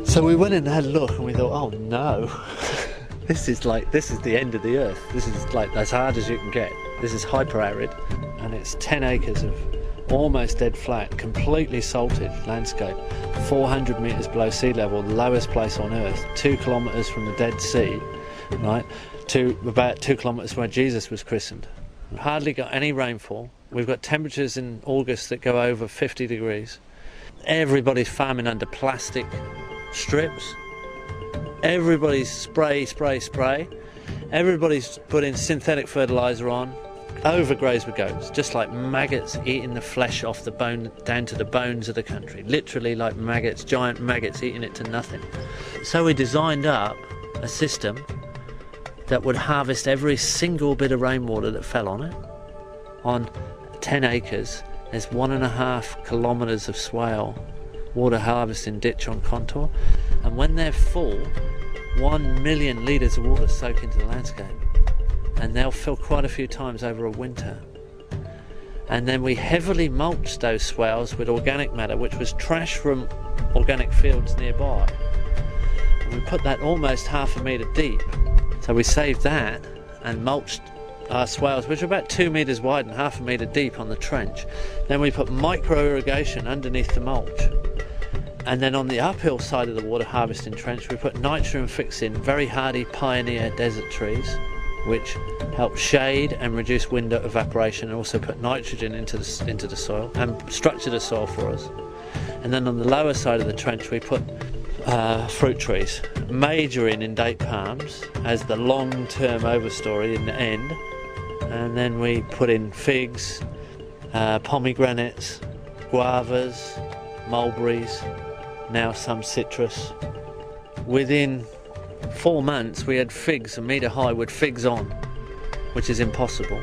So we went and had a look and we thought, oh no, this is the end of the earth. This is like as hard as you can get. This is hyper arid, and it's 10 acres of almost dead flat, completely salted landscape, 400 meters below sea level, the lowest place on earth, 2 kilometers from the Dead Sea, right, to about 2 kilometers where Jesus was christened. We've hardly got any rainfall. We've got temperatures in August that go over 50 degrees. Everybody's farming under plastic strips. Everybody's spray. Everybody's putting synthetic fertilizer on. Overgraze with goats, just like maggots eating the flesh off the bone down to the bones of the country. Literally like maggots, giant maggots eating it to nothing. So we designed up a system that would harvest every single bit of rainwater that fell on it. On 10 acres, there's 1.5 kilometers of swale water harvesting ditch on contour, and when they're full, 1 million litres of water soak into the landscape, and they'll fill quite a few times over a winter. And then we heavily mulched those swales with organic matter, which was trash from organic fields nearby. And we put that almost 1/2 metre deep, so we saved that and mulched our swales, which are about 2 metres wide and 1/2 metre deep on the trench. Then we put micro irrigation underneath the mulch. And then on the uphill side of the water harvesting trench, we put nitrogen fixing very hardy pioneer desert trees, which help shade and reduce wind evaporation, and also put nitrogen into the soil and structure the soil for us. And then on the lower side of the trench, we put fruit trees, majoring in date palms as the long-term overstory in the end. And then we put in figs, pomegranates, guavas, mulberries, now some citrus. Within 4 months we had figs a metre high with figs on, which is impossible.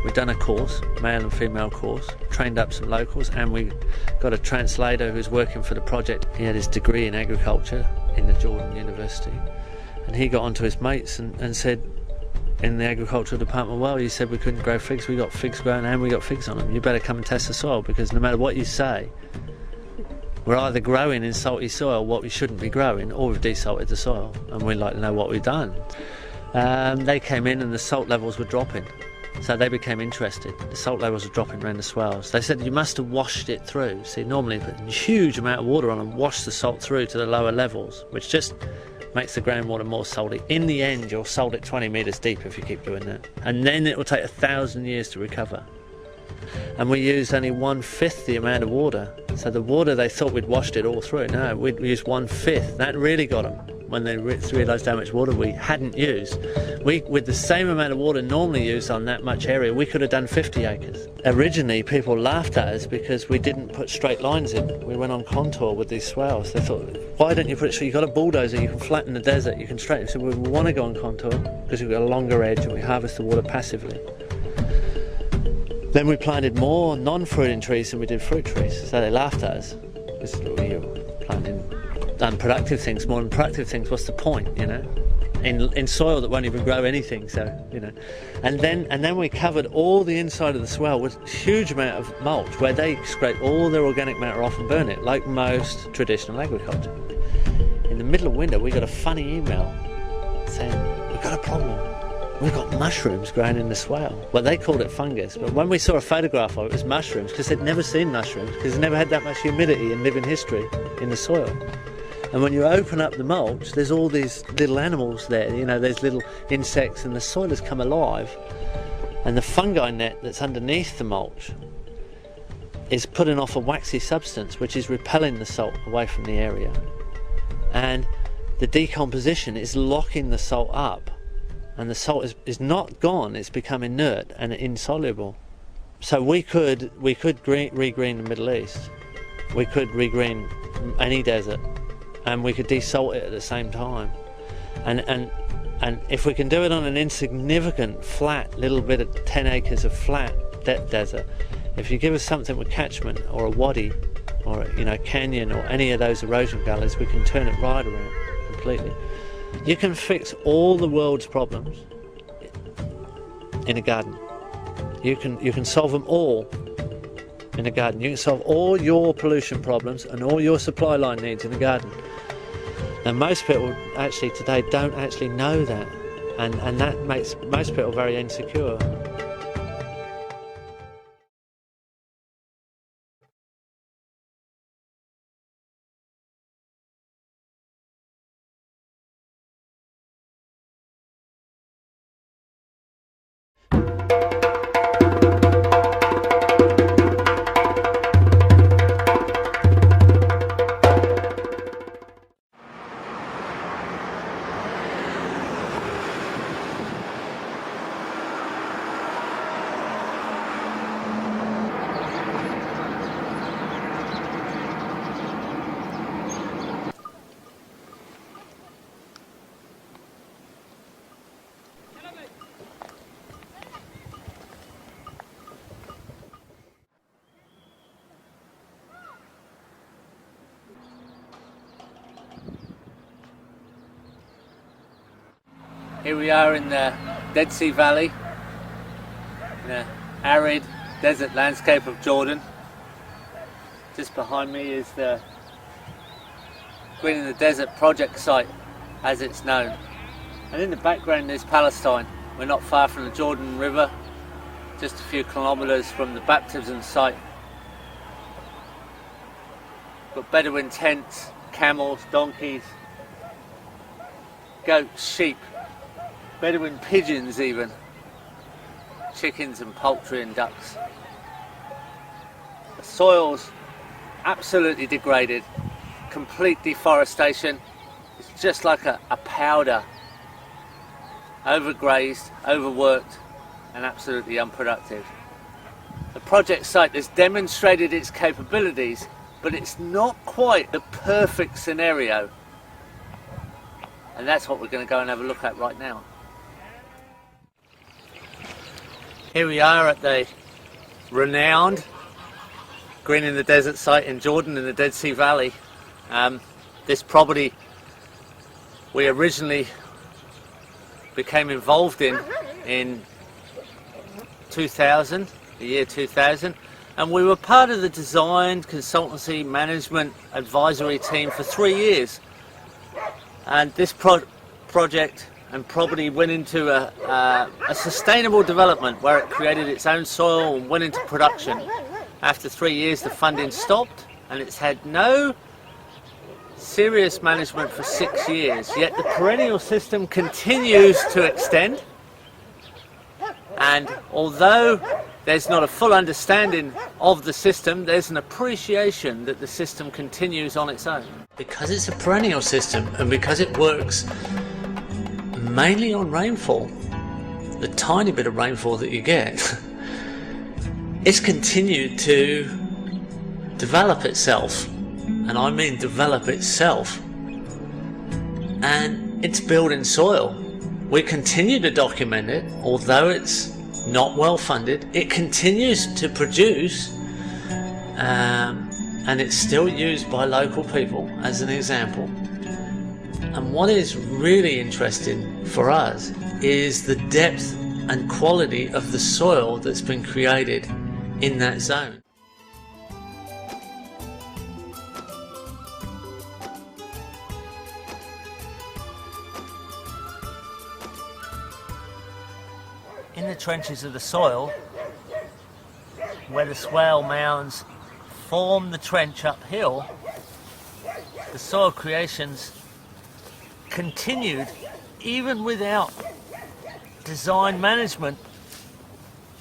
We've done a course, male and female course, trained up some locals, and we got a translator who's working for the project. He had his degree in agriculture in the Jordan University, and he got onto his mates and said in the agricultural department, well, you said we couldn't grow figs, we got figs growing and we got figs on them. You better come and test the soil, because no matter what you say, we're either growing in salty soil what we shouldn't be growing, or we've desalted the soil, and we'd like to know what we've done. They came in and the salt levels were dropping. So they became interested. The salt levels were dropping around the swales. They said you must have washed it through. See, normally put a huge amount of water on and wash the salt through to the lower levels, which just makes the groundwater more salty. In the end, you'll salt it 20 metres deep if you keep doing that. And then it will take 1,000 years to recover. And we used only 1/5 the amount of water. So the water, they thought we'd washed it all through. No, we'd used 1/5. That really got them when they realised how much water we hadn't used. With the same amount of water normally used on that much area, we could have done 50 acres. Originally, people laughed at us because we didn't put straight lines in. We went on contour with these swales. They thought, why don't you put it straight? You've got a bulldozer, you can flatten the desert, you can straighten it. So we want to go on contour because we've got a longer edge and we harvest the water passively. Then we planted more non-fruiting trees than we did fruit trees, so they laughed at us. Because you're planting unproductive things, more than productive things, what's the point, you know? In soil that won't even grow anything, so, you know. And then we covered all the inside of the swale with a huge amount of mulch, where they scrape all their organic matter off and burn it, like most traditional agriculture. In the middle of winter, we got a funny email saying, we've got a problem. We've got mushrooms growing in the swale. Well, they called it fungus, but when we saw a photograph of it, it was mushrooms, because they'd never seen mushrooms, because they never had that much humidity in living history in the soil. And when you open up the mulch, there's all these little animals there, you know, there's little insects, and the soil has come alive. And the fungi net that's underneath the mulch is putting off a waxy substance, which is repelling the salt away from the area. And the decomposition is locking the salt up. And the salt is not gone, it's become inert and insoluble. So we could regreen the Middle East, we could regreen any desert, and we could desalt it at the same time. And if we can do it on an insignificant, flat, little bit of 10 acres of flat desert, if you give us something with catchment, or a wadi, or a canyon, or any of those erosion gullies, we can turn it right around completely. You can fix all the world's problems in a garden. You can solve them all in a garden. You can solve all your pollution problems and all your supply line needs in a garden. Now, most people actually today don't actually know that, and that makes most people very insecure. Here we are in the Dead Sea Valley, in the arid desert landscape of Jordan. Just behind me is the Green in the Desert project site, as it's known. And in the background is Palestine. We're not far from the Jordan River, just a few kilometres from the baptism site. Got Bedouin tents, camels, donkeys, goats, sheep, Bedouin pigeons even, chickens and poultry and ducks. The soil's absolutely degraded, complete deforestation. It's just like a powder, overgrazed, overworked and absolutely unproductive. The project site has demonstrated its capabilities, but it's not quite the perfect scenario. And that's what we're going to go and have a look at right now. Here we are at the renowned Green in the Desert site in Jordan in the Dead Sea Valley. This property we originally became involved in 2000, the year 2000, and we were part of the design, consultancy, management, advisory team for 3 years. And this project and property went into a sustainable development where it created its own soil and went into production. After 3 years the funding stopped and it's had no serious management for 6 years, yet the perennial system continues to extend. And although there's not a full understanding of the system, there's an appreciation that the system continues on its own. Because it's a perennial system and because it works mainly on rainfall, the tiny bit of rainfall that you get, it's continued to develop itself, and I mean develop itself, and it's building soil. We continue to document it, although it's not well funded. It continues to produce, and it's still used by local people as an example. And what is really interesting for us is the depth and quality of the soil that's been created in that zone. In the trenches of the soil, where the swale mounds form the trench uphill, the soil creations continued even without design management.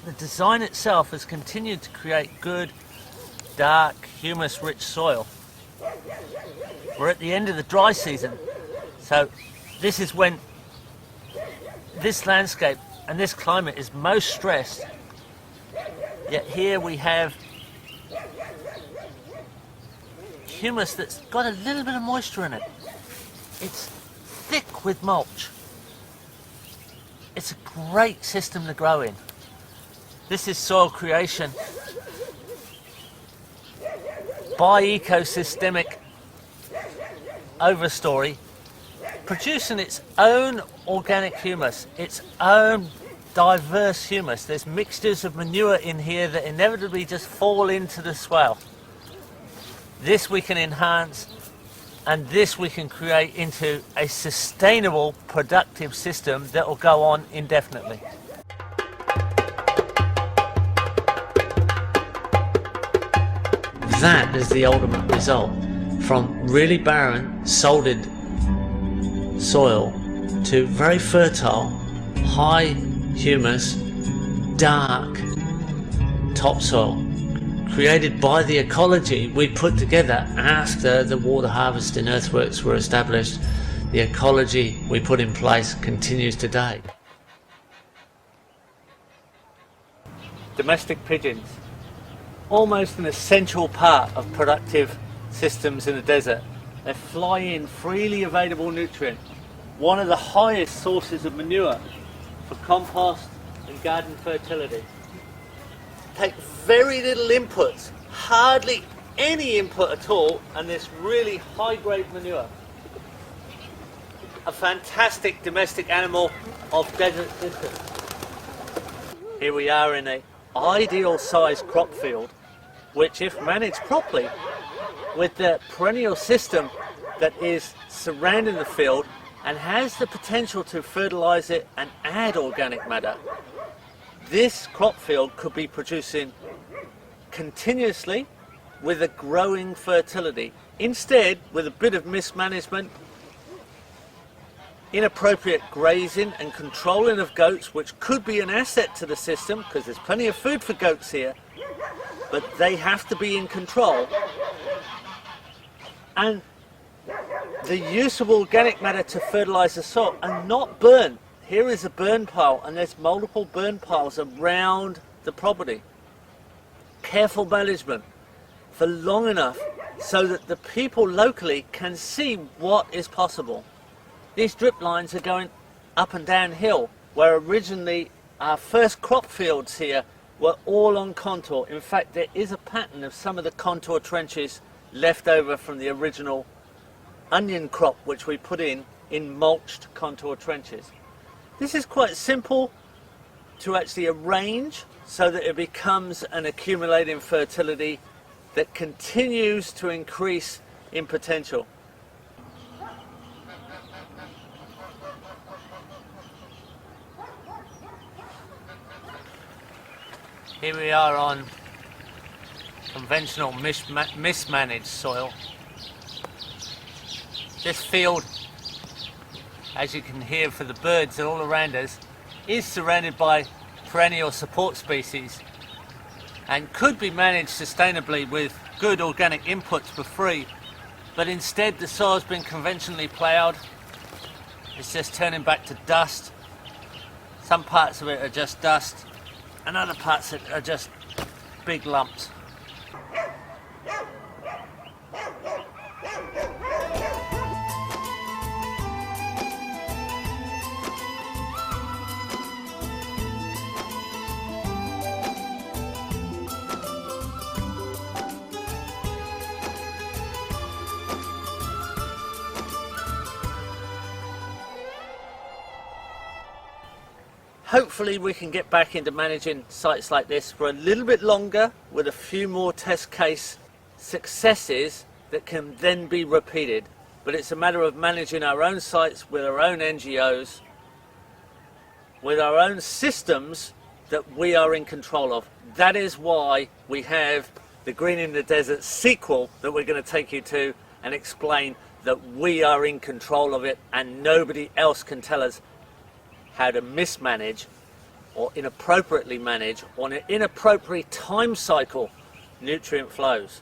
The design itself has continued to create good, dark, humus-rich soil. We're at the end of the dry season, so this is when this landscape and this climate is most stressed. Yet here we have humus that's got a little bit of moisture in it. It's thick with mulch. It's a great system to grow in. This is soil creation by ecosystemic overstory, producing its own organic humus, its own diverse humus. There's mixtures of manure in here that inevitably just fall into the swale. This we can enhance, and this we can create into a sustainable, productive system that will go on indefinitely. That is the ultimate result. From really barren, salted soil to very fertile, high humus, dark topsoil, created by the ecology we put together after the water harvesting earthworks were established. The ecology we put in place continues today. Domestic pigeons, almost an essential part of productive systems in the desert. They fly in freely available nutrient, one of the highest sources of manure for compost and garden fertility. Take very little inputs, hardly any input at all, and this really high-grade manure. A fantastic domestic animal of desert systems. Here we are in an ideal sized crop field, which if managed properly, with the perennial system that is surrounding the field and has the potential to fertilize it and add organic matter, this crop field could be producing continuously with a growing fertility. Instead, with a bit of mismanagement, inappropriate grazing and controlling of goats, which could be an asset to the system because there's plenty of food for goats here, but they have to be in control. And the use of organic matter to fertilize the soil and not burn. Here is a burn pile, and there's multiple burn piles around the property. Careful management for long enough so that the people locally can see what is possible. These drip lines are going up and down hill, where originally our first crop fields here were all on contour. In fact, there is a pattern of some of the contour trenches left over from the original onion crop which we put in mulched contour trenches. This is quite simple to actually arrange so that it becomes an accumulating fertility that continues to increase in potential. Here we are on conventional mismanaged soil. This field, as you can hear for the birds all around us, is surrounded by perennial support species and could be managed sustainably with good organic inputs for free, but instead the soil's been conventionally ploughed. It's just turning back to dust. Some parts of it are just dust and other parts of it are just big lumps. Hopefully we can get back into managing sites like this for a little bit longer with a few more test case successes that can then be repeated. But it's a matter of managing our own sites with our own NGOs, with our own systems that we are in control of. That is why we have the Green in the Desert sequel that we're going to take you to and explain that we are in control of it and nobody else can tell us how to mismanage or inappropriately manage on an inappropriate time cycle nutrient flows.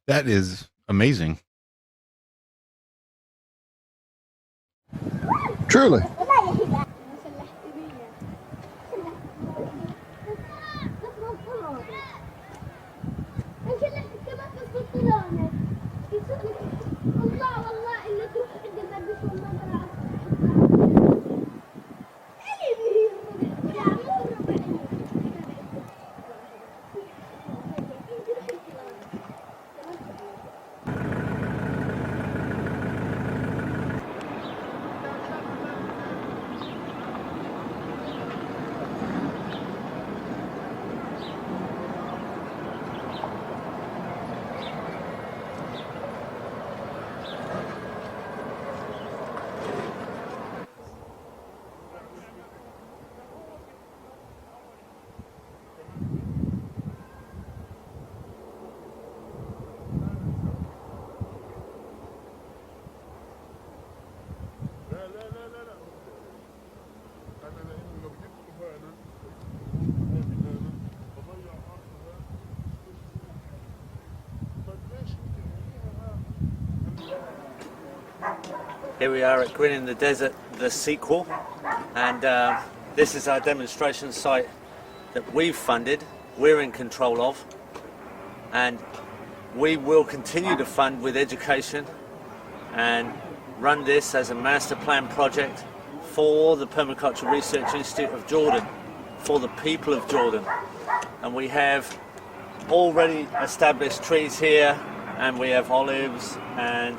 That is amazing. Truly. Here we are at Green in the Desert, the sequel, and this is our demonstration site that we've funded, we're in control of, and we will continue to fund with education and run this as a master plan project for the Permaculture Research Institute of Jordan, for the people of Jordan. And we have already established trees here and we have olives and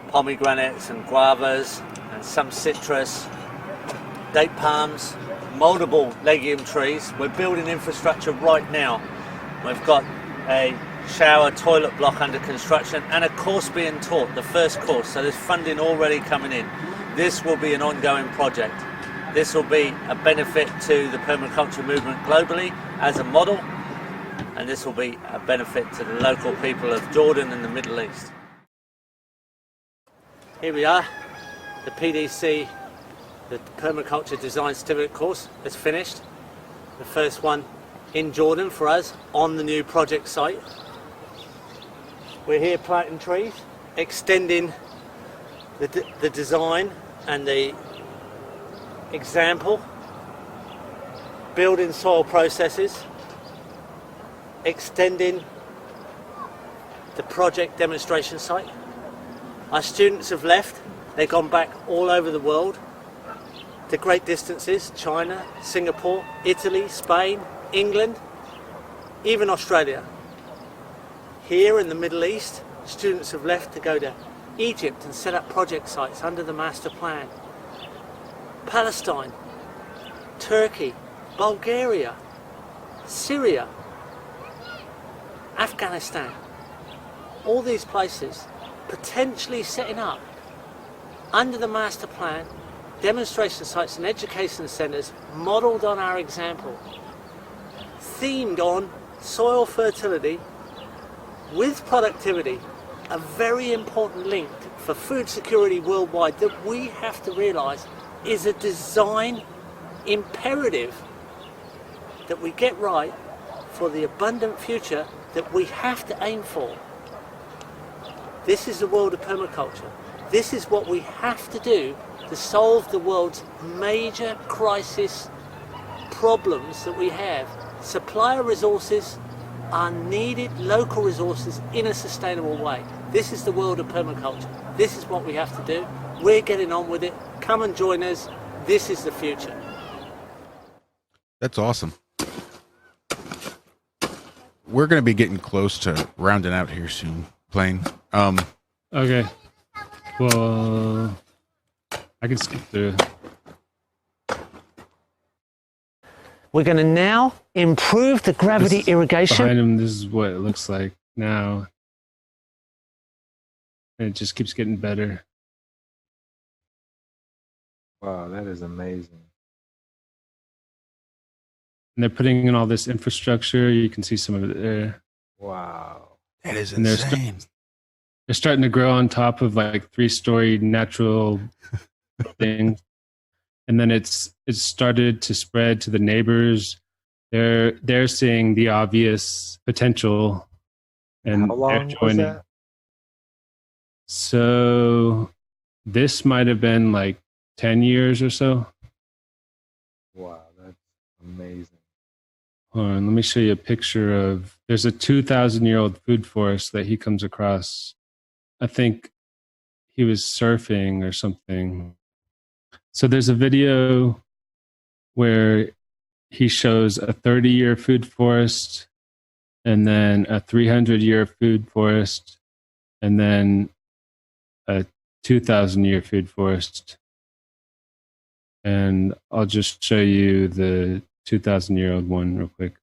pomegranates and guavas and some citrus, date palms, multiple legume trees. We're building infrastructure right now. We've got a shower toilet block under construction and a course being taught, the first course, so there's funding already coming in. This will be an ongoing project. This will be a benefit to the permaculture movement globally as a model, and this will be a benefit to the local people of Jordan and the Middle East. Here we are, the PDC, the Permaculture Design Certificate course is finished. The first one in Jordan for us on the new project site. We're here planting trees, extending the design and the example, building soil processes, extending the project demonstration site. Our students have left, they've gone back all over the world to great distances, China, Singapore, Italy, Spain, England, even Australia. Here in the Middle East, students have left to go to Egypt and set up project sites under the master plan. Palestine, Turkey, Bulgaria, Syria, Afghanistan, all these places potentially setting up under the master plan demonstration sites and education centres modelled on our example, themed on soil fertility with productivity, a very important link for food security worldwide that we have to realise is a design imperative that we get right for the abundant future that we have to aim for. This is the world of permaculture. This is what we have to do to solve the world's major crisis problems that we have. Supplier resources are needed, local resources, in a sustainable way. This is the world of permaculture. This is what we have to do. We're getting on with it. Come and join us. This is the future. That's awesome. We're going to be getting close to rounding out here soon. Plain. Okay. Well, I can skip through. We're going to now improve the gravity irrigation. Behind him, this is what it looks like now. And it just keeps getting better. Wow, that is amazing. And they're putting in all this infrastructure. You can see some of it there. Wow. That is And insane. They're starting to grow on top of like 3-story natural things. And then it's started to spread to the neighbors. They're seeing the obvious potential, and how long they're was joining. that? So this might have been like 10 years or so. Wow, that's amazing. Hold on, let me show you a picture of. There's a 2,000-year-old food forest that he comes across. I think he was surfing or something. So there's a video where he shows a 30-year food forest, and then a 300-year food forest, and then a 2,000-year food forest. And I'll just show you the 2,000-year-old one real quick.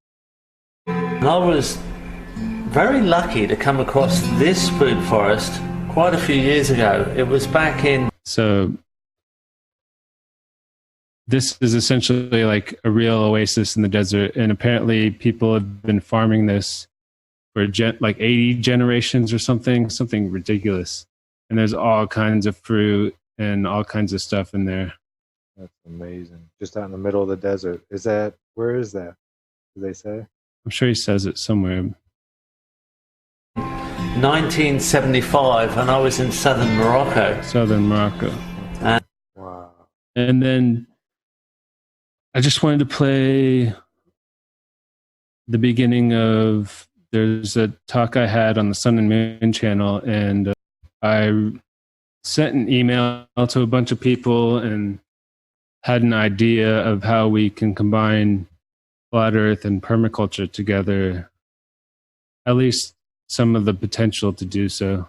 I was very lucky to come across this food forest quite a few years ago. It was back in... So this is essentially like a real oasis in the desert, and apparently people have been farming this for like 80 generations or something ridiculous. And there's all kinds of fruit and all kinds of stuff in there. That's amazing. Just out in the middle of the desert. Where is that? Did they say? I'm sure he says it somewhere. 1975, and I was in southern Morocco. Wow. And then I just wanted to play the beginning of, there's a talk I had on the Sun and Moon channel, and I sent an email to a bunch of people and had an idea of how we can combine flat earth and permaculture together, at least some of the potential to do so.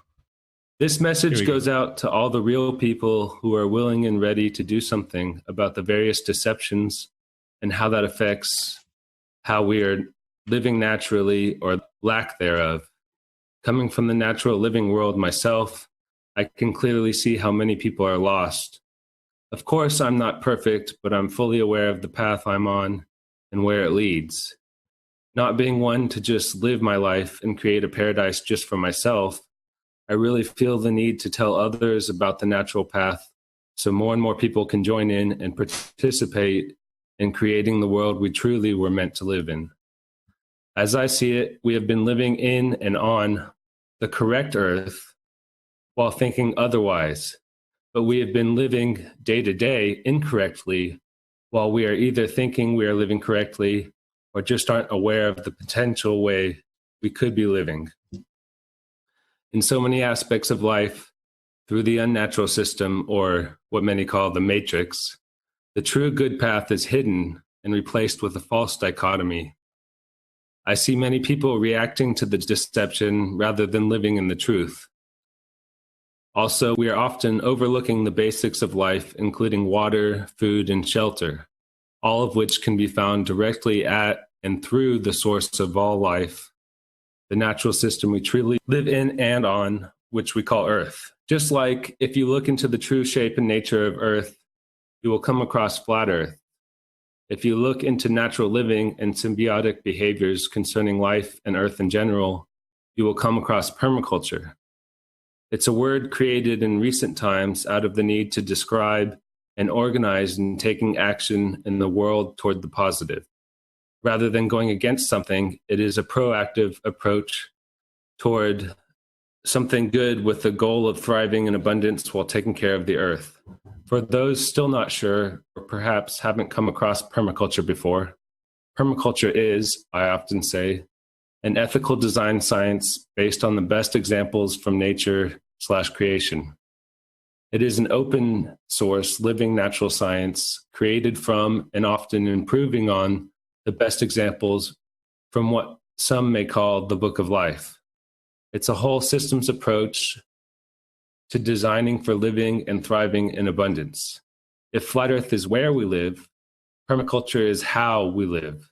This message goes out to all the real people who are willing and ready to do something about the various deceptions and how that affects how we are living naturally or lack thereof. Coming from the natural living world myself, I can clearly see how many people are lost. Of course, I'm not perfect, but I'm fully aware of the path I'm on and where it leads. Not being one to just live my life and create a paradise just for myself, I really feel the need to tell others about the natural path so more and more people can join in and participate in creating the world we truly were meant to live in. As I see it, we have been living in and on the correct earth while thinking otherwise, but we have been living day to day incorrectly while we are either thinking we are living correctly or just aren't aware of the potential way we could be living. In so many aspects of life, through the unnatural system, or what many call the matrix, the true good path is hidden and replaced with a false dichotomy. I see many people reacting to the deception rather than living in the truth. Also, we are often overlooking the basics of life, including water, food, and shelter, all of which can be found directly at and through the source of all life, the natural system we truly live in and on, which we call Earth. Just like if you look into the true shape and nature of Earth, you will come across flat Earth. If you look into natural living and symbiotic behaviors concerning life and Earth in general, you will come across permaculture. It's a word created in recent times out of the need to describe and organize and taking action in the world toward the positive. Rather than going against something, it is a proactive approach toward something good with the goal of thriving in abundance while taking care of the earth. For those still not sure, or perhaps haven't come across permaculture before, permaculture is, I often say, an ethical design science based on the best examples from nature/creation. It is an open source living natural science created from and often improving on the best examples from what some may call the book of life. It's a whole systems approach to designing for living and thriving in abundance. If flat Earth is where we live, permaculture is how we live.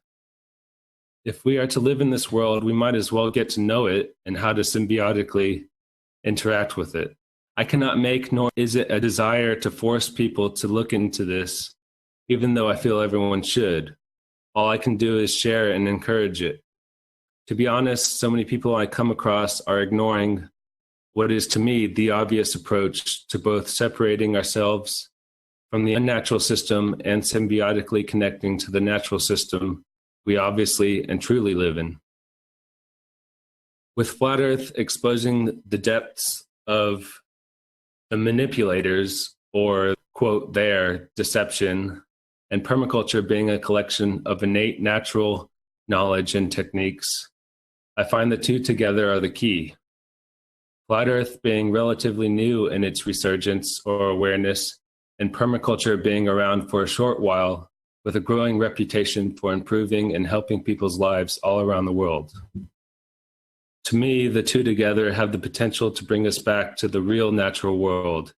If we are to live in this world, we might as well get to know it and how to symbiotically interact with it. I cannot make, nor is it a desire to force people to look into this, even though I feel everyone should. All I can do is share and encourage it. To be honest, so many people I come across are ignoring what is to me the obvious approach to both separating ourselves from the unnatural system and symbiotically connecting to the natural system we obviously and truly live in. With Flat Earth exposing the depths of the manipulators, or quote, their deception, and permaculture being a collection of innate natural knowledge and techniques, I find the two together are the key. Flat Earth being relatively new in its resurgence or awareness, and permaculture being around for a short while with a growing reputation for improving and helping people's lives all around the world. To me, the two together have the potential to bring us back to the real natural world.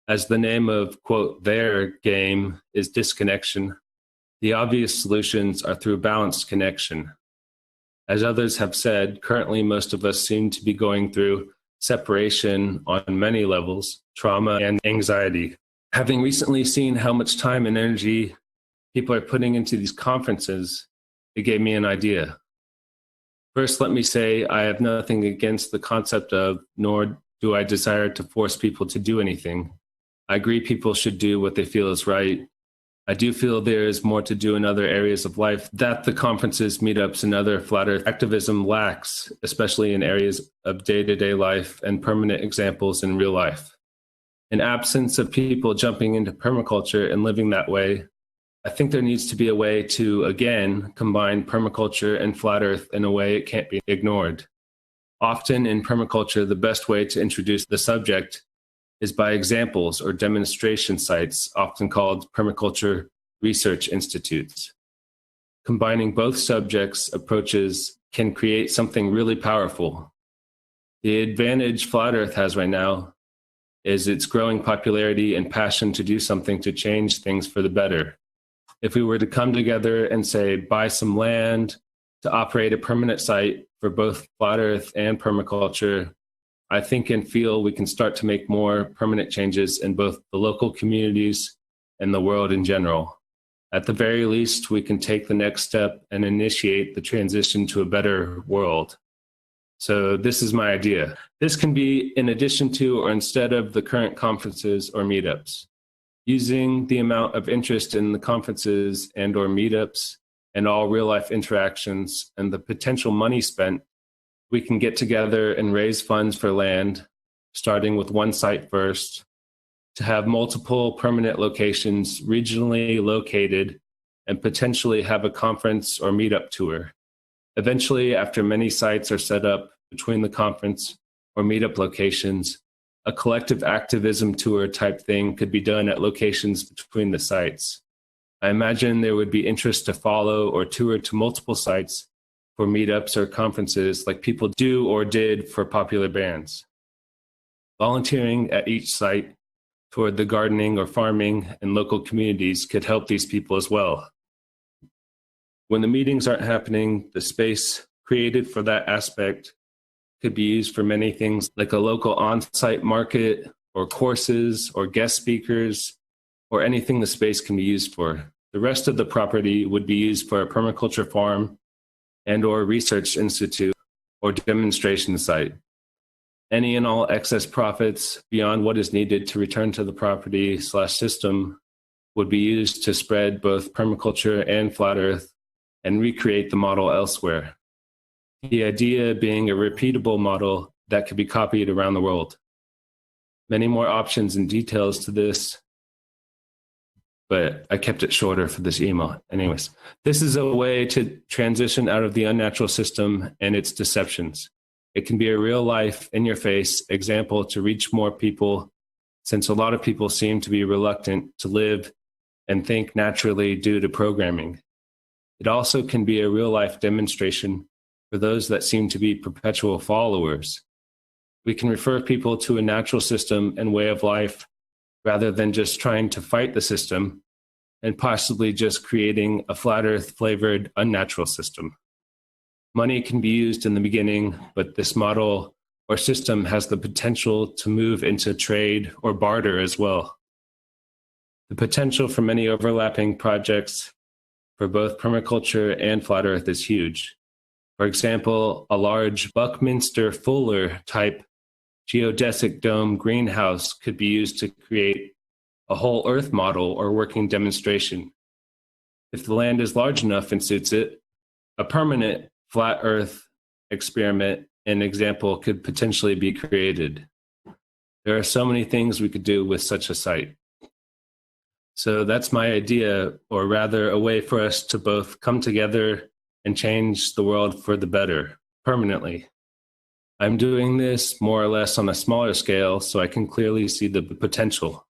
As the name of, quote, their game is disconnection, the obvious solutions are through balanced connection. As others have said, currently most of us seem to be going through separation on many levels, trauma and anxiety. Having recently seen how much time and energy people are putting into these conferences, it gave me an idea. First, let me say I have nothing against the concept of, nor do I desire to force people to do anything. I agree people should do what they feel is right. I do feel there is more to do in other areas of life that the conferences, meetups, and other flat earth activism lacks, especially in areas of day-to-day life and permanent examples in real life. In absence of people jumping into permaculture and living that way, I think there needs to be a way to, again, combine permaculture and flat earth in a way it can't be ignored. Often in permaculture, the best way to introduce the subject is by examples or demonstration sites, often called permaculture research institutes. Combining both subjects' approaches can create something really powerful. The advantage Flat Earth has right now is its growing popularity and passion to do something to change things for the better. If we were to come together and say, buy some land to operate a permanent site for both Flat Earth and permaculture, I think and feel we can start to make more permanent changes in both the local communities and the world in general. At the very least, we can take the next step and initiate the transition to a better world. So this is my idea. This can be in addition to or instead of the current conferences or meetups. Using the amount of interest in the conferences and or meetups and all real-life interactions and the potential money spent, we can get together and raise funds for land, starting with one site first, to have multiple permanent locations regionally located and potentially have a conference or meetup tour. Eventually, after many sites are set up between the conference or meetup locations, a collective activism tour type thing could be done at locations between the sites. I imagine there would be interest to follow or tour to multiple sites for meetups or conferences like people do or did for popular bands. Volunteering at each site toward the gardening or farming and local communities could help these people as well. When the meetings aren't happening, the space created for that aspect could be used for many things like a local on-site market or courses or guest speakers or anything the space can be used for. The rest of the property would be used for a permaculture farm and or research institute or demonstration site. Any and all excess profits beyond what is needed to return to the property/system would be used to spread both permaculture and Flat Earth and recreate the model elsewhere. The idea being a repeatable model that could be copied around the world. Many more options and details to this, but I kept it shorter for this email. Anyways, this is a way to transition out of the unnatural system and its deceptions. It can be a real life, in your face example to reach more people, since a lot of people seem to be reluctant to live and think naturally due to programming. It also can be a real life demonstration for those that seem to be perpetual followers. We can refer people to a natural system and way of life rather than just trying to fight the system and possibly just creating a Flat Earth flavored unnatural system. Money can be used in the beginning, but this model or system has the potential to move into trade or barter as well. The potential for many overlapping projects for both permaculture and Flat Earth is huge. For example, a large Buckminster Fuller type geodesic dome greenhouse could be used to create a whole Earth model or working demonstration. If the land is large enough and suits it, a permanent Flat Earth experiment and example could potentially be created. There are so many things we could do with such a site. So that's my idea, or rather a way for us to both come together and change the world for the better, permanently. I'm doing this more or less on a smaller scale so I can clearly see the potential.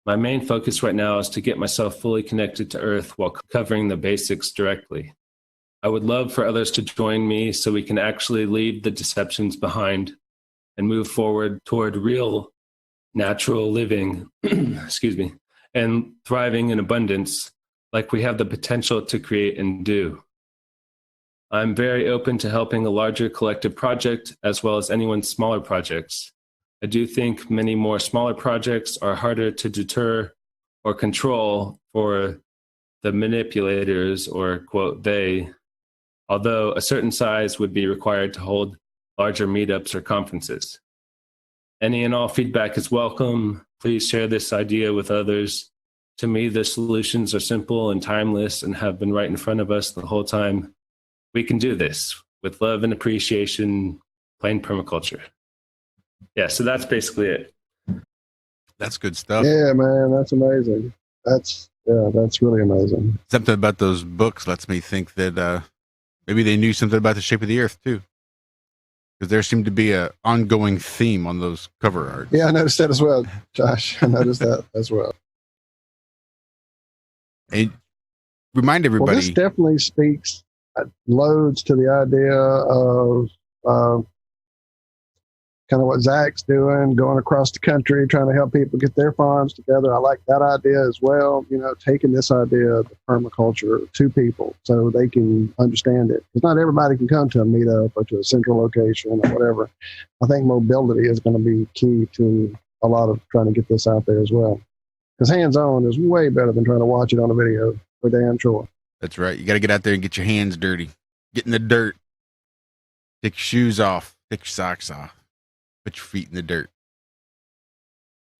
My main focus right now is to get myself fully connected to Earth while covering the basics directly. I would love for others to join me so we can actually leave the deceptions behind and move forward toward real, natural living, excuse me, and thriving in abundance like we have the potential to create and do. I'm very open to helping a larger collective project as well as anyone's smaller projects. I do think many more smaller projects are harder to deter or control for the manipulators or quote they, although a certain size would be required to hold larger meetups or conferences. Any and all feedback is welcome. Please share this idea with others. To me, the solutions are simple and timeless and have been right in front of us the whole time. We can do this with love and appreciation, plain permaculture. Yeah, so that's basically it. That's good stuff. Yeah, man, that's amazing. That's really amazing. Something about those books lets me think that maybe they knew something about the shape of the Earth too, because there seemed to be an ongoing theme on those cover arts. Yeah, I noticed that as well, Josh. I noticed that as well. And remind everybody. Well, this definitely speaks loads to the idea of kind of what Zach's doing, going across the country, trying to help people get their farms together. I like that idea as well. You know, taking this idea of permaculture to people so they can understand it. Because not everybody can come to a meetup or to a central location or whatever. I think mobility is going to be key to a lot of trying to get this out there as well. Because hands-on is way better than trying to watch it on a video, for damn sure. That's right. You got to get out there and get your hands dirty. Get in the dirt. Take your shoes off. Take your socks off. Put your feet in the dirt.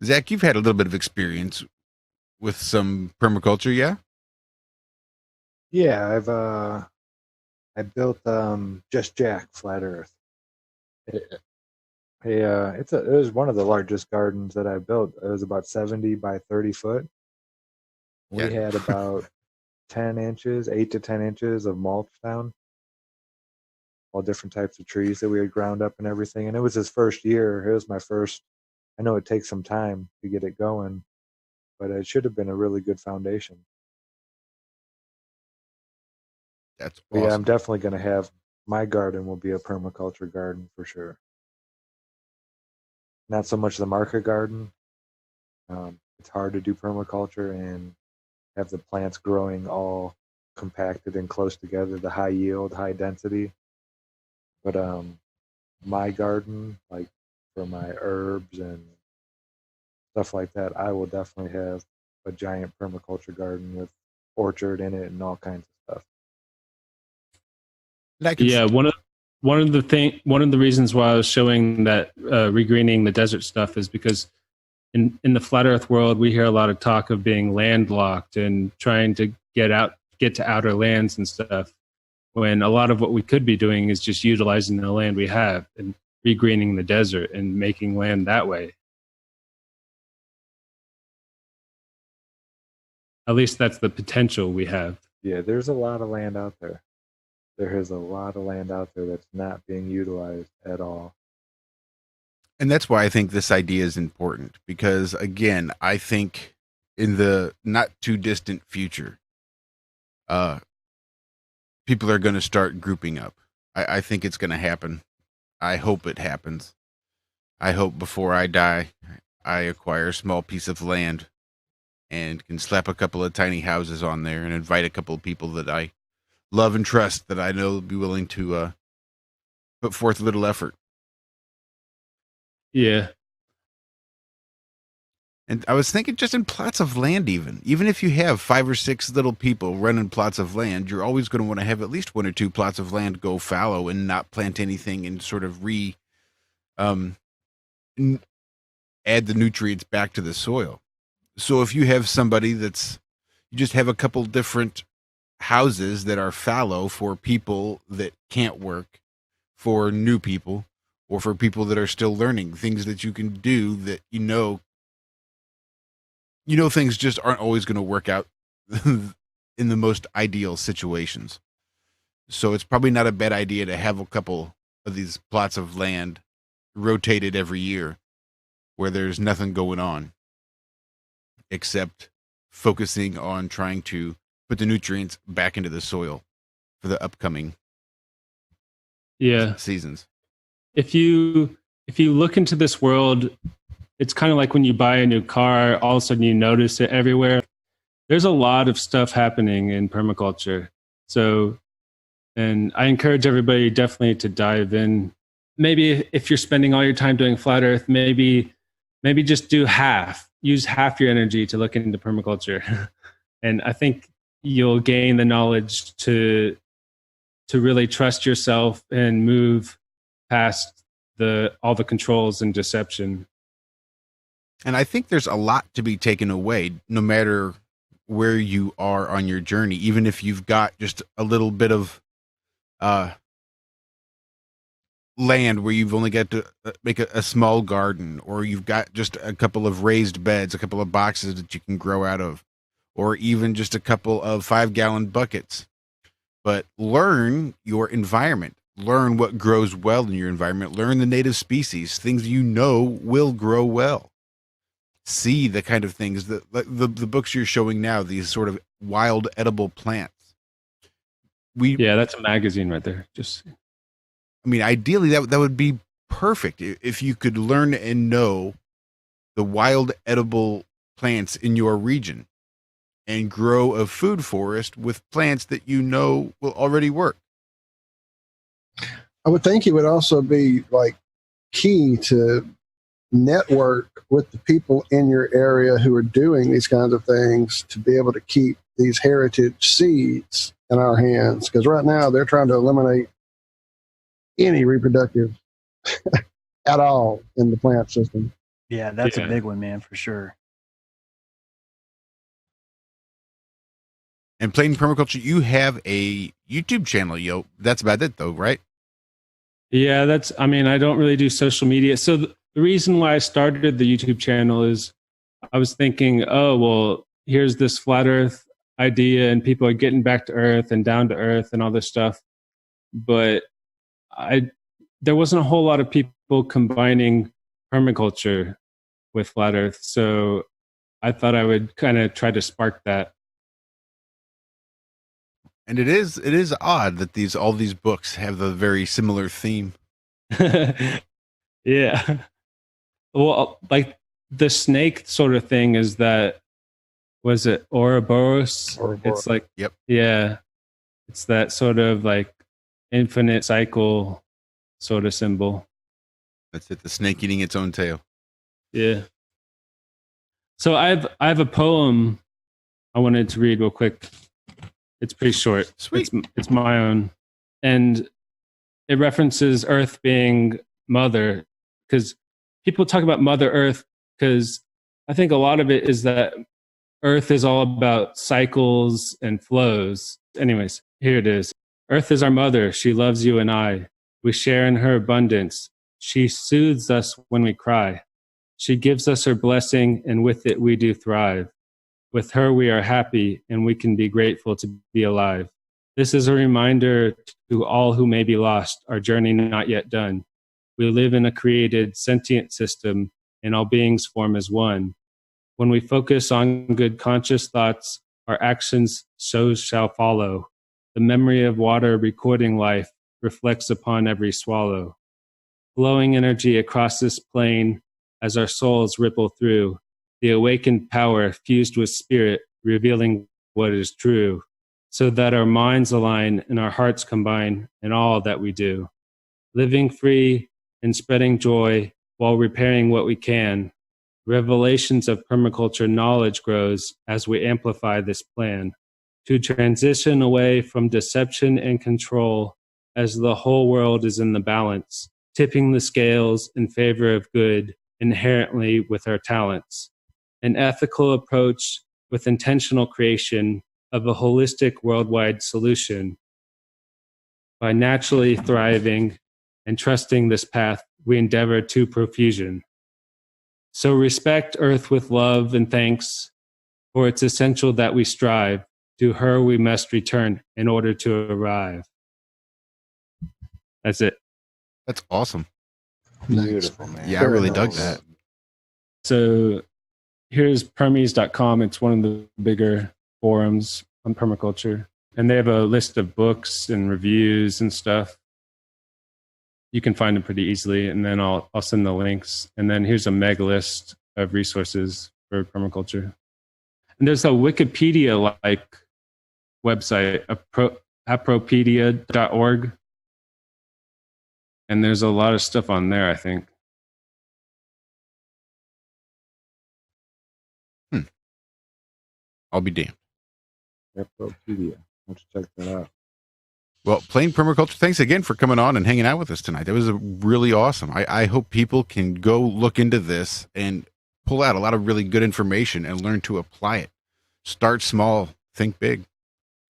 Zach, you've had a little bit of experience with some permaculture, yeah? Yeah, I built Just Jack Flat Earth. It was one of the largest gardens that I built. It was about 70 by 30 foot. We had about 10 inches, 8 to 10 inches of mulch down. All different types of trees that we had ground up and everything. And it was his first year. It was my first. I know it takes some time to get it going, but it should have been a really good foundation. That's awesome. awesome. Yeah, I'm definitely going to have my garden will be a permaculture garden for sure. Not so much the market garden. It's hard to do permaculture and have the plants growing all compacted and close together, the high yield, high density. But my garden, like for my herbs and stuff like that, I will definitely have a giant permaculture garden with orchard in it and all kinds of stuff. Yeah, one of the reasons why I was showing that regreening the desert stuff is because in the flat Earth world, we hear a lot of talk of being landlocked and trying to get to outer lands and stuff, when a lot of what we could be doing is just utilizing the land we have and regreening the desert and making land that way. At least that's the potential we have. Yeah, there's a lot of land out there. There is a lot of land out there that's not being utilized at all. And that's why I think this idea is important, because again, I think in the not too distant future, people are going to start grouping up. I think it's going to happen. I hope it happens. I hope before I die, I acquire a small piece of land and can slap a couple of tiny houses on there and invite a couple of people that I love and trust, that I know will be willing to put forth a little effort. Yeah. And I was thinking just in plots of land, even if you have 5 or 6 little people running plots of land, you're always going to want to have at least 1 or 2 plots of land go fallow and not plant anything and sort of add the nutrients back to the soil. So if you have somebody you just have a couple different houses that are fallow for people that can't work, for new people, or for people that are still learning, things that you can do that things just aren't always going to work out in the most ideal situations. So it's probably not a bad idea to have a couple of these plots of land rotated every year where there's nothing going on except focusing on trying to put the nutrients back into the soil for the upcoming seasons. If you look into this world, it's kind of like when you buy a new car, all of a sudden you notice it everywhere. There's a lot of stuff happening in permaculture. So, and I encourage everybody definitely to dive in. Maybe if you're spending all your time doing flat earth, maybe just do half. Use half your energy to look into permaculture. And I think you'll gain the knowledge to really trust yourself and move past all the controls and deception. And I think there's a lot to be taken away, no matter where you are on your journey, even if you've got just a little bit of land where you've only got to make a small garden, or you've got just a couple of raised beds, a couple of boxes that you can grow out of, or even just a couple of 5-gallon buckets. But learn your environment. Learn what grows well in your environment. Learn the native species, things will grow well. See the kind of things that the books you're showing now, these sort of wild edible plants. That's a magazine right there. Ideally that would be perfect if you could learn and know the wild edible plants in your region and grow a food forest with plants that you know will already work. I would think it would also be like key to network with the people in your area who are doing these kinds of things to be able to keep these heritage seeds in our hands. Because right now they're trying to eliminate any reproductive at all in the plant system. Yeah, that's a big one, man, for sure. And Plain Permaculture, you have a YouTube channel, yo. That's about it, though, right? Yeah, I don't really do social media. So the reason why I started the YouTube channel is I was thinking, oh, well, here's this flat earth idea and people are getting back to earth and down to earth and all this stuff. But there wasn't a whole lot of people combining permaculture with flat earth. So I thought I would kind of try to spark that. And it is odd that all these books have the very similar theme. Yeah. Well, like the snake sort of thing is that, was it Ouroboros? It's like, yep. Yeah. It's that sort of like infinite cycle sort of symbol. That's it. The snake eating its own tail. Yeah. So I have a poem I wanted to read real quick. It's pretty short. Sweet. It's my own. And it references Earth being mother, because people talk about Mother Earth because I think a lot of it is that Earth is all about cycles and flows. Anyways, here it is. Earth is our mother. She loves you and I. We share in her abundance. She soothes us when we cry. She gives us her blessing, and with it we do thrive. With her we are happy, and we can be grateful to be alive. This is a reminder to all who may be lost, our journey not yet done. We live in a created, sentient system, and all beings form as one. When we focus on good conscious thoughts, our actions so shall follow. The memory of water recording life reflects upon every swallow. Flowing energy across this plane as our souls ripple through. The awakened power fused with spirit, revealing what is true, so that our minds align and our hearts combine in all that we do. Living free and spreading joy while repairing what we can. Revelations of permaculture knowledge grows as we amplify this plan to transition away from deception and control as the whole world is in the balance, tipping the scales in favor of good inherently with our talents. An ethical approach with intentional creation of a holistic worldwide solution. By naturally thriving and trusting this path, we endeavor to profusion. So respect Earth with love and thanks, for it's essential that we strive. To her we must return in order to arrive. That's it. That's awesome. Beautiful, man. Yeah, I really dug that. So here's permies.com. It's one of the bigger forums on permaculture. And they have a list of books and reviews and stuff. You can find them pretty easily. And then I'll send the links. And then here's a mega list of resources for permaculture. And there's a Wikipedia-like website, apropedia.org. And there's a lot of stuff on there, I think. I'll be damned. Apropedia. Let's check that out. Well, Plain Permaculture, thanks again for coming on and hanging out with us tonight. That was really awesome. I hope people can go look into this and pull out a lot of really good information and learn to apply it. Start small, think big.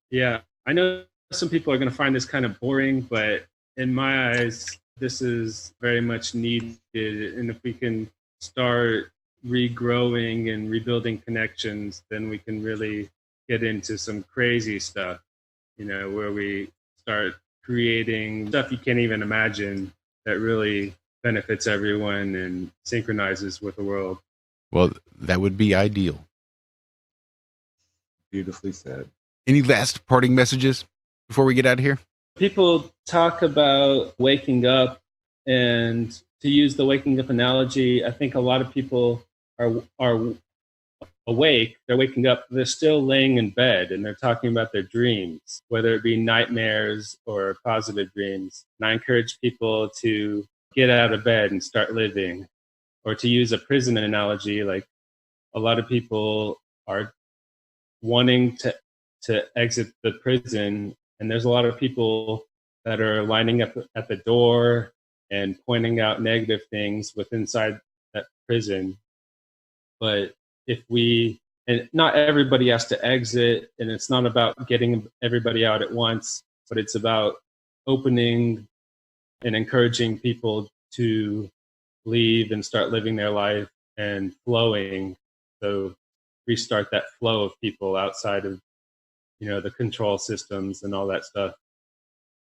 Yeah, I know some people are going to find this kind of boring, but in my eyes, this is very much needed. And if we can start regrowing and rebuilding connections, then we can really get into some crazy stuff, where we start creating stuff you can't even imagine that really benefits everyone and synchronizes with the world. Well, that would be ideal. Beautifully said. Any last parting messages before we get out of here? People talk about waking up and to use the waking up analogy, I think a lot of people are awake, they're waking up, they're still laying in bed and they're talking about their dreams, whether it be nightmares or positive dreams. And I encourage people to get out of bed and start living. Or to use a prison analogy, like a lot of people are wanting to exit the prison, and there's a lot of people that are lining up at the door and pointing out negative things within inside that prison. But and not everybody has to exit, and it's not about getting everybody out at once, but it's about opening and encouraging people to leave and start living their life and flowing. So restart that flow of people outside of, the control systems and all that stuff.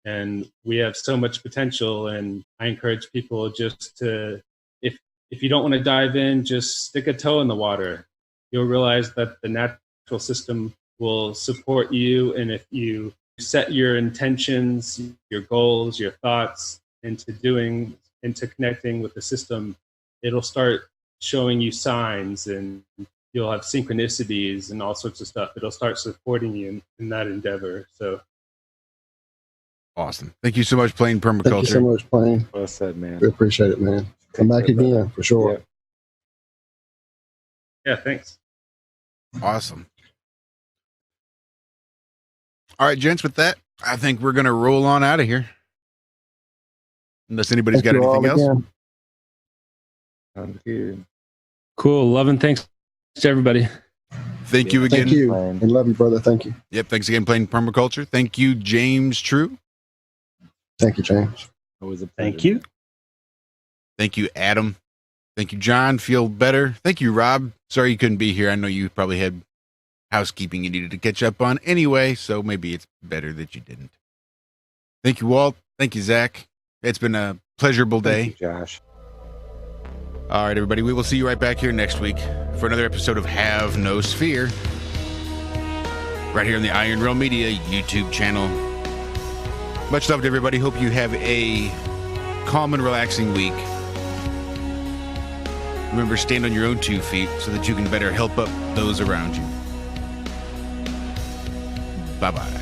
And we have so much potential, and I encourage people just to, if you don't want to dive in, just stick a toe in the water. You'll realize that the natural system will support you. And if you set your intentions, your goals, your thoughts into connecting with the system, it'll start showing you signs, and you'll have synchronicities and all sorts of stuff. It'll start supporting you in that endeavor. So awesome. Thank you so much, Plain Permaculture. Thank you so much, Plain. Well said, man. We appreciate it, man. Come back again for sure. Yeah, thanks. Awesome. All right, gents, with that, I think we're going to roll on out of here. Unless anybody's got anything else. Sounds good. Cool. Love and thanks to everybody. Thank you again. Thank you. And love you, brother. Thank you. Yep. Thanks again, Plain Permaculture. Thank you, James True. Thank you, James. Always a pleasure. Thank you. Thank you, Adam. Thank you, John. Feel better. Thank you, Rob. Sorry you couldn't be here. I know you probably had housekeeping you needed to catch up on anyway, so maybe it's better that you didn't. Thank you, Walt. Thank you, Zach. It's been a pleasurable day. Thank you, Josh. All right, everybody. We will see you right back here next week for another episode of Have No Sphere. Right here on the Iron Realm Media YouTube channel. Much love to everybody. Hope you have a calm and relaxing week. Remember, stand on your own 2 feet so that you can better help up those around you. Bye-bye.